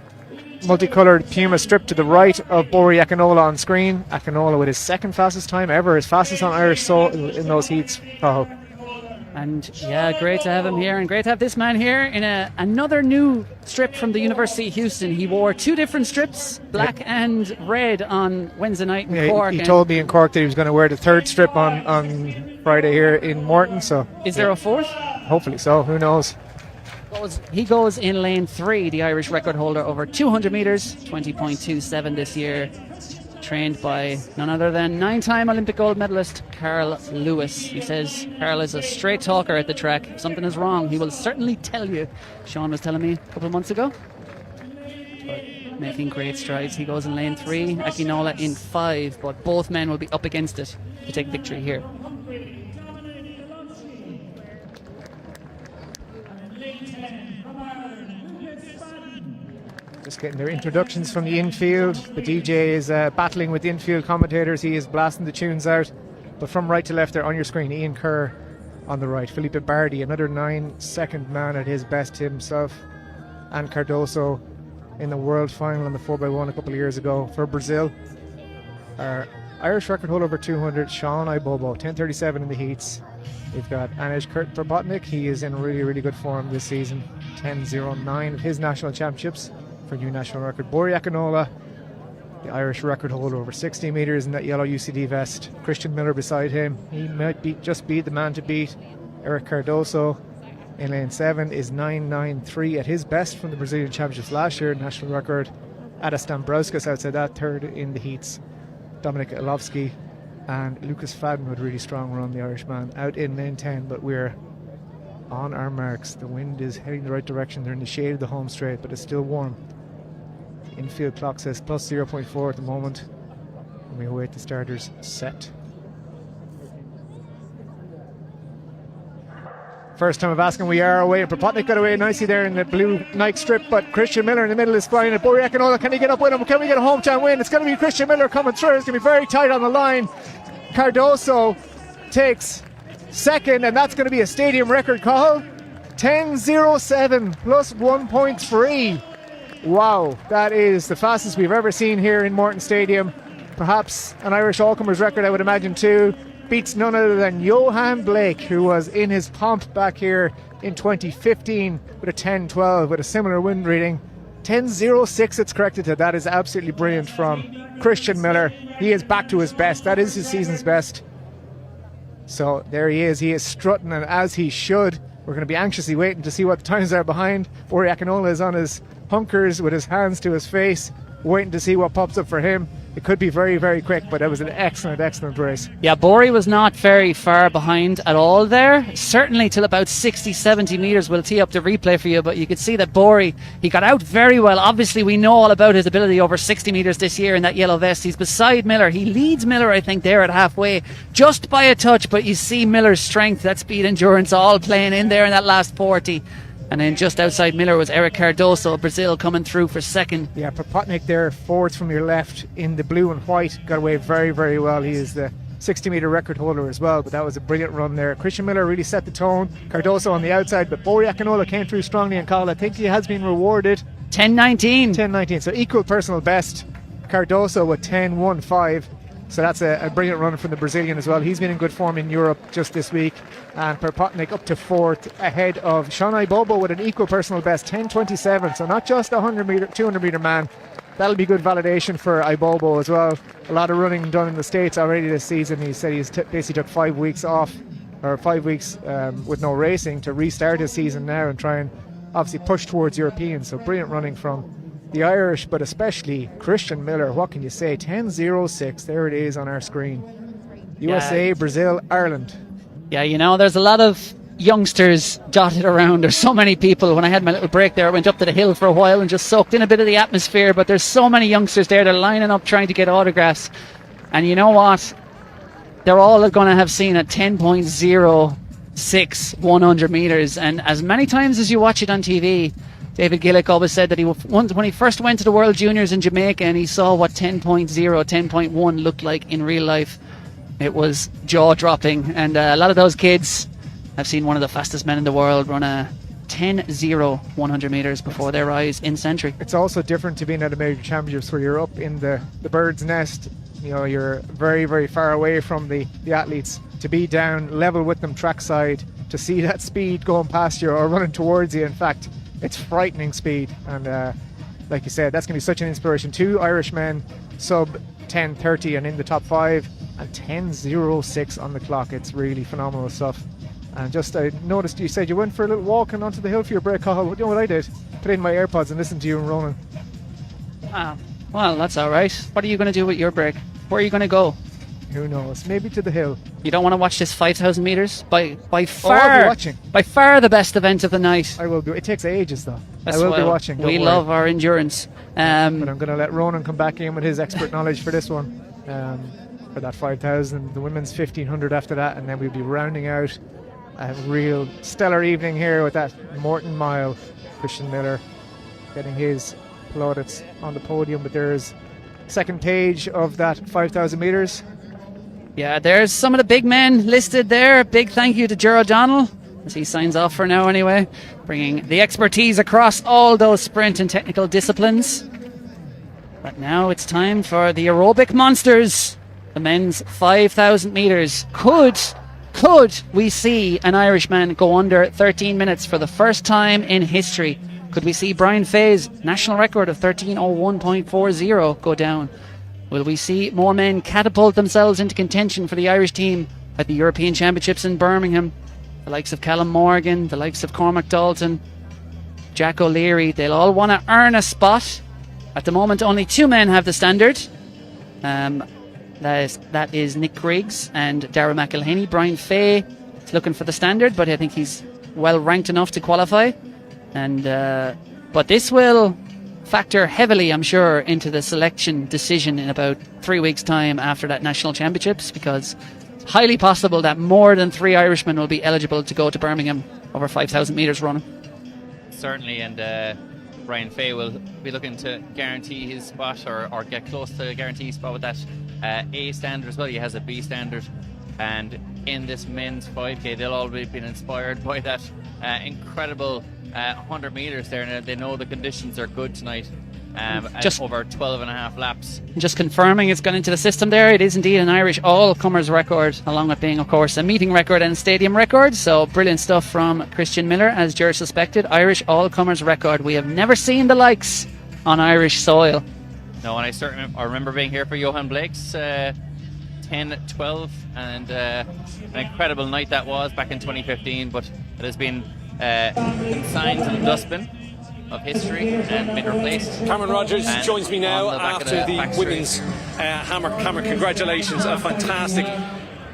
multicoloured Puma strip to the right of Bori Akinola on screen. Akinola with his 2nd fastest time ever, his fastest on Irish soil in those heats. And yeah, great to have him here, and great to have this man here in another new strip from the University of Houston. He wore 2 different strips, black and red, on Wednesday night in Cork. He told me in Cork that he was going to wear the 3rd strip on Friday here in Morton. So is there a 4th? Hopefully so. Who knows? He goes in lane 3, the Irish record holder over 200 metres, 20.27 this year. Trained by none other than 9-time Olympic gold medalist Carl Lewis. He says Carl is a straight talker at the track. If something is wrong, he will certainly tell you. Sean was telling me a couple of months ago. But making great strides. He goes in lane 3, Akinola in 5, but both men will be up against it to take victory here. Just getting their introductions from the infield. The DJ is battling with the infield commentators. He is blasting the tunes out. But from right to left there on your screen, Ian Kerr on the right. Felipe Bardi, another 9-second man at his best himself. And Cardoso in the world final on the 4x1 a couple of years ago for Brazil. Our Irish record holder over 200, Sean Ibobo, 10:37 in the heats. We've got Anej Propotnik. He is in really, really good form this season. 10:09 of his national championships for new national record. Bori Akinola, the Irish record holder over 60 metres in that yellow UCD vest. Christian Miller beside him. He might just be the man to beat. Eric Cardoso in lane 7 is 9:93 at his best from the Brazilian Championships last year. National record. Adas Dambrauskas outside that, 3rd in the heats. Dominic Ilovsky and Lucas Fadden with a really strong run, the Irishman, out in lane 10, but we're on our marks. The wind is heading the right direction. They're in the shade of the home straight, but it's still warm. The infield clock says plus 0.4 at the moment, and we await the starters set. First time of asking, we are away. Propotnik got away nicely there in the blue Nike strip, but Christian Miller in the middle is flying it. Bori Akinola, can he get up with him? Can we get a hometown win? It's going to be Christian Miller coming through. It's going to be very tight on the line. Cardoso takes 2nd, and that's going to be a stadium record call. 10:07 plus 1.3. Wow, that is the fastest we've ever seen here in Morton Stadium. Perhaps an Irish all-comers record, I would imagine, too. Beats none other than Johan Blake, who was in his pomp back here in 2015 with a 10:12 with a similar wind reading. 10:06 it's corrected to. That is absolutely brilliant from Christian Miller. He is back to his best. That is his season's best. So there he is. He is strutting, and as he should. We're going to be anxiously waiting to see what the times are behind. Bori Akinola is on his hunkers with his hands to his face, waiting to see what pops up for him. It could be very, very quick, but it was an excellent, excellent race. Yeah, Bori was not very far behind at all there. Certainly till about 60, 70 metres. We'll tee up the replay for you, but you could see that Bori, he got out very well. Obviously, we know all about his ability over 60 metres this year in that yellow vest. He's beside Miller. He leads Miller, I think, there at halfway, just by a touch, but you see Miller's strength, that speed, endurance, all playing in there in that last 40. And then just outside Miller was Eric Cardoso, Brazil, coming through for 2nd. Yeah, Propotnik there, 4th from your left in the blue and white. Got away very, very well. He is the 60-metre record holder as well, but that was a brilliant run there. Christian Miller really set the tone. Cardoso on the outside, but Bori Akinola came through strongly in call. I think he has been rewarded. 10:19. 10:19, so equal personal best. Cardoso with 10:15. So that's a brilliant run from the Brazilian as well. He's been in good form in Europe just this week. And Propotnik up to 4th ahead of Sean Ibobo with an equal personal best, 10:27. So not just a 100-metre, 200-metre man. That'll be good validation for Ibobo as well. A lot of running done in the States already this season. He said he's basically took 5 weeks off, or 5 weeks with no racing to restart his season now and try and obviously push towards Europeans. So brilliant running from the Irish, but especially Christian Miller. What can you say? 10:06. There it is on our screen. USA, Brazil, Ireland. Yeah, you know, there's a lot of youngsters dotted around. There's so many people. When I had my little break there, I went up to the hill for a while and just soaked in a bit of the atmosphere. But there's so many youngsters there. They're lining up trying to get autographs. And you know what? They're all going to have seen a 10.06 100 metres. And as many times as you watch it on TV, David Gillick always said that when he first went to the World Juniors in Jamaica and he saw what 10.0, 10.1 looked like in real life, it was jaw-dropping. And a lot of those kids have seen one of the fastest men in the world run a 10.0 100 metres before their eyes in Santry. It's also different to being at a major championships where you're up in the bird's nest. You know, you're very, very far away from the athletes. To be down level with them trackside, to see that speed going past you or running towards you. In fact, it's frightening speed. And like you said, that's going to be such an inspiration. 2 Irishmen sub 10:30 and in the top 5, and 10:06 on the clock. It's really phenomenal stuff. And just I noticed you said you went for a little walk and onto the hill for your break, Cathal. You know what I did? Put in my AirPods and listened to you and Ronan. Well, that's all right. What are you going to do with your break? Where are you going to go? Who knows? Maybe to the hill. You don't want to watch this 5,000 metres? By far, I'll be watching. By far the best event of the night. I will be. It takes ages though. That's I will be watching. We love our endurance. But I'm going to let Ronan come back in with his expert knowledge for this one. For that 5,000, the women's 1,500 after that, and then we'll be rounding out a real stellar evening here with that Morton Mile. Christian Miller getting his plaudits on the podium, but there's second page of that 5,000 metres. Yeah, there's some of the big men listed there. Big thank you to Ger O'Donnell, as he signs off for now anyway, bringing the expertise across all those sprint and technical disciplines. But now it's time for the aerobic monsters. The men's 5,000 metres. Could we see an Irishman go under 13 minutes for the first time in history? Could we see Brian Fay's national record of 13:01.40 go down? Will we see more men catapult themselves into contention for the Irish team at the European Championships in Birmingham? The likes of Callum Morgan, the likes of Cormac Dalton, Jack O'Leary, they'll all want to earn a spot. At the moment, only 2 men have the standard. That is Nick Griggs and Darragh McElhaney. Brian Fay is looking for the standard, but I think he's well ranked enough to qualify. But this will factor heavily, I'm sure, into the selection decision in about 3 weeks' time after that national championships, because it's highly possible that more than 3 Irishmen will be eligible to go to Birmingham over 5,000 metres running. Certainly, and Brian Fay will be looking to guarantee his spot or get close to guarantee his spot with that A standard as well. He has a B standard, and in this men's 5K they'll all be been inspired by that incredible 100 metres there, and they know the conditions are good tonight. Just over 12.5 laps. Just confirming it's gone into the system there. It is indeed an Irish all-comers record, along with being, of course, a meeting record and stadium record. So brilliant stuff from Christian Miller, as Ger suspected. Irish all-comers record. We have never seen the likes on Irish soil. No, and I remember being here for Johan Blake's 10-12, and an incredible night that was back in 2015, but it has been consigned to the dustbin of history and been replaced. Cameron Rogers joins me now after the women's hammer. Cameron, congratulations, a fantastic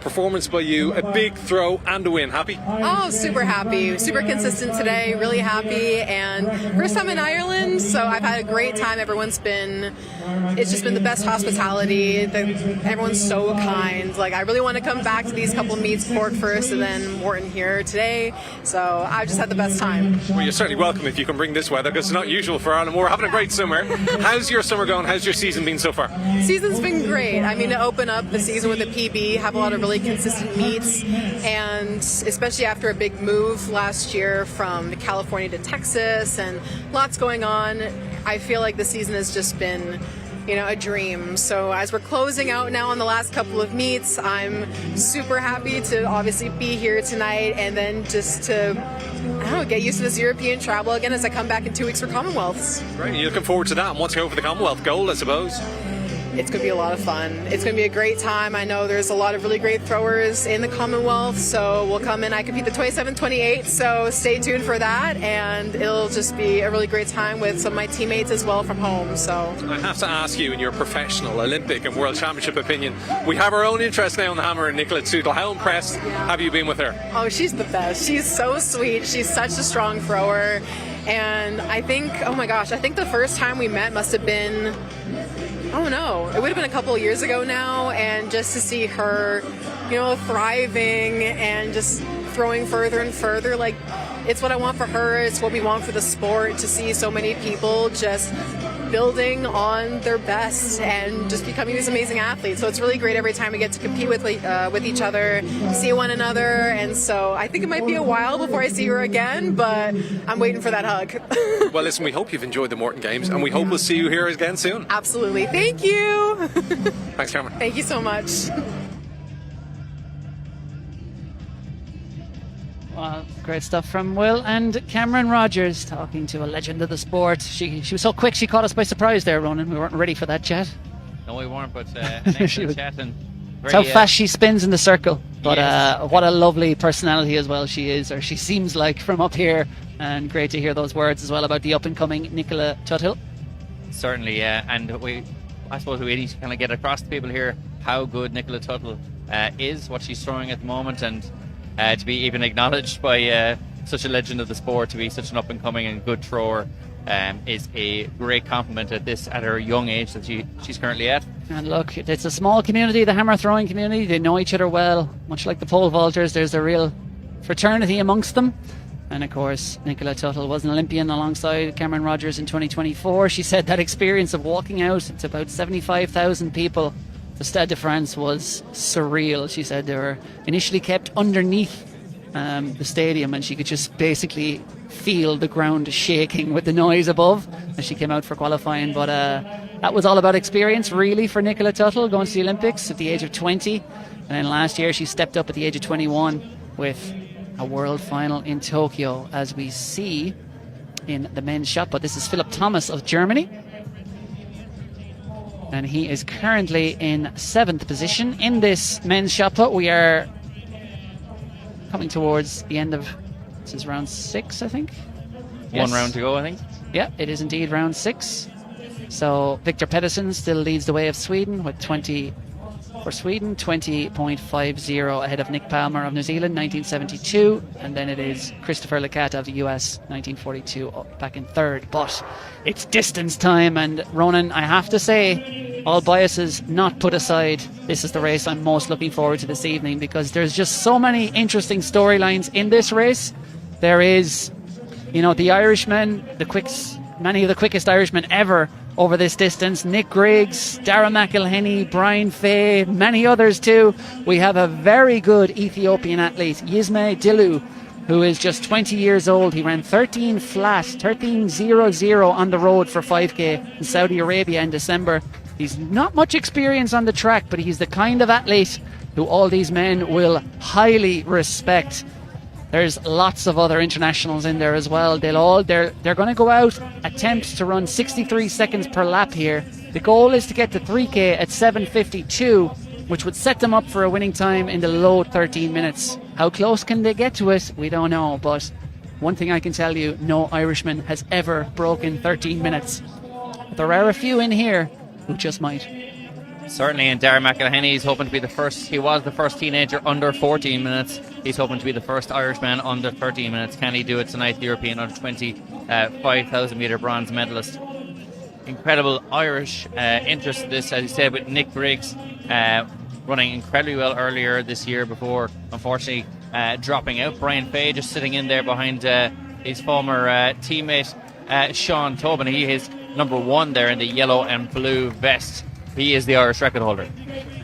performance by you, a big throw and a win. Happy? Oh, super happy, super consistent today, really happy, and first time in Ireland, so I've had a great time. It's just been the best hospitality. Everyone's so kind. Like, I really want to come back to these couple meets, Cork first and then Morton here today, so I've just had the best time. Well, you're certainly welcome if you can bring this weather, because it's not usual for Ireland. We're having a great summer. How's your summer going? How's your season been so far? Season's been great. I mean, to open up the season with a PB, have a lot of really consistent meets, and especially after a big move last year from California to Texas and lots going on, I feel like the season has just been, a dream. So as we're closing out now on the last couple of meets, I'm super happy to obviously be here tonight, and then just to get used to this European travel again as I come back in 2 weeks for Commonwealths. Great, you're looking forward to that, and what's going for the Commonwealth gold, I suppose? It's going to be a lot of fun. It's going to be a great time. I know there's a lot of really great throwers in the Commonwealth, so we'll come in. I compete the 27-28, so stay tuned for that, and it'll just be a really great time with some of my teammates as well from home. So I have to ask you, in your professional Olympic and World Championship opinion, we have our own interest now in the hammer, and Nicola Tootle. How impressed have you been with her? Oh, she's the best. She's so sweet. She's such a strong thrower, and I think, oh my gosh, I think the first time we met must have been, I don't know, it would have been a couple of years ago now, and just to see her, thriving and just throwing further and further, like, it's what I want for her, it's what we want for the sport, to see so many people just building on their best and just becoming these amazing athletes. So it's really great every time we get to compete with each other, see one another, and so I think it might be a while before I see her again, but I'm waiting for that hug. Well, listen, we hope you've enjoyed the Morton Games, and we hope we'll see you here again soon. Absolutely. Thank you. Thanks, Cameron. Thank you so much. Well, great stuff from Will and Cameron Rogers, talking to a legend of the sport. She was so quick, she caught us by surprise there, Ronan. We weren't ready for that chat. No, we weren't, but an excellent chat. And it's how fast she spins in the circle. But yes. What a lovely personality as well she is, or she seems like, from up here. And great to hear those words as well about the up-and-coming Nicola Tuthill. Certainly, yeah. And I suppose we need to kind of get across to people here how good Nicola Tuthill is, what she's throwing at the moment, and to be even acknowledged by such a legend of the sport, to be such an up-and-coming and good thrower, is a great compliment at her young age that she's currently at. And look, it's a small community, the hammer throwing community. They know each other well, much like the pole vaulters. There's a real fraternity amongst them. And of course, Nicola Tuthill was an Olympian alongside Cameron Rogers in 2024. She said that experience of walking out to about 75,000 people, the Stade de France, was surreal. She said they were initially kept underneath the stadium, and she could just basically feel the ground shaking with the noise above as she came out for qualifying. But that was all about experience, really, for Nicola Tuthill, going to the Olympics at the age of 20. And then last year she stepped up at the age of 21 with a world final in Tokyo, as we see in the men's shot put. This is Philip Thomas of Germany, and he is currently in 7th position in this men's shot put. We are coming towards the end of, this is round 6, I think. One round to go, I think. Yeah, it is indeed round 6. So Victor Pedersen still leads the way of Sweden with 20 for Sweden, 20.50 ahead of Nick Palmer of New Zealand, 1972, and then it is Christopher Licata of the US, 1942, back in 3rd. But it's distance time, and Ronan, I have to say, all biases not put aside, this is the race I'm most looking forward to this evening, because there's just so many interesting storylines in this race. There is, the Irishmen, many of the quickest Irishmen ever over this distance. Nick Griggs, Dara McElhenney, Brian Fay, many others too. We have a very good Ethiopian athlete, Yisme Dilu, who is just 20 years old. He ran 13:00 on the road for 5k in Saudi Arabia in December. He's not much experience on the track, but he's the kind of athlete who all these men will highly respect. There's lots of other internationals in there as well. They're going to go out, attempt to run 63 seconds per lap here. The goal is to get to 3k at 7:52, which would set them up for a winning time in the low 13 minutes. How close can they get to it? We don't know, but one thing I can tell you, no Irishman has ever broken 13 minutes. But there are a few in here who just might. Certainly, and Dara McElhenney is hoping to be the first. He was the first teenager under 14 minutes. He's hoping to be the first Irishman under 13 minutes. Can he do it tonight? The European under 20 5,000 metre bronze medalist. Incredible Irish interest in this, as you said, with Nick Griggs running incredibly well earlier this year before, unfortunately, dropping out. Brian Fay just sitting in there behind his former teammate Sean Tobin. He is number 1 there in the yellow and blue vest. He is the Irish record holder.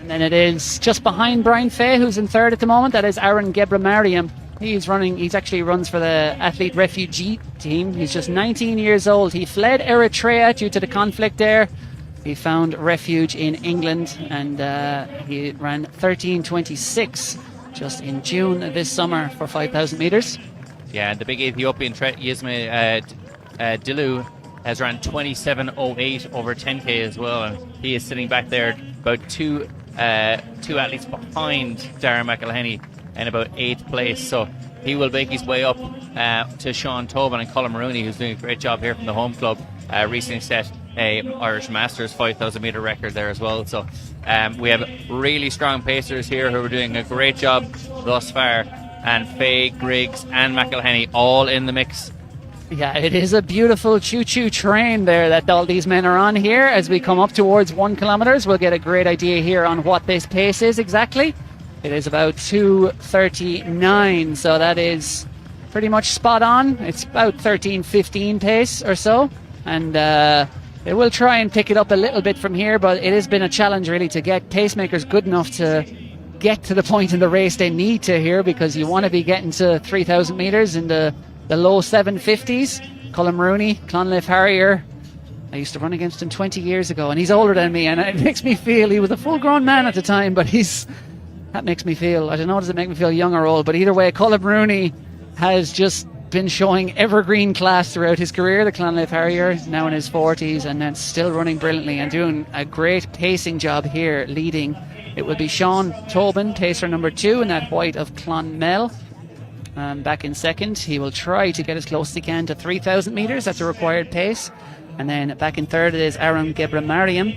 And then it is just behind Brian Fay, who's in 3rd at the moment. That is Aaron Gebramariam. He actually runs for the Athlete Refugee team. He's just 19 years old. He fled Eritrea due to the conflict there. He found refuge in England, and he ran 13:26 just in June this summer for 5,000 metres. Yeah, and the big Ethiopian Yisme Dilu has run 27:08 over 10k as well, and he is sitting back there about two athletes behind Dara McElhenney in about 8th place. So he will make his way up to Sean Tobin and Colin Rooney, who's doing a great job here from the home club. Recently set a Irish Masters 5,000 metre record there as well. So we have really strong pacers here who are doing a great job thus far, and Fay, Griggs and McElhenney all in the mix. Yeah, it is a beautiful choo-choo train there that all these men are on here. As we come up towards 1 kilometre, we'll get a great idea here on what this pace is exactly. It is about 2:39, so that is pretty much spot on. It's about 13:15 pace or so, and they will try and pick it up a little bit from here, but it has been a challenge really to get pacemakers good enough to get to the point in the race they need to here, because you want to be getting to 3,000 metres in the low 750s. Colin Rooney, Clonliffe Harrier, I used to run against him 20 years ago, and he's older than me, and it makes me feel he was a full-grown man at the time, but that makes me feel, I don't know, does it make me feel young or old? But either way, Colin Rooney has just been showing evergreen class throughout his career. The Clonleith Harrier, now in his 40s, and then still running brilliantly and doing a great pacing job here, leading. It will be Sean Tobin, pacer number 2 in that white of Clonmel. Back in second, he will try to get as close as he can to 3,000 metres. That's a required pace. And then back in third it is Aaron Gebramariam.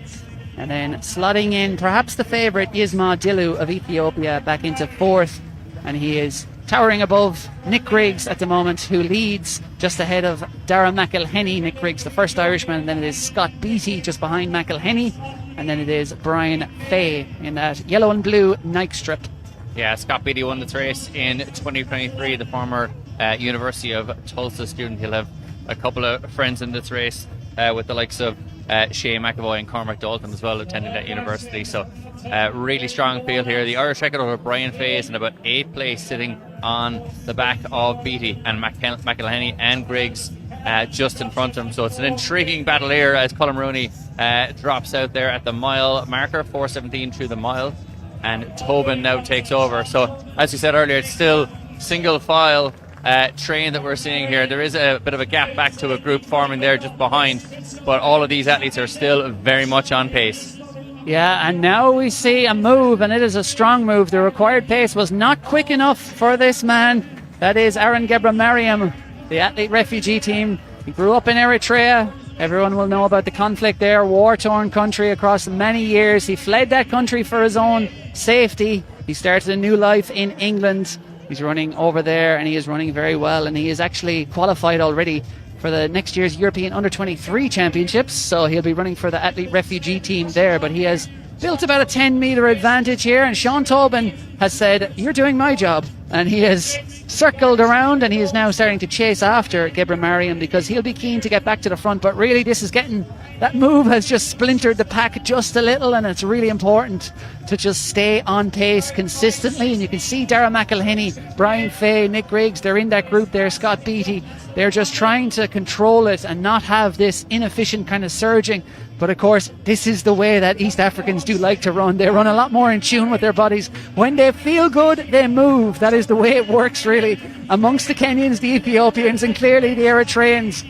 And then slotting in perhaps the favourite Yisma Dilu of Ethiopia back into fourth. And he is towering above Nick Griggs at the moment, who leads just ahead of Dara McElhenney. Nick Griggs, the first Irishman. And then it is Scott Beattie just behind McElhenney. And then it is Brian Fay in that yellow and blue Nike strip. Yeah, Scott Beattie won this race in 2023, the former University of Tulsa student. He'll have a couple of friends in this race with the likes of Shea McAvoy and Cormac Dalton as well, attending that university. So really strong field here. The Irish record over Brian Fay is in about 8th place, sitting on the back of Beattie, and McElhenney and Griggs just in front of him. So it's an intriguing battle here as Colin Rooney drops out there at the mile marker, 4:17 through the mile, and Tobin now takes over. So as we said earlier, it's still single file train that we're seeing here. There is a bit of a gap back to a group forming there just behind, but all of these athletes are still very much on pace. Yeah, and now we see a move, and it is a strong move. The required pace was not quick enough for this man. That is Aaron Gebramariam, the athlete refugee team. He grew up in Eritrea. Everyone will know about the conflict there, war-torn country across many years. He fled that country for his own safety. He started a new life in England. He's running over there, and he is running very well, and he is actually qualified already for the next year's European Under-23 Championships, so he'll be running for the athlete refugee team there. But he has built about a 10-metre advantage here, and Sean Tobin has said, "You're doing my job," and he has circled around, and he is now starting to chase after Gebramariam because he'll be keen to get back to the front. But really, this is getting, that move has just splintered the pack just a little, and it's really important to just stay on pace consistently. And you can see Dara McElhenney, Brian Fay, Nick Griggs, they're in that group there, Scott Beattie. They're just trying to control it and not have this inefficient kind of surging. But of course, this is the way that East Africans do like to run. They run a lot more in tune with their bodies. When they feel good, they move. That is the way it works, really, amongst the Kenyans, the Ethiopians, and clearly the Eritreans.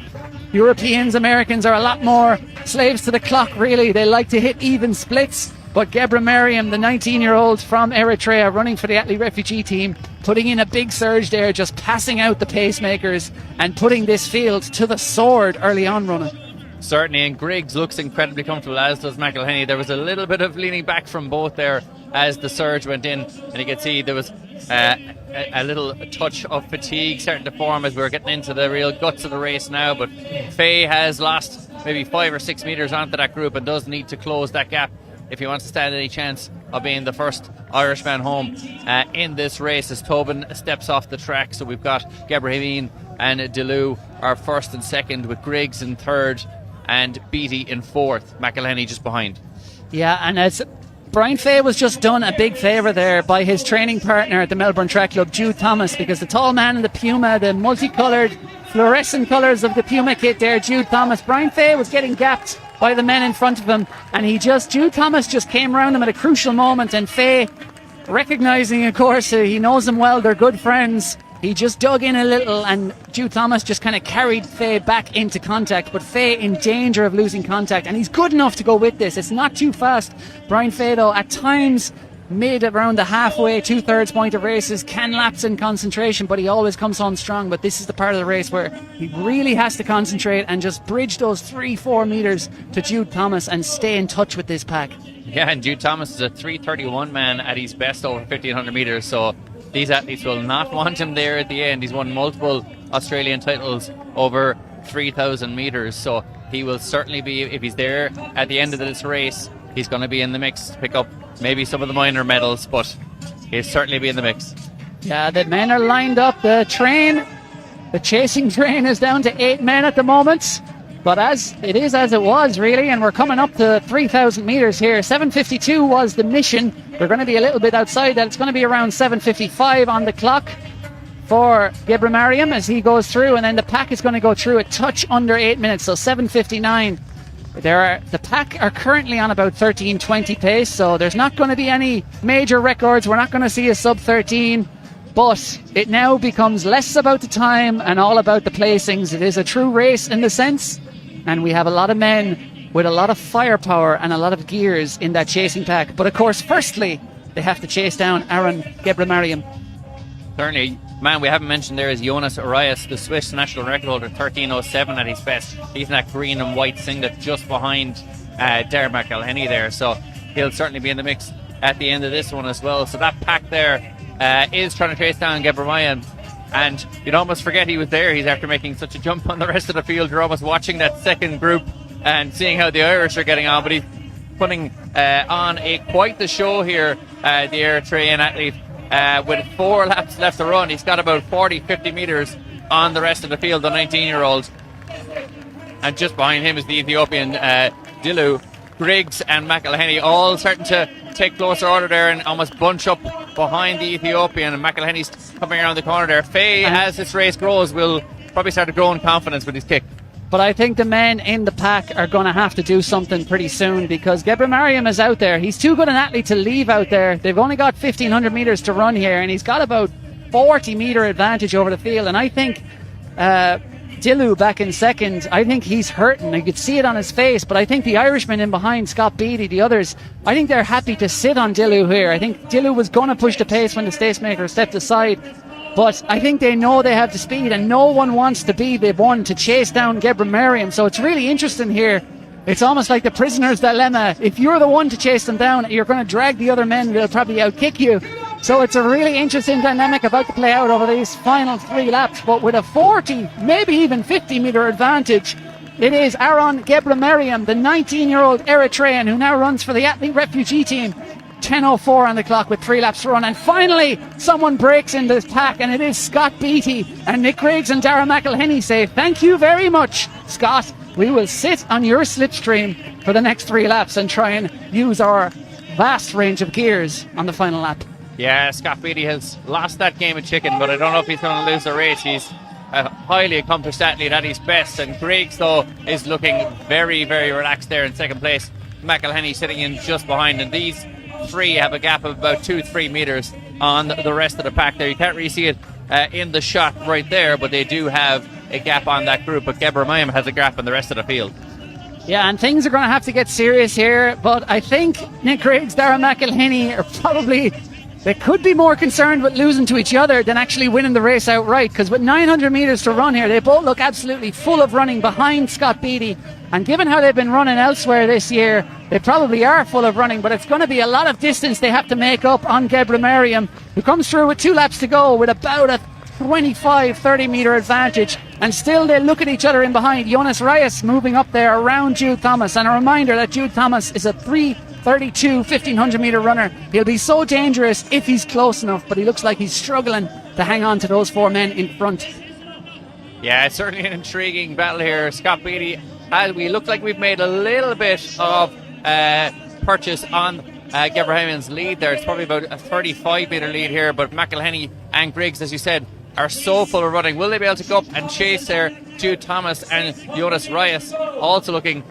Europeans, Americans are a lot more slaves to the clock, really. They like to hit even splits. But Gebramariam, the 19-year-old from Eritrea, running for the athlete refugee team, putting in a big surge there, just passing out the pacemakers and putting this field to the sword early on running. Certainly, and Griggs looks incredibly comfortable, as does McElhenney. There was a little bit of leaning back from both there as the surge went in, and you can see there was a little touch of fatigue starting to form as we're getting into the real guts of the race now. But Fay has lost maybe 5 or 6 metres onto that group and does need to close that gap if he wants to stand any chance of being the first Irishman home in this race as Tobin steps off the track. So we've got Gebramariam and Dilu are first and second, with Griggs in third and Beattie in fourth, McElhenney just behind. Yeah, and as Brian Fay was just done a big favour there by his training partner at the Melbourne Track Club, Jude Thomas, because the tall man in the Puma, the multicoloured fluorescent colours of the Puma kit there, Jude Thomas, Brian Fay was getting gapped by the men in front of him, and Jude Thomas just came around him at a crucial moment, and Fay, recognising, of course, he knows them well, they're good friends, he just dug in a little, and Jude Thomas just kind of carried Fay back into contact, but Fay in danger of losing contact, and he's good enough to go with this. It's not too fast. Brian Fay, though, at times mid around the halfway, 2/3 point of races, can lapse in concentration, but he always comes on strong. But this is the part of the race where he really has to concentrate and just bridge those 3-4 metres to Jude Thomas and stay in touch with this pack. Yeah, and Jude Thomas is a 3:31 man at his best over 1,500 metres, so these athletes will not want him there at the end. He's won multiple Australian titles over 3,000 metres, so he will certainly be, if he's there at the end of this race, he's going to be in the mix to pick up maybe some of the minor medals, but he'll certainly be in the mix. Yeah, the men are lined up. The chasing train is down to 8 men at the moment. But as it was, really, and we're coming up to 3,000 metres here. 7:52 was the mission. We're going to be a little bit outside that. It's going to be around 7:55 on the clock for Gebramariam as he goes through, and then the pack is going to go through a touch under 8 minutes, so 7:59. The pack are currently on about 13:20 pace, so there's not going to be any major records. We're not going to see a sub 13. But it now becomes less about the time and all about the placings. It is a true race in the sense, and we have a lot of men with a lot of firepower and a lot of gears in that chasing pack. But of course, firstly, they have to chase down Aaron Gebramariam. Certainly, man, we haven't mentioned there is Jonas Arias, the Swiss national record holder, 13:07 at his best. He's in that green and white singlet just behind Darragh McElhenney there, so he'll certainly be in the mix at the end of this one as well. So that pack there is trying to chase down Gebramariam, and you'd almost forget he was there. He's after making such a jump on the rest of the field. You're almost watching that second group and seeing how the Irish are getting on, but he's putting on quite the show here, the Eritrean athlete. With 4 laps left to run, he's got about 40-50 metres on the rest of the field, the 19-year-old. And just behind him is the Ethiopian Dilu. Griggs and McElhenney all starting to take closer order there and almost bunch up behind the Ethiopian. And McElhenney's coming around the corner there. Faye, as this race grows, will probably start to grow in confidence with his kick. But I think the men in the pack are going to have to do something pretty soon, because Gebramariam is out there. He's too good an athlete to leave out there. They've only got 1,500 metres to run here, and he's got about 40-metre advantage over the field. And I think Dilu back in second, I think he's hurting. You could see it on his face, but I think the Irishman in behind, Scott Beattie, the others, I think they're happy to sit on Dilu here. I think Dilu was going to push the pace when the Stacemaker stepped aside. But I think they know they have the speed, and no one wants to be the one to chase down Gebramariam. So it's really interesting here. It's almost like the prisoner's dilemma. If you're the one to chase them down, you're going to drag the other men. They'll probably outkick you. So it's a really interesting dynamic about to play out over these final 3 laps. But with a 40, maybe even 50-metre advantage, it is Aaron Gebramariam, the 19-year-old Eritrean who now runs for the Athlete Refugee Team. 10:04 on the clock with 3 laps to run, and finally someone breaks in this pack, and it is Scott Beattie. And Nick Griggs and Darragh McElhenney say, thank you very much, Scott. We will sit on your slipstream for the next 3 laps and try and use our vast range of gears on the final lap. Yeah, Scott Beattie has lost that game of chicken, but I don't know if he's going to lose the race. He's a highly accomplished athlete at his best, and Griggs, though, is looking very, very relaxed there in second place. McElhenney sitting in just behind, and these 3 have a gap of about 2-3 metres on the rest of the pack there. You can't really see it in the shot right there, but they do have a gap on that group. But Gebramariam has a gap on the rest of the field. Yeah, and things are going to have to get serious here. But I think Nick Griggs, Darragh McElhenney are probably, they could be more concerned with losing to each other than actually winning the race outright. Because with 900 metres to run here, they both look absolutely full of running behind Scott Beattie. And given how they've been running elsewhere this year, they probably are full of running, but it's going to be a lot of distance they have to make up on Gebramariam, who comes through with 2 laps to go with about a 25-30 metre advantage. And still they look at each other in behind. Jonas Arias moving up there around Jude Thomas. And a reminder that Jude Thomas is a 3:32 1,500 metre runner. He'll be so dangerous if he's close enough, but he looks like he's struggling to hang on to those 4 men in front. Yeah, it's certainly an intriguing battle here. Scott Beattie, we look like we've made a little bit of purchase on Gebramariam's lead there. It's probably about a 35-metre lead here, but McElhenney and Griggs, as you said, are so full of running. Will they be able to go up and chase there? Jude Thomas and Jonas Arias also looking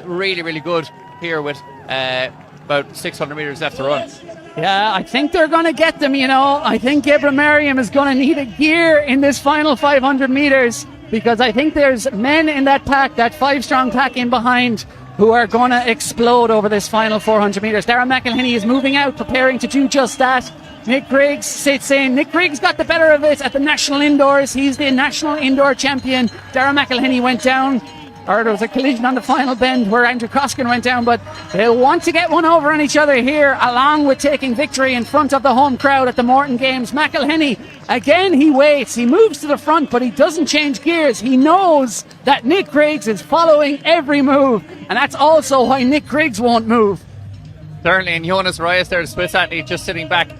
really, really good here with about 600 metres left to run. Yeah, I think they're going to get them, you know. I think Gebramariam is going to need a gear in this final 500 metres, because I think there's men in that pack, that 5-strong pack in behind, who are going to explode over this final 400 metres. Darragh McElhenney is moving out, preparing to do just that. Nick Griggs sits in. Nick Griggs got the better of it at the National Indoors. He's the National Indoor Champion. Darragh McElhenney went down, or there was a collision on the final bend where Andrew Coskin went down, but they'll want to get one over on each other here, along with taking victory in front of the home crowd at the Morton Games. McElhenney, again, he waits. He moves to the front, but he doesn't change gears. He knows that Nick Griggs is following every move, and that's also why Nick Griggs won't move. Certainly, and Jonas Arias there, the Swiss athlete, just sitting back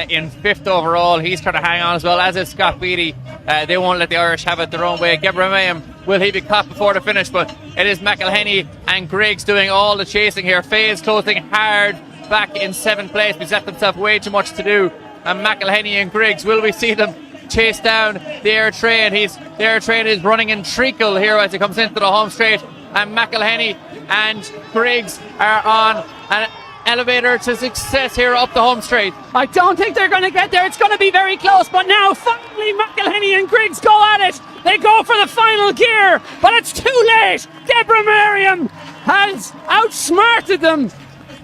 in 5th overall. He's trying to hang on as well, as is Scott Beattie. They won't let the Irish have it their own way. Gebramariam, will he be caught before the finish? But it is McElhenney and Griggs doing all the chasing here. Faye is closing hard back in 7th place. He's left himself way too much to do. And McElhenney and Griggs, will we see them chase down the Eritrean? The Eritrean is running in treacle here as he comes into the home straight. And McElhenney and Griggs are on an elevator to success here up the home straight. I don't think they're going to get there. It's going to be very close. But now, finally, McElhinney and Griggs go at it. They go for the final gear, but it's too late. Deborah Merriam has outsmarted them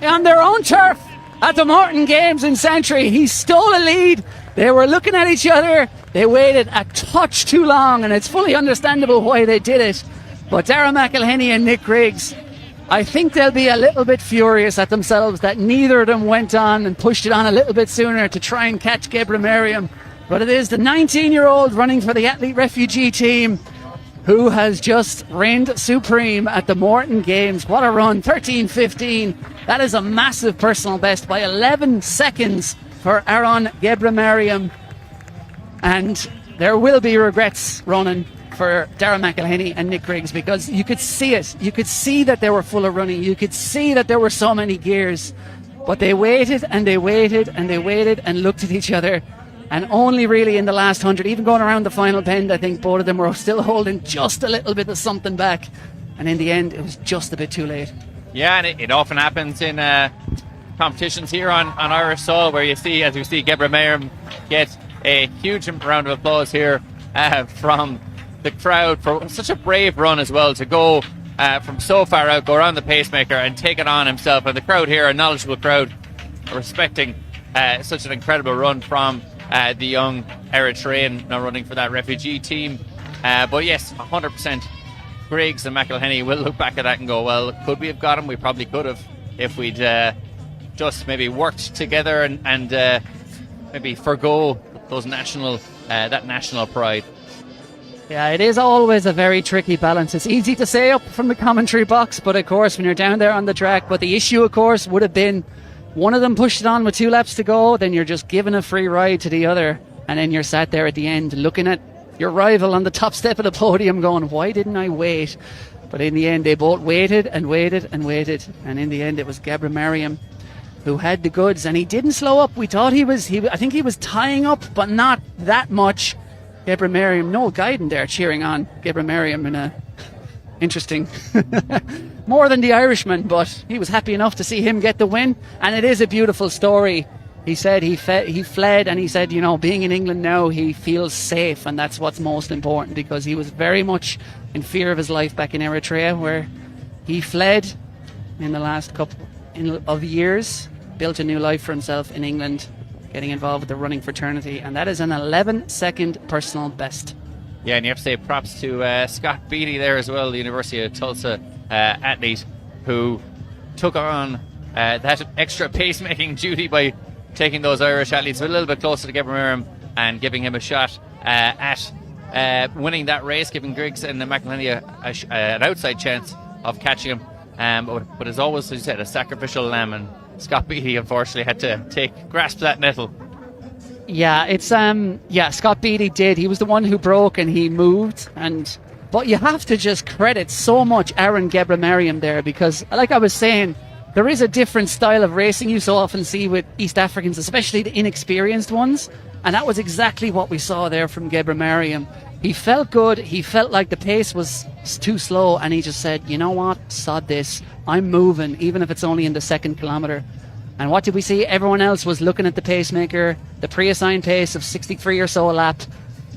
on their own turf at the Morton Games in Santry. He stole a lead. They were looking at each other. They waited a touch too long, and it's fully understandable why they did it. But Dara McElhinney and Nick Griggs, I think they'll be a little bit furious at themselves that neither of them went on and pushed it on a little bit sooner to try and catch Deborah Merriam. But it is the 19-year-old running for the Athlete Refugee team who has just reigned supreme at the Morton Games. What a run, 13:15. That is a massive personal best by 11 seconds for Aaron Gebremariam. And there will be regrets, Ronan, for Dara McElhinney and Nick Griggs, because you could see it. You could see that they were full of running. You could see that there were so many gears. But they waited and they waited and they waited and looked at each other. And only really in the last 100, even going around the final bend, I think both of them were still holding just a little bit of something back. And in the end, it was just a bit too late. Yeah, and it often happens in competitions here on Irish soil, where you see, as you see, Deborah Merriam get a huge round of applause here from the crowd for such a brave run as well, to go from so far out, go around the pacemaker and take it on himself. And the crowd here, a knowledgeable crowd, respecting such an incredible run from the young Eritrean now running for that refugee team. But yes, 100% Griggs and McElhinney will look back at that and go, well, could we have got him? We probably could have, if we'd just maybe worked together and maybe forgo those that national pride. Yeah, it is always a very tricky balance. It's easy to say up from the commentary box, but of course when you're down there on the track, but the issue of course would have been one of them pushed it on with 2 laps to go, then you're just giving a free ride to the other, and then you're sat there at the end looking at your rival on the top step of the podium going, why didn't I wait? But in the end they both waited and waited and waited, and in the end it was Gebremariam who had the goods, and he didn't slow up. We thought I think he was tying up, but not that much. Gebremariam, Noel Guyden there cheering on Gebremariam in a interesting more than the Irishman, but he was happy enough to see him get the win. And it is a beautiful story. He said he fled, and he said, you know, being in England now, he feels safe, and that's what's most important, because he was very much in fear of his life back in Eritrea, where he fled in the last couple of years, built a new life for himself in England, getting involved with the running fraternity, and that is an 11-second personal best. Yeah, and you have to say props to Scott Beattie there as well, the University of Tulsa athlete, who took on that extra pacemaking duty by taking those Irish athletes a little bit closer to Gebremariam and giving him a shot at winning that race, giving Griggs and McElhinney an outside chance of catching him. But as always, as you said, a sacrificial lamb, and Scott Beattie unfortunately had to grasp that nettle. Yeah, it's Scott Beattie did. He was the one who broke and he moved, but you have to just credit so much Aaron Gebremariam there, because like I was saying, there is a different style of racing you so often see with East Africans, especially the inexperienced ones, and that was exactly what we saw there from Gebremariam. He felt good, he felt like the pace was too slow, and he just said, you know what, sod this, I'm moving, even if it's only in the 2nd kilometre. And what did we see? Everyone else was looking at the pacemaker, the pre-assigned pace of 63 or so a lap,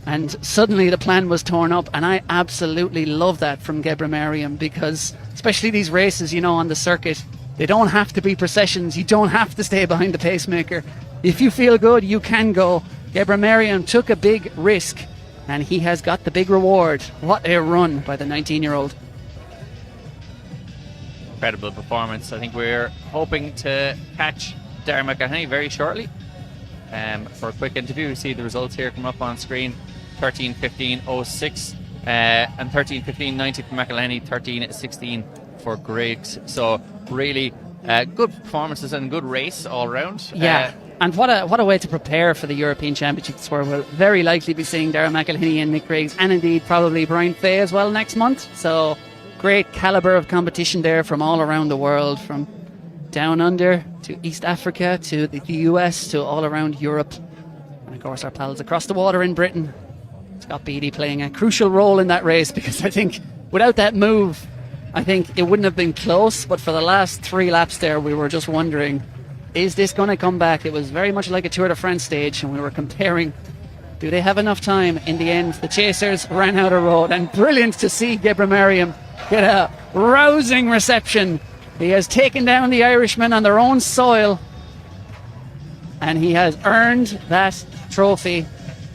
and suddenly the plan was torn up. And I absolutely love that from Gebremariam, because especially these races, you know, on the circuit, they don't have to be processions. You don't have to stay behind the pacemaker. If you feel good, you can go. Gebremariam took a big risk, and he has got the big reward. What a run by the 19-year-old. Incredible performance. I think we're hoping to catch Dara McElhinney very shortly for a quick interview. We see the results here come up on screen. 13:15:06 and 13:15:90 for McElhinney, 13:16 for Griggs. So really good performances and good race all round. Yeah. And what a way to prepare for the European Championships, where we'll very likely be seeing Dara McElhinney and Nick Griggs, and indeed probably Brian Fay as well next month. So great calibre of competition there from all around the world, from down under to East Africa to the US to all around Europe. And of course our pals across the water in Britain. Scott Beattie playing a crucial role in that race, because I think without that move, I think it wouldn't have been close, but for the last 3 laps there, we were just wondering, is this going to come back? It was very much like a Tour de France stage, and we were comparing, do they have enough time? In the end, the chasers ran out of road, and brilliant to see Gebre Mariam get a rousing reception. He has taken down the Irishmen on their own soil, and he has earned that trophy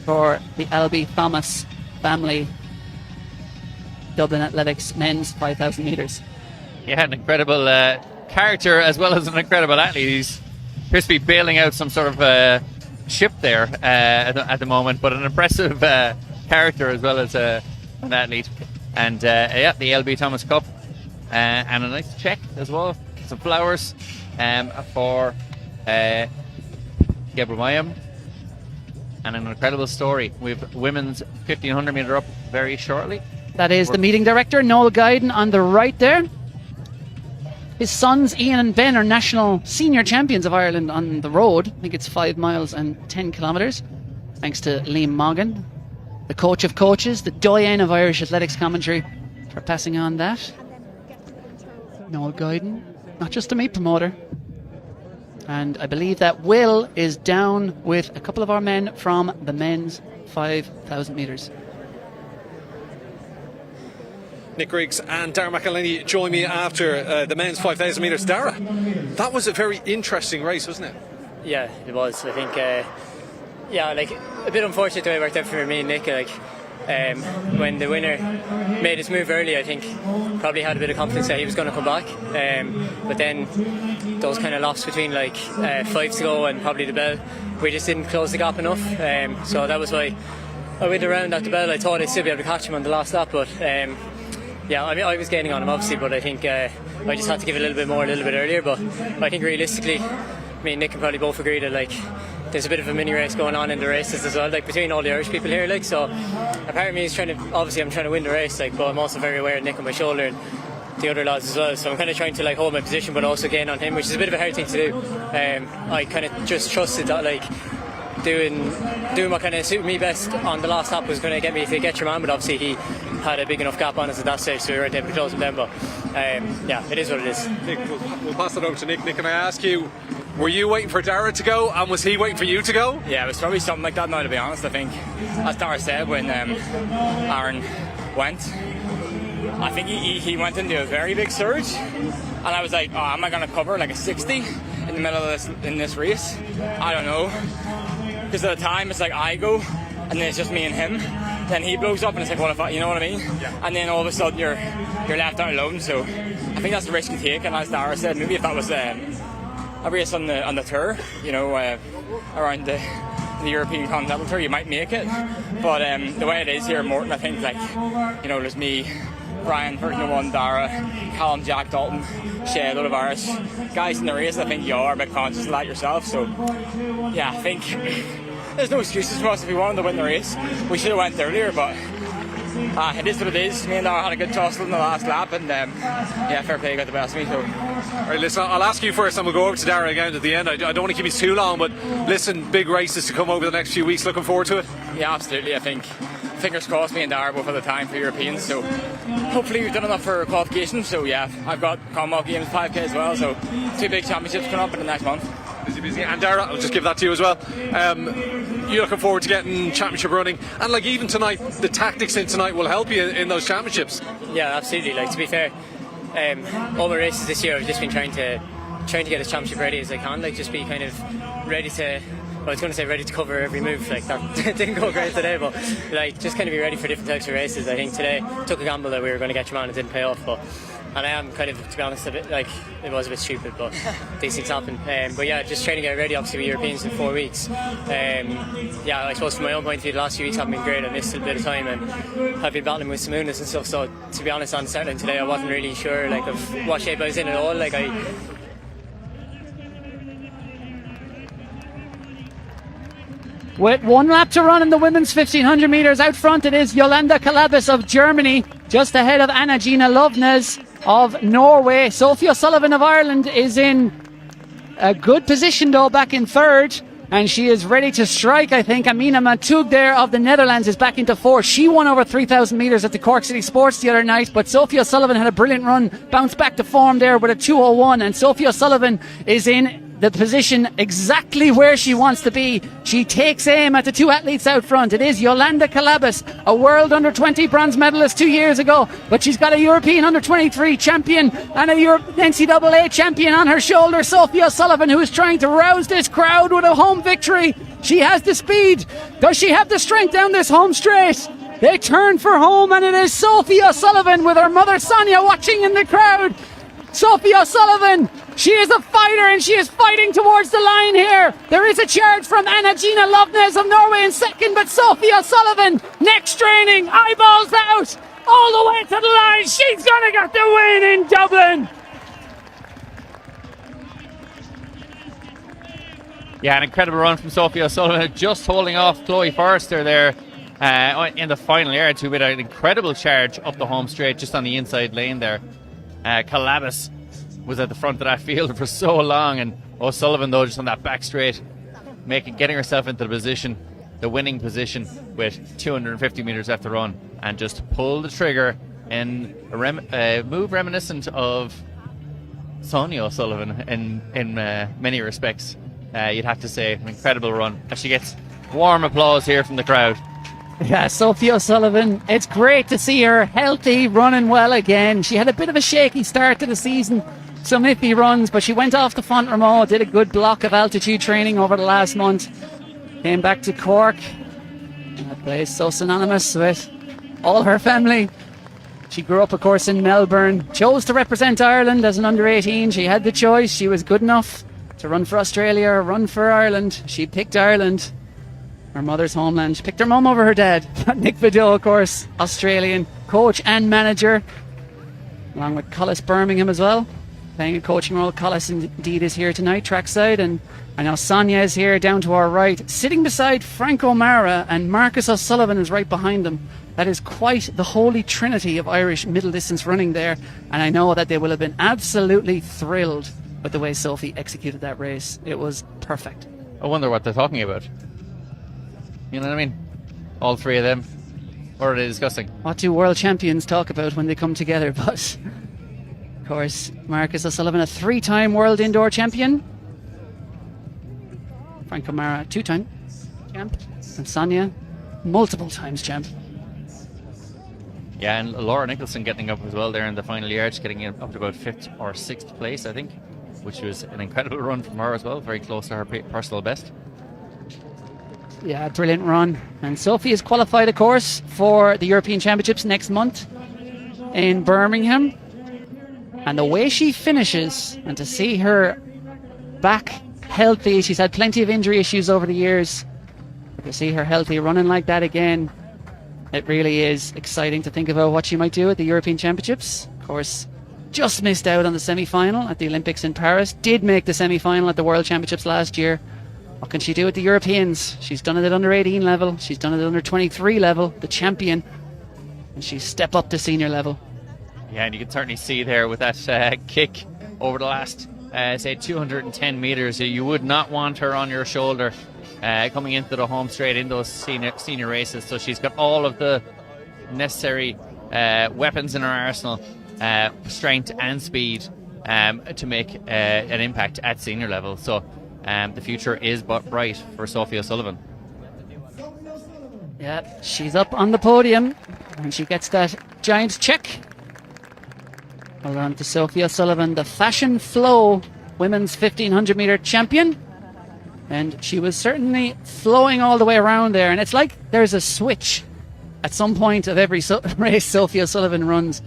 for the Albie Thomas family. Dublin Athletics men's 5,000 metres. Yeah, an incredible character as well as an incredible athlete. He's appears to be bailing out some sort of ship there at the moment, but an impressive character as well as an athlete. And yeah, the LB Thomas Cup and a nice check as well. Some flowers for Gebre Mariam. And an incredible story. We have women's 1500 metre up very shortly. That is the meeting director, Noel Guyden, on the right there. His sons, Ian and Ben, are national senior champions of Ireland on the road. I think it's 5 miles and 10 kilometres. Thanks to Liam Moggan, the coach of coaches, the doyen of Irish athletics commentary, for passing on that. Noel Guyden, not just a meat promoter. And I believe that Will is down with a couple of our men from the men's 5,000 metres. Nick Griggs and Dara McElhenney join me after the men's 5,000 metres. Dara, that was a very interesting race, wasn't it? Yeah, it was. I think, yeah, like a bit unfortunate the way it worked out for me and Nick. Like, when the winner made his move early, I think probably had a bit of confidence that he was going to come back. But then those kind of laps between like 5 to go and probably the bell, we just didn't close the gap enough. So that was why I went around at the bell. I thought I'd still be able to catch him on the last lap, but yeah, I mean, I was gaining on him obviously, but I think I just had to give it a little bit more a little bit earlier. But I think realistically, me and Nick can probably both agree that like there's a bit of a mini race going on in the races as well, like between all the Irish people here. Like, so a part of me is trying to, obviously I'm trying to win the race, like, but I'm also very aware of Nick on my shoulder and the other lads as well. So I'm kind of trying to like hold my position, but also gain on him, which is a bit of a hard thing to do. I kind of just trusted that like doing what kind of suited me best on the last lap was going to get me to get your man, but obviously he had a big enough gap on us at that stage, so we weren't able to close him down. But yeah, it is what it is. Nick, we'll pass it over to Nick. Nick, can I ask you, were you waiting for Dara to go, and was he waiting for you to go? Yeah, it was probably something like that now, to be honest. I think, as Dara said, when Aaron went, I think he went into a very big surge, and I was like, oh, am I going to cover like a 60 in the middle of this race? I don't know. Because at the time it's like I go and then it's just me and him, then he blows up and it's like, what if I, you know what I mean? Yeah. And then all of a sudden you're left out alone. So I think that's the risk you take. And as Dara said, maybe if that was a race on the tour, you know, around the European Continental Tour, you might make it. But the way it is here in Morton, I think, like, you know, there's me, Brian, Version 1, Dara, Callum, Jack, Dalton, Shay, a lot of Irish guys in the race. I think you are a bit conscious of that yourself. So yeah, I think there's no excuses for us. If we wanted to win the race, we should have went earlier, but it is what it is. Me and Dara had a good tussle in the last lap, and yeah, fair play got the best of me. So alright, listen, I'll ask you first and we'll go over to Dara again at the end. I don't want to keep you too long, but listen, big races to come over the next few weeks. Looking forward to it? Yeah, absolutely. I think, fingers crossed, me and Dara both have the time for Europeans, so hopefully we've done enough for qualification. So yeah, I've got Commonwealth Games 5k as well, so 2 big championships coming up in the next month. Busy. And Dara, I'll just give that to you as well. You looking forward to getting championship running, and like even tonight, the tactics in tonight will help you in those championships. Yeah, absolutely. Like, to be fair, all my races this year I've just been trying to get as championship ready as I can, like just be kind of ready to, well, I was going to say ready to cover every move, like that didn't go great today, but like just kind of be ready for different types of races. I think today took a gamble that we were going to get your man, it didn't pay off, and I am kind of, to be honest, a bit like, it was a bit stupid, but these things happen. But yeah, just trying to get ready obviously with Europeans in 4 weeks. Yeah, I suppose from my own point of view, the last few weeks haven't been great. I missed a bit of time and I've been battling with some illness and stuff, so to be honest, on Saturday today I wasn't really sure like of what shape I was in at all. Like With 1 lap to run in the women's 1500 metres, out front it is Yolanda Kalabis of Germany, just ahead of Anna-Gina Lovnes of Norway. Sophie O'Sullivan of Ireland is in a good position though, back in third. and she is ready to strike, I think. Amina Matug there of the Netherlands is back into fourth. She won over 3,000 metres at the Cork City Sports the other night, but Sophie O'Sullivan had a brilliant run, bounced back to form there with a 2:01, and Sophie O'Sullivan is in the position exactly where she wants to be. She takes aim at the two athletes out front. It is Yolanda Calabas, a world under-20 bronze medalist 2 years ago, but she's got a European under-23 champion and a NCAA champion on her shoulder. Sophie O'Sullivan, who is trying to rouse this crowd with a home victory. She has the speed. Does she have the strength down this home straight? They turn for home, and it is Sophie O'Sullivan with her mother Sonia watching in the crowd. Sophie O'Sullivan, she is a fighter and she is fighting towards the line here. There is a charge from Anna Gina Lovnes of Norway in second, but Sophie O'Sullivan, neck straining, eyeballs out, all the way to the line. She's going to get the win in Dublin. Yeah, an incredible run from Sophie O'Sullivan, just holding off Chloe Forrester there in the final yards, who made an incredible charge up the home straight just on the inside lane there. Calabas was at the front of that field for so long, and O'Sullivan, though, just on that back straight, getting herself into the position, the winning position, with 250 metres left to run, and just pull the trigger in a move reminiscent of Sonia O'Sullivan in many respects. You'd have to say an incredible run, and she gets warm applause here from the crowd. Yeah, Sophie O'Sullivan, it's great to see her healthy, running well again. She had a bit of a shaky start to the season, some iffy runs, but she went off to Fontramore, did a good block of altitude training over the last month, came back to Cork, a place so synonymous with all her family. She grew up, of course, in Melbourne, chose to represent Ireland as an under-18. She had the choice. She was good enough to run for Australia or run for Ireland. She picked Ireland, her mother's homeland. She picked her mum over her dad. Nick Vidal, of course, Australian coach and manager, along with Collis Birmingham as well, playing a coaching role. Collis indeed is here tonight, trackside, and I know Sonia is here down to our right, sitting beside Frank O'Mara, and Marcus O'Sullivan is right behind them. That is quite the holy trinity of Irish middle distance running there, and I know that they will have been absolutely thrilled with the way Sophie executed that race. It was perfect. I wonder what they're talking about. You know what I mean? All three of them. What are they discussing? What do world champions talk about when they come together? But, of course, Marcus O'Sullivan, a 3-time world indoor champion. Frank O'Mara, 2-time champ. And Sonia, multiple times champ. Yeah, and Laura Nicholson getting up as well there in the final yards, getting up to about 5th or 6th place, I think, which was an incredible run from her as well, very close to her personal best. Yeah, brilliant run. And Sophie is qualified, of course, for the European Championships next month in Birmingham. And the way she finishes, and to see her back healthy, she's had plenty of injury issues over the years, but to see her healthy running like that again, it really is exciting to think about what she might do at the European Championships. Of course, just missed out on the semi-final at the Olympics in Paris, did make the semi-final at the World Championships last year. What can she do at the Europeans? She's done it at under 18 level, she's done it at under 23 level, the champion, and she's step up to senior level. Yeah, and you can certainly see there with that kick over the last, say, 210 metres, you would not want her on your shoulder coming into the home straight in those senior races. So she's got all of the necessary weapons in her arsenal, strength and speed, to make an impact at senior level. So the future is but bright for Sophie O'Sullivan. Yeah, she's up on the podium and she gets that giant check. Well done to Sophie O'Sullivan, the Fashion Flow women's 1500 metre champion. And she was certainly flowing all the way around there. And it's like there's a switch at some point of every race Sophie O'Sullivan runs.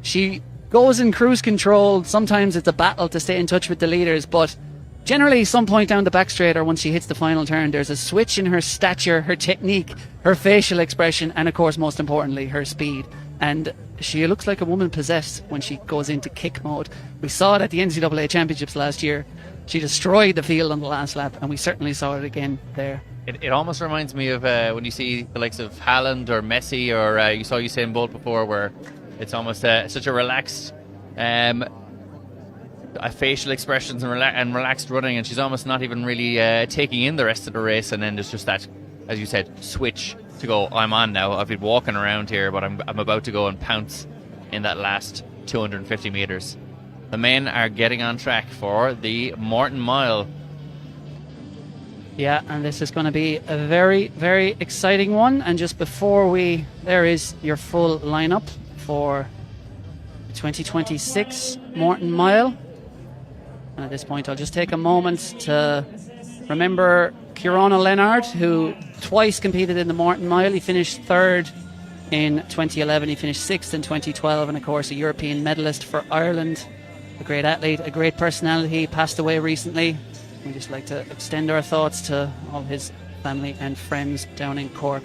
She goes in cruise control. Sometimes it's a battle to stay in touch with the leaders, but generally some point down the back straight or once she hits the final turn, there's a switch in her stature, her technique, her facial expression, and of course, most importantly, her speed. And she looks like a woman possessed when she goes into kick mode. We saw it at the NCAA Championships last year. She destroyed the field on the last lap, and we certainly saw it again there. It almost reminds me of when you see the likes of Haaland or Messi, or you saw Usain Bolt before, where it's almost such a relaxed facial expressions and relaxed running, and she's almost not even really taking in the rest of the race. And then there's just that, as you said, switch to go, I'm on now. I've been walking around here, but I'm about to go and pounce in that last 250 metres. The men are getting on track for the Morton Mile. Yeah, and this is going to be a very, very exciting one. And just before there is your full lineup for the 2026 Morton Mile. And at this point, I'll just take a moment to remember Kiernan Leonard, who twice competed in the Morton Mile. He finished third in 2011, he finished sixth in 2012, and of course a European medalist for Ireland. A great athlete, a great personality, passed away recently. We'd just like to extend our thoughts to all his family and friends down in Cork.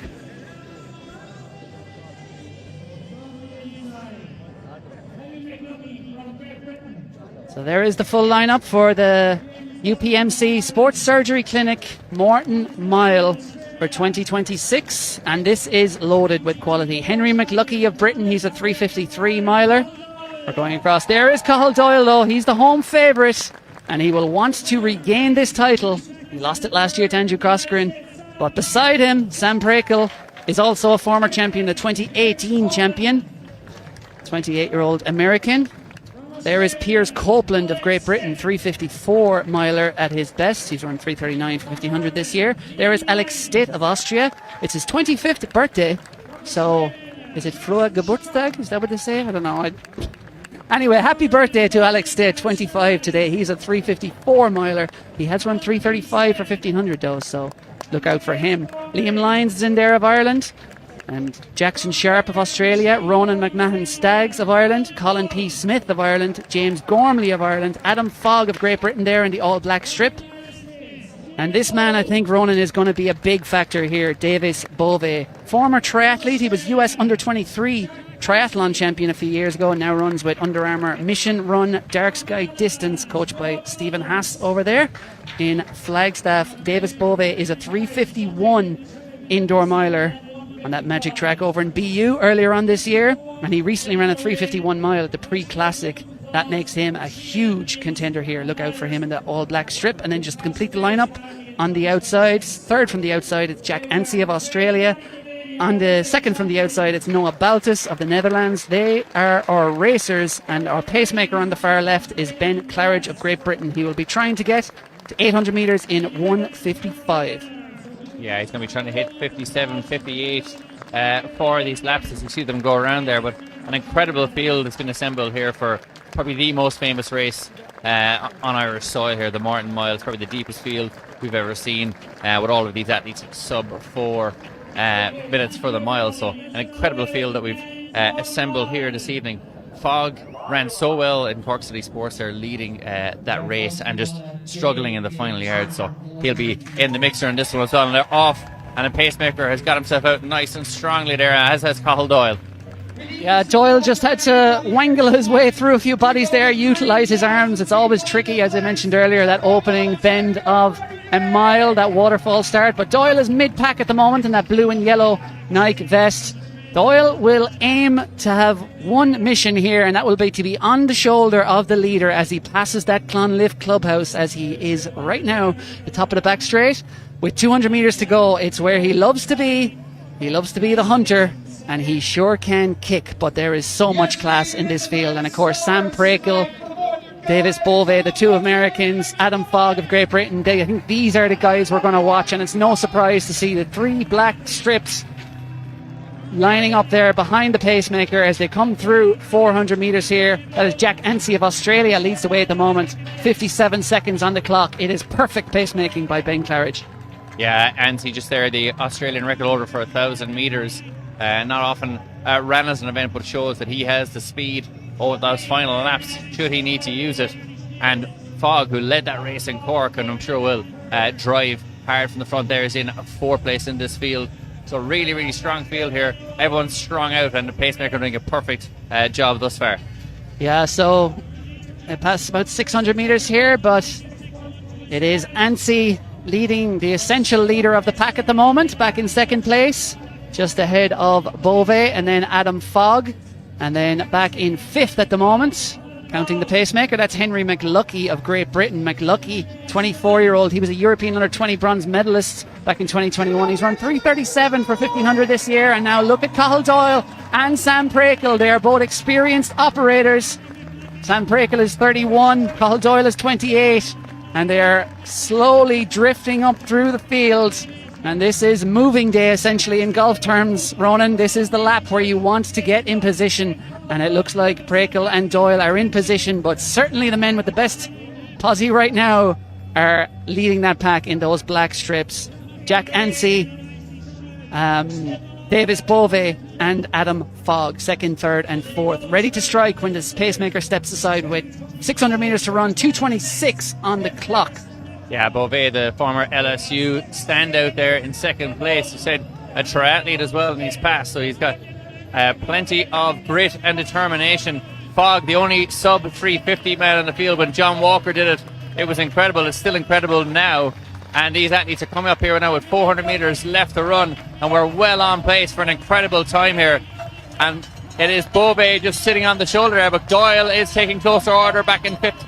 So there is the full lineup for the UPMC Sports Surgery Clinic Morton Mile for 2026, and this is loaded with quality. Henry McLuckie of Britain, he's a 3:53 miler. We're going across. There is Cathal Doyle though, he's the home favourite, and he will want to regain this title. He lost it last year to Andrew Coscoran, but beside him, Sam Prakel is also a former champion, the 2018 champion, 28-year-old American. There is Piers Copeland of Great Britain, 3:54 miler at his best. He's run 3:39 for 1500 this year. There is Alex Stitt of Austria. It's his 25th birthday. So, is it Frohe Geburtstag? Is that what they say? I don't know. Anyway, happy birthday to Alex Stitt, 25 today. He's a 3:54 miler. He has run 3:35 for 1500 though, so look out for him. Liam Lyons is in there of Ireland. And Jackson Sharp of Australia, Ronan McMahon Staggs of Ireland, Colin P. Smith of Ireland, James Gormley of Ireland, Adam Fogg of Great Britain there in the all black strip. And this man, I think, Ronan, is going to be a big factor here, Davis Bove. Former triathlete, he was US under-23 triathlon champion a few years ago and now runs with Under Armour Mission Run Dark Sky Distance, coached by Stephen Haas over there in Flagstaff. Davis Bove is a 3:51 indoor miler on that magic track over in BU earlier on this year, and he recently ran a 3:51 mile at the Pre-Classic. That makes him a huge contender here. Look out for him in the all-black strip. And then just to complete the lineup on the outside, third from the outside, it's Jack Ansey of Australia. On the second from the outside, it's Noah Baltus of the Netherlands. They are our racers, and our pacemaker on the far left is Ben Claridge of Great Britain. He will be trying to get to 800 metres in 1:55. Yeah, he's going to be trying to hit 57, 58 for these laps as you see them go around there. But an incredible field has been assembled here for probably the most famous race on Irish soil here, the Morton Mile. It's probably the deepest field we've ever seen, with all of these athletes at sub 4 minutes for the mile. So an incredible field that we've assembled here this evening. Fogg ran so well in Cork City Sports. They're leading that race and just struggling in the final yard, so he'll be in the mixer in this one as well. And they're off, and a pacemaker has got himself out nice and strongly there, as has Cathal Doyle. Yeah, Doyle just had to wangle his way through a few bodies there, utilise his arms. It's always tricky, as I mentioned earlier, that opening bend of a mile, that waterfall start. But Doyle is mid-pack at the moment in that blue and yellow Nike vest. Doyle will aim to have one mission here, and that will be to be on the shoulder of the leader as he passes that Clonlift clubhouse, as he is right now the top of the back straight. With 200 metres to go, it's where he loves to be. He loves to be the hunter, and he sure can kick, but there is so much class in this field. And of course, Sam Prakel, Davis Bove, the two Americans, Adam Fogg of Great Britain, I think these are the guys we're going to watch, and it's no surprise to see the three black strips lining up there behind the pacemaker as they come through 400 metres here. That is Jack Ansey of Australia, leads the way at the moment. 57 seconds on the clock. It is perfect pacemaking by Ben Claridge. Yeah, Ansey just there, the Australian record holder for 1,000 metres. Not often ran as an event, but shows that he has the speed over those final laps should he need to use it. And Fogg, who led that race in Cork, and I'm sure will drive hard from the front there, is in fourth place in this field. So really, really strong field here. Everyone's strong out, and the pacemaker doing a perfect job thus far. Yeah, so it passed about 600 metres here, but it is Ansey leading, the essential leader of the pack at the moment, back in second place, just ahead of Bove, and then Adam Fogg, and then back in fifth at the moment Counting the pacemaker, that's Henry McLuckie of Great Britain. McLuckie, 24-year-old. He was a European under-20 bronze medalist back in 2021. He's run 3:37 for 1500 this year. And now look at Cathal Doyle and Sam Prakel. They are both experienced operators. Sam Prakel is 31, Cathal Doyle is 28. And they are slowly drifting up through the field. And this is moving day, essentially, in golf terms, Ronan. This is the lap where you want to get in position. And it looks like Prakel and Doyle are in position, but certainly the men with the best posse right now are leading that pack in those black strips. Jack Ansey, Davis Bove and Adam Fogg, 2nd, 3rd and 4th. Ready to strike when this pacemaker steps aside with 600 metres to run, 2:26 on the clock. Yeah, Bove, the former LSU standout there in 2nd place. He said a triathlete as well in his past, so he's got plenty of grit and determination. Fogg, the only sub 350 man on the field when John Walker did it. It was incredible. It's still incredible now. And these athletes are coming up here now with 400 metres left to run. And we're well on pace for an incredible time here. And it is Bove just sitting on the shoulder there, but Doyle is taking closer order back in 5th.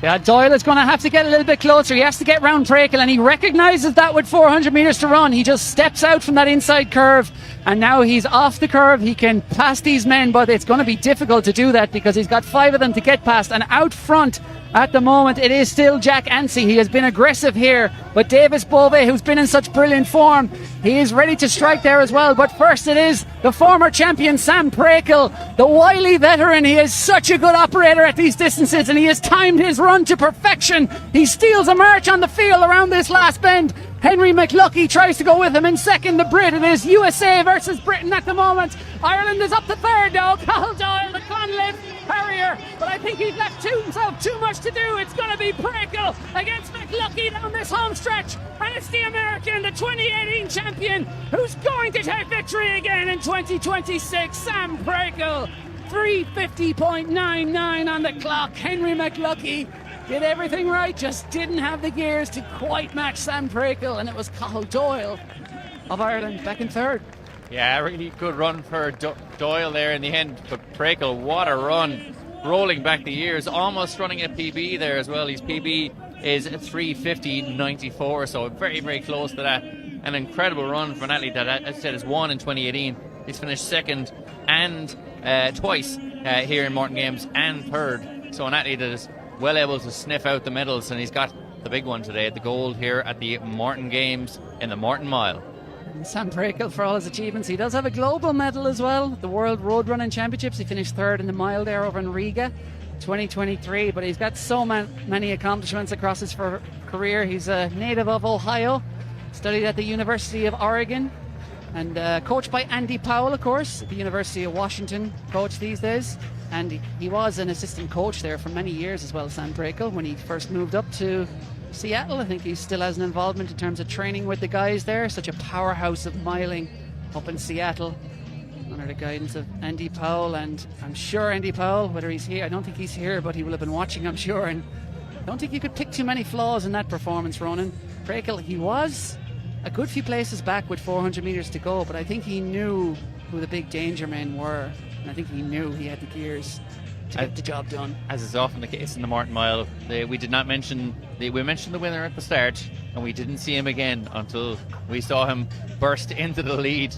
Yeah, Doyle is going to have to get a little bit closer. He has to get round Prakel, and he recognises that with 400 metres to run. He just steps out from that inside curve, and now he's off the curve. He can pass these men, but it's going to be difficult to do that because he's got 5 of them to get past. And out front at the moment, it is still Jack Ansey. He has been aggressive here, but Davis Bove, who's been in such brilliant form, he is ready to strike there as well. But first it is the former champion Sam Prakel, the wily veteran. He is such a good operator at these distances, and he has timed his run to perfection. He steals a march on the field around this last bend. Henry McLuckie tries to go with him in 2nd. The Brit, it is USA versus Britain at the moment. Ireland is up to 3rd now. Cathal Doyle, the Conliffe Harrier, but I think he's left himself too much to do. It's going to be Prakel against McLuckie down this home stretch, and it's the American, the 2018 champion, who's going to take victory again in 2026. Sam Prakel, 3:50.99 on the clock. Henry McLuckie did everything right, just didn't have the gears to quite match Sam Prakel, and it was Cathal Doyle of Ireland back in 3rd. Yeah, really good run for Doyle there in the end, but Prakel, what a run, rolling back the years, almost running a PB there as well. His PB is 3:50.94, so very, very close to that. An incredible run for an athlete that, as I said, has won in 2018. He's finished 2nd and twice here in Morton Games, and 3rd, so an athlete that is well able to sniff out the medals, and he's got the big one today, the gold here at the Morton Games in the Morton Mile. Sam Prakel, for all his achievements, he does have a global medal as well, the World Road Running Championships. He finished 3rd in the mile there over in Riga 2023, but he's got so many accomplishments across his career. He's a native of Ohio, studied at the University of Oregon, and coached by Andy Powell, of course, at the University of Washington, coach these days. And he was an assistant coach there for many years as well, Sam Prakel, when he first moved up to Seattle. I think he still has an involvement in terms of training with the guys there. Such a powerhouse of miling up in Seattle under the guidance of Andy Powell. And I'm sure Andy Powell, whether he's here, I don't think he's here, but he will have been watching, I'm sure. And I don't think you could pick too many flaws in that performance, Ronan. Prakel, he was a good few places back with 400 metres to go, but I think he knew who the big danger men were. And I think he knew he had the gears to get the job done. As is often the case in the Morton Mile, we did not mention we mentioned the winner at the start, and we didn't see him again until we saw him burst into the lead.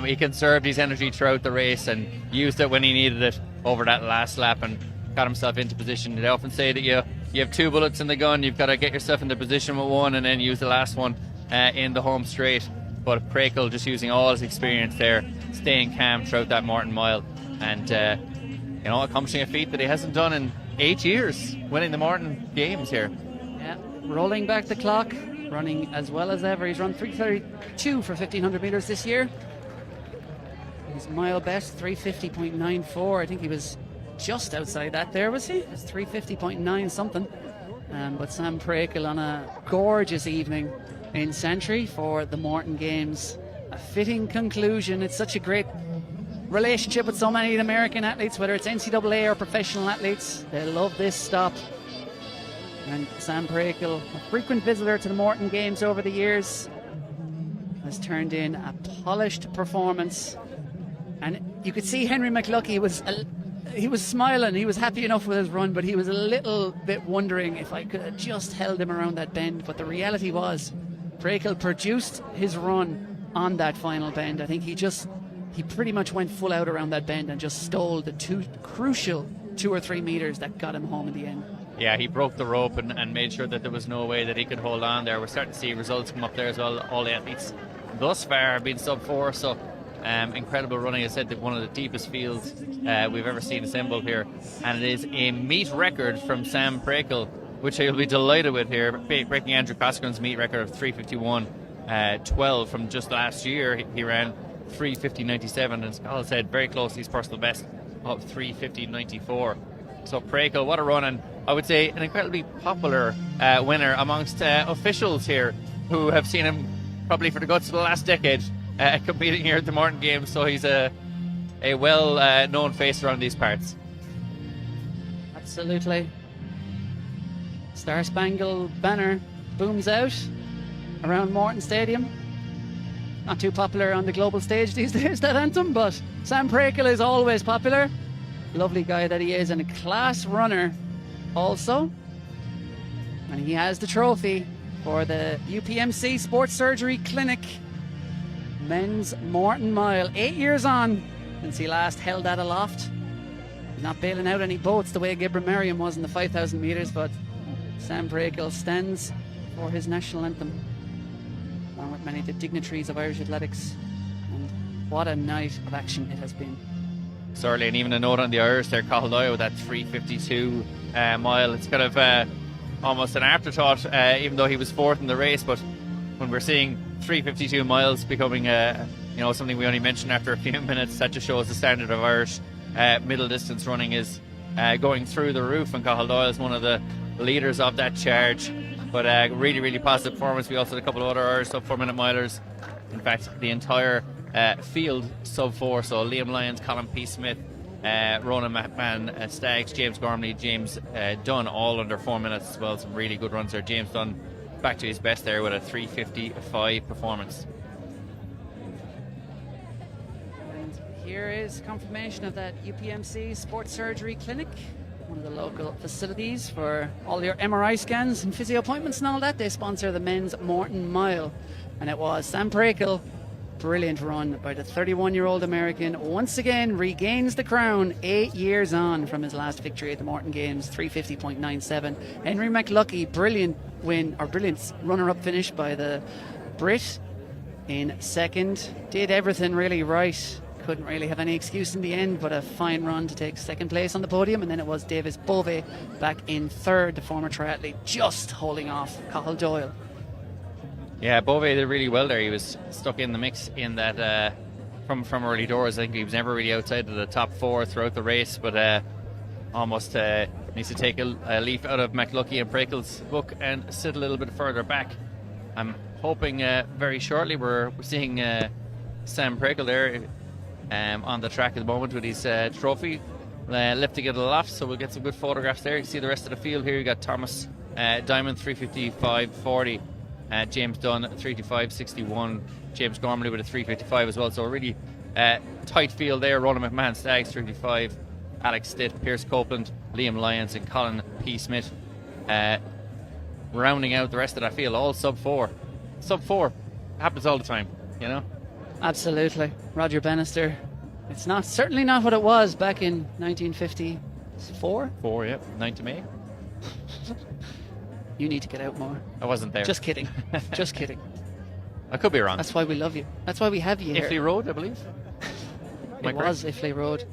He conserved his energy throughout the race and used it when he needed it over that last lap and got himself into position. They often say that you have 2 bullets in the gun, you've got to get yourself into position with one and then use the last one in the home straight. But Prakel just using all his experience there, staying calm throughout that Morton Mile, and accomplishing a feat that he hasn't done in 8 years, winning the Morton Games here. Yeah, rolling back the clock, running as well as ever. He's run 3:32 for 1,500 metres this year. His mile best, 3:50.94. I think he was just outside that there, was he? It was 3:50.9 something. But Sam Prakel on a gorgeous evening in Santry for the Morton Games. A fitting conclusion. It's such a great relationship with so many of the American athletes, whether it's NCAA or professional athletes. They love this stop. And Sam Prakel, a frequent visitor to the Morton Games over the years, has turned in a polished performance. And you could see Henry McLuckie was he was smiling. He was happy enough with his run, but he was a little bit wondering if I could have just held him around that bend. But the reality was, Prekel produced his run on that final bend. I think he pretty much went full out around that bend and just stole the crucial 2 or 3 meters that got him home in the end. Yeah, he broke the rope and made sure that there was no way that he could hold on there. We're starting to see results come up there as well. All the athletes thus far have been sub 4, so incredible running. I said that one of the deepest fields we've ever seen assembled here, and it is a meet record from Sam Prekel, which he'll be delighted with here, breaking Andrew Cosgren's meet record of 3:51.12 from just last year. He ran 3:50.97, and as Carl said, very close to his personal best of 3:50.94. So Prekel, what a run, and I would say an incredibly popular winner amongst officials here who have seen him probably for the guts of the last decade competing here at the Morton Games. So he's a well known face around these parts. Absolutely. Star Spangled Banner booms out around Morton Stadium. Not too popular on the global stage these days, that anthem, but Sam Prekel is always popular. Lovely guy that he is, and a class runner also. And he has the trophy for the UPMC Sports Surgery Clinic Men's Morton Mile. 8 years on since he last held that aloft. He's not bailing out any boats the way Gibran Merriam was in the 5,000 metres, but Sam Prekel stands for his national anthem, along with many of the dignitaries of Irish athletics. And what a night of action it has been. Certainly, and even a note on the Irish there, Cathal Doyle with that 3:52 mile. It's kind of almost an afterthought, even though he was fourth in the race. But when we're seeing 3:52 miles becoming something we only mention after a few minutes, that just shows the standard of Irish middle distance running is going through the roof, and Cathal Doyle is one of the leaders of that charge. But really, really positive performance. We also had a couple of other Irish sub 4 minute milers. In fact, the entire field sub 4, so Liam Lyons, Colin P. Smith, Ronan McMahon, Staggs, James Gormley, James Dunn, all under 4 minutes as well. Some really good runs there. James Dunn back to his best there with a 3:55 performance. And here is confirmation of that UPMC Sports Surgery Clinic, one of the local facilities for all your MRI scans and physio appointments and all that. They sponsor the Men's Morton Mile, and it was Sam Prekel. Brilliant run by the 31-year-old American. Once again regains the crown 8 years on from his last victory at the Morton Games, 3:50.97. Henry McLuckie, brilliant win, or brilliant runner-up finish by the Brit in second. Did everything really right. Couldn't really have any excuse in the end, but a fine run to take second place on the podium. And then it was Davis Bove back in third, the former triathlete, just holding off Cathal Doyle. Yeah, Bove did really well there. He was stuck in the mix in that from early doors. I think he was never really outside of the top 4 throughout the race, but almost needs to take a leaf out of McLuckie and Prekel's book and sit a little bit further back. I'm hoping very shortly we're seeing Sam Prekel there on the track at the moment with his trophy lifting it aloft, so we'll get some good photographs there. You can see the rest of the field here. You got Thomas Diamond 3:55.40. James Dunn 3:55.61. James Gormley with a 3:55 as well. So a really tight field there. Ronan McMahon, Staggs 3:55. Alex Stitt, Pierce Copeland, Liam Lyons, and Colin P. Smith rounding out the rest of that field. All sub 4. Sub 4 happens all the time, you know. Absolutely, Roger Bannister. It's certainly not what it was back in 1954. 4, yeah, 9th of May. You need to get out more. I wasn't there. Just kidding. Just kidding. I could be wrong. That's why we love you. That's why we have you here. Iffley Road, I believe. It was Iffley Road.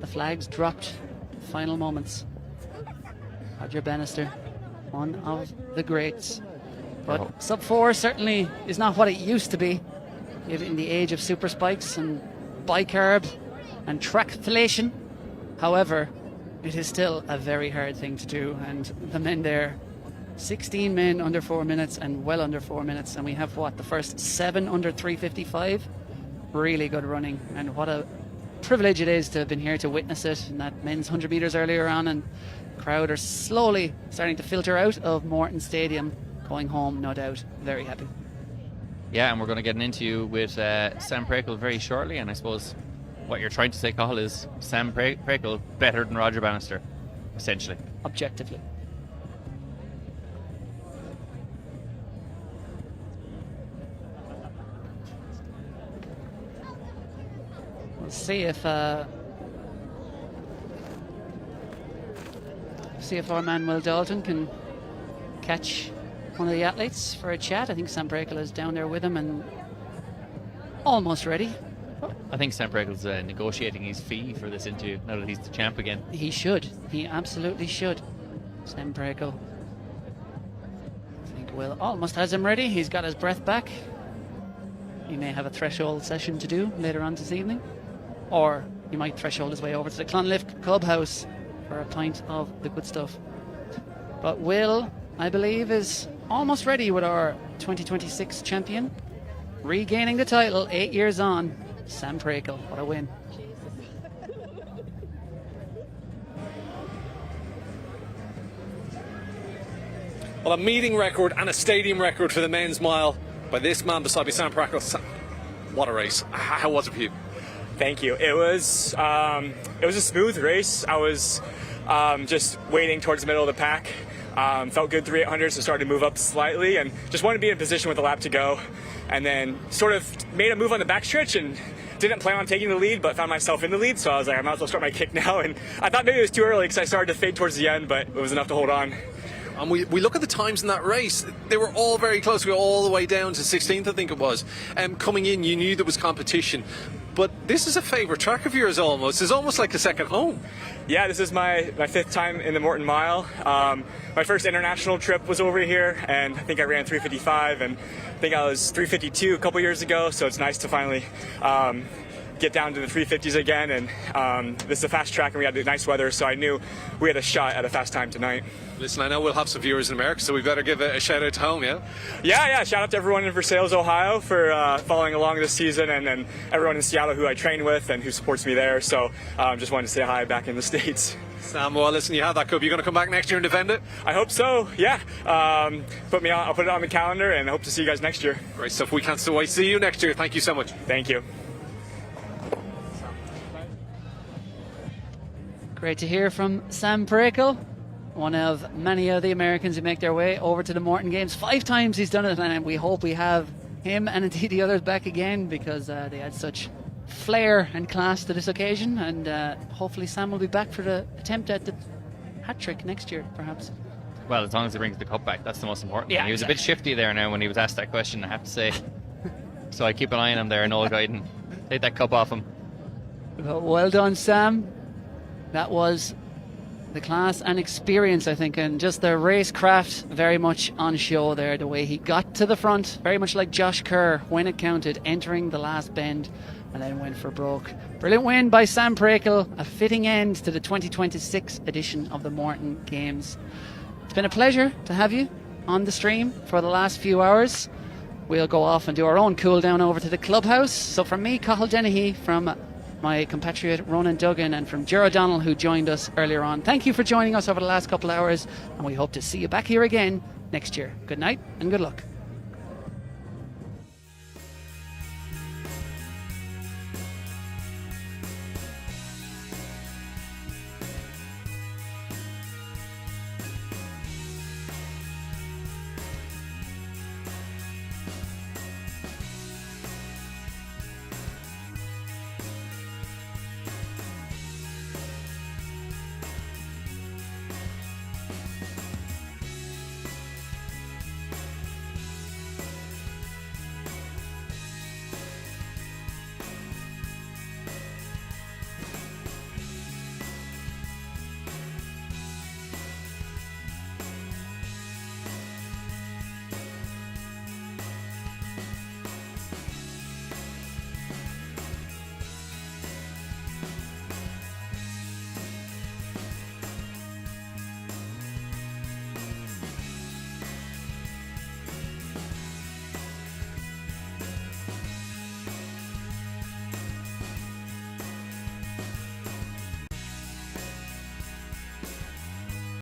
The flags dropped. Final moments. Roger Bannister, one of the greats. But sub 4 certainly is not what it used to be in the age of super spikes and bicarb and tracthlation. However, it is still a very hard thing to do, and the men there, 16 men under 4 minutes and well under 4 minutes, and we have the first 7 under 3:55. Really good running, and what a privilege it is to have been here to witness it in that men's 100 metres earlier on, and the crowd are slowly starting to filter out of Morton Stadium, going home, no doubt, very happy. Yeah, and we're going to get an interview with Sam Prekel very shortly, and I suppose what you're trying to say, Cathal, is Sam Prakel better than Roger Bannister, essentially. Objectively. We'll see if our man Will Dalton can catch one of the athletes for a chat. I think Sam Prakel is down there with him and almost ready. I think Sam Prakel's negotiating his fee for this interview now that he's the champ again. He should. He absolutely should. Sam Prakel. I think Will almost has him ready. He's got his breath back. He may have a threshold session to do later on this evening. Or he might threshold his way over to the Clonlift Clubhouse for a pint of the good stuff. But Will, I believe, is almost ready with our 2026 champion. Regaining the title 8 years on. Sam Prakel, what a win. Well, a meeting record and a stadium record for the men's mile by this man beside me, Sam Prakel. What a race. How was it for you? Thank you. It was a smooth race. I was just waiting towards the middle of the pack. Felt good 3/800s, so started to move up slightly and just wanted to be in position with a lap to go. And then sort of made a move on the backstretch and didn't plan on taking the lead, but found myself in the lead. So I was like, I might as well start my kick now. And I thought maybe it was too early because I started to fade towards the end, but it was enough to hold on. And we look at the times in that race, they were all very close. We were all the way down to 16th, I think it was. Coming in, you knew there was competition. But this is a favourite track of yours almost. It's almost like a second home. Yeah, this is my fifth time in the Morton Mile. My first international trip was over here, and I think I ran 3:55, and I think I was 3:52 a couple years ago, so it's nice to finally get down to the 350s again. And this is a fast track, and we had nice weather, so I knew we had a shot at a fast time tonight. Listen, I know we'll have some viewers in America, so we better give a shout out to home, yeah? Yeah, shout out to everyone in Versailles, Ohio for following along this season, and then everyone in Seattle who I train with and who supports me there. So just wanted to say hi back in the States. Sam, well, listen, you have that cup. You going to come back next year and defend it? I hope so, yeah. I'll put it on the calendar, and I hope to see you guys next year. Great stuff. We can't wait to see you next year. Thank you so much. Thank you. Great to hear from Sam Prakel, one of many of the Americans who make their way over to the Morton Games. 5 times he's done it, and we hope we have him and indeed the others back again, because they had such flair and class to this occasion, and hopefully Sam will be back for the attempt at the hat-trick next year, perhaps. Well, as long as he brings the cup back, that's the most important. Yeah, he was a bit shifty there now when he was asked that question, I have to say. So I keep an eye on him there and all guiding. Take that cup off him. Well done, Sam. That was the class and experience, I think, and just the racecraft very much on show there. The way he got to the front, very much like Josh Kerr when it counted, entering the last bend and then went for broke. Brilliant win by Sam Prakel, a fitting end to the 2026 edition of the Morton Games. It's been a pleasure to have you on the stream for the last few hours. We'll go off and do our own cool down over to the clubhouse. So from me, Cathal Dennehy, from my compatriot Ronan Duggan, and from Ger O'Donnell, who joined us earlier on, thank you for joining us over the last couple of hours, and we hope to see you back here again next year. Good night and good luck.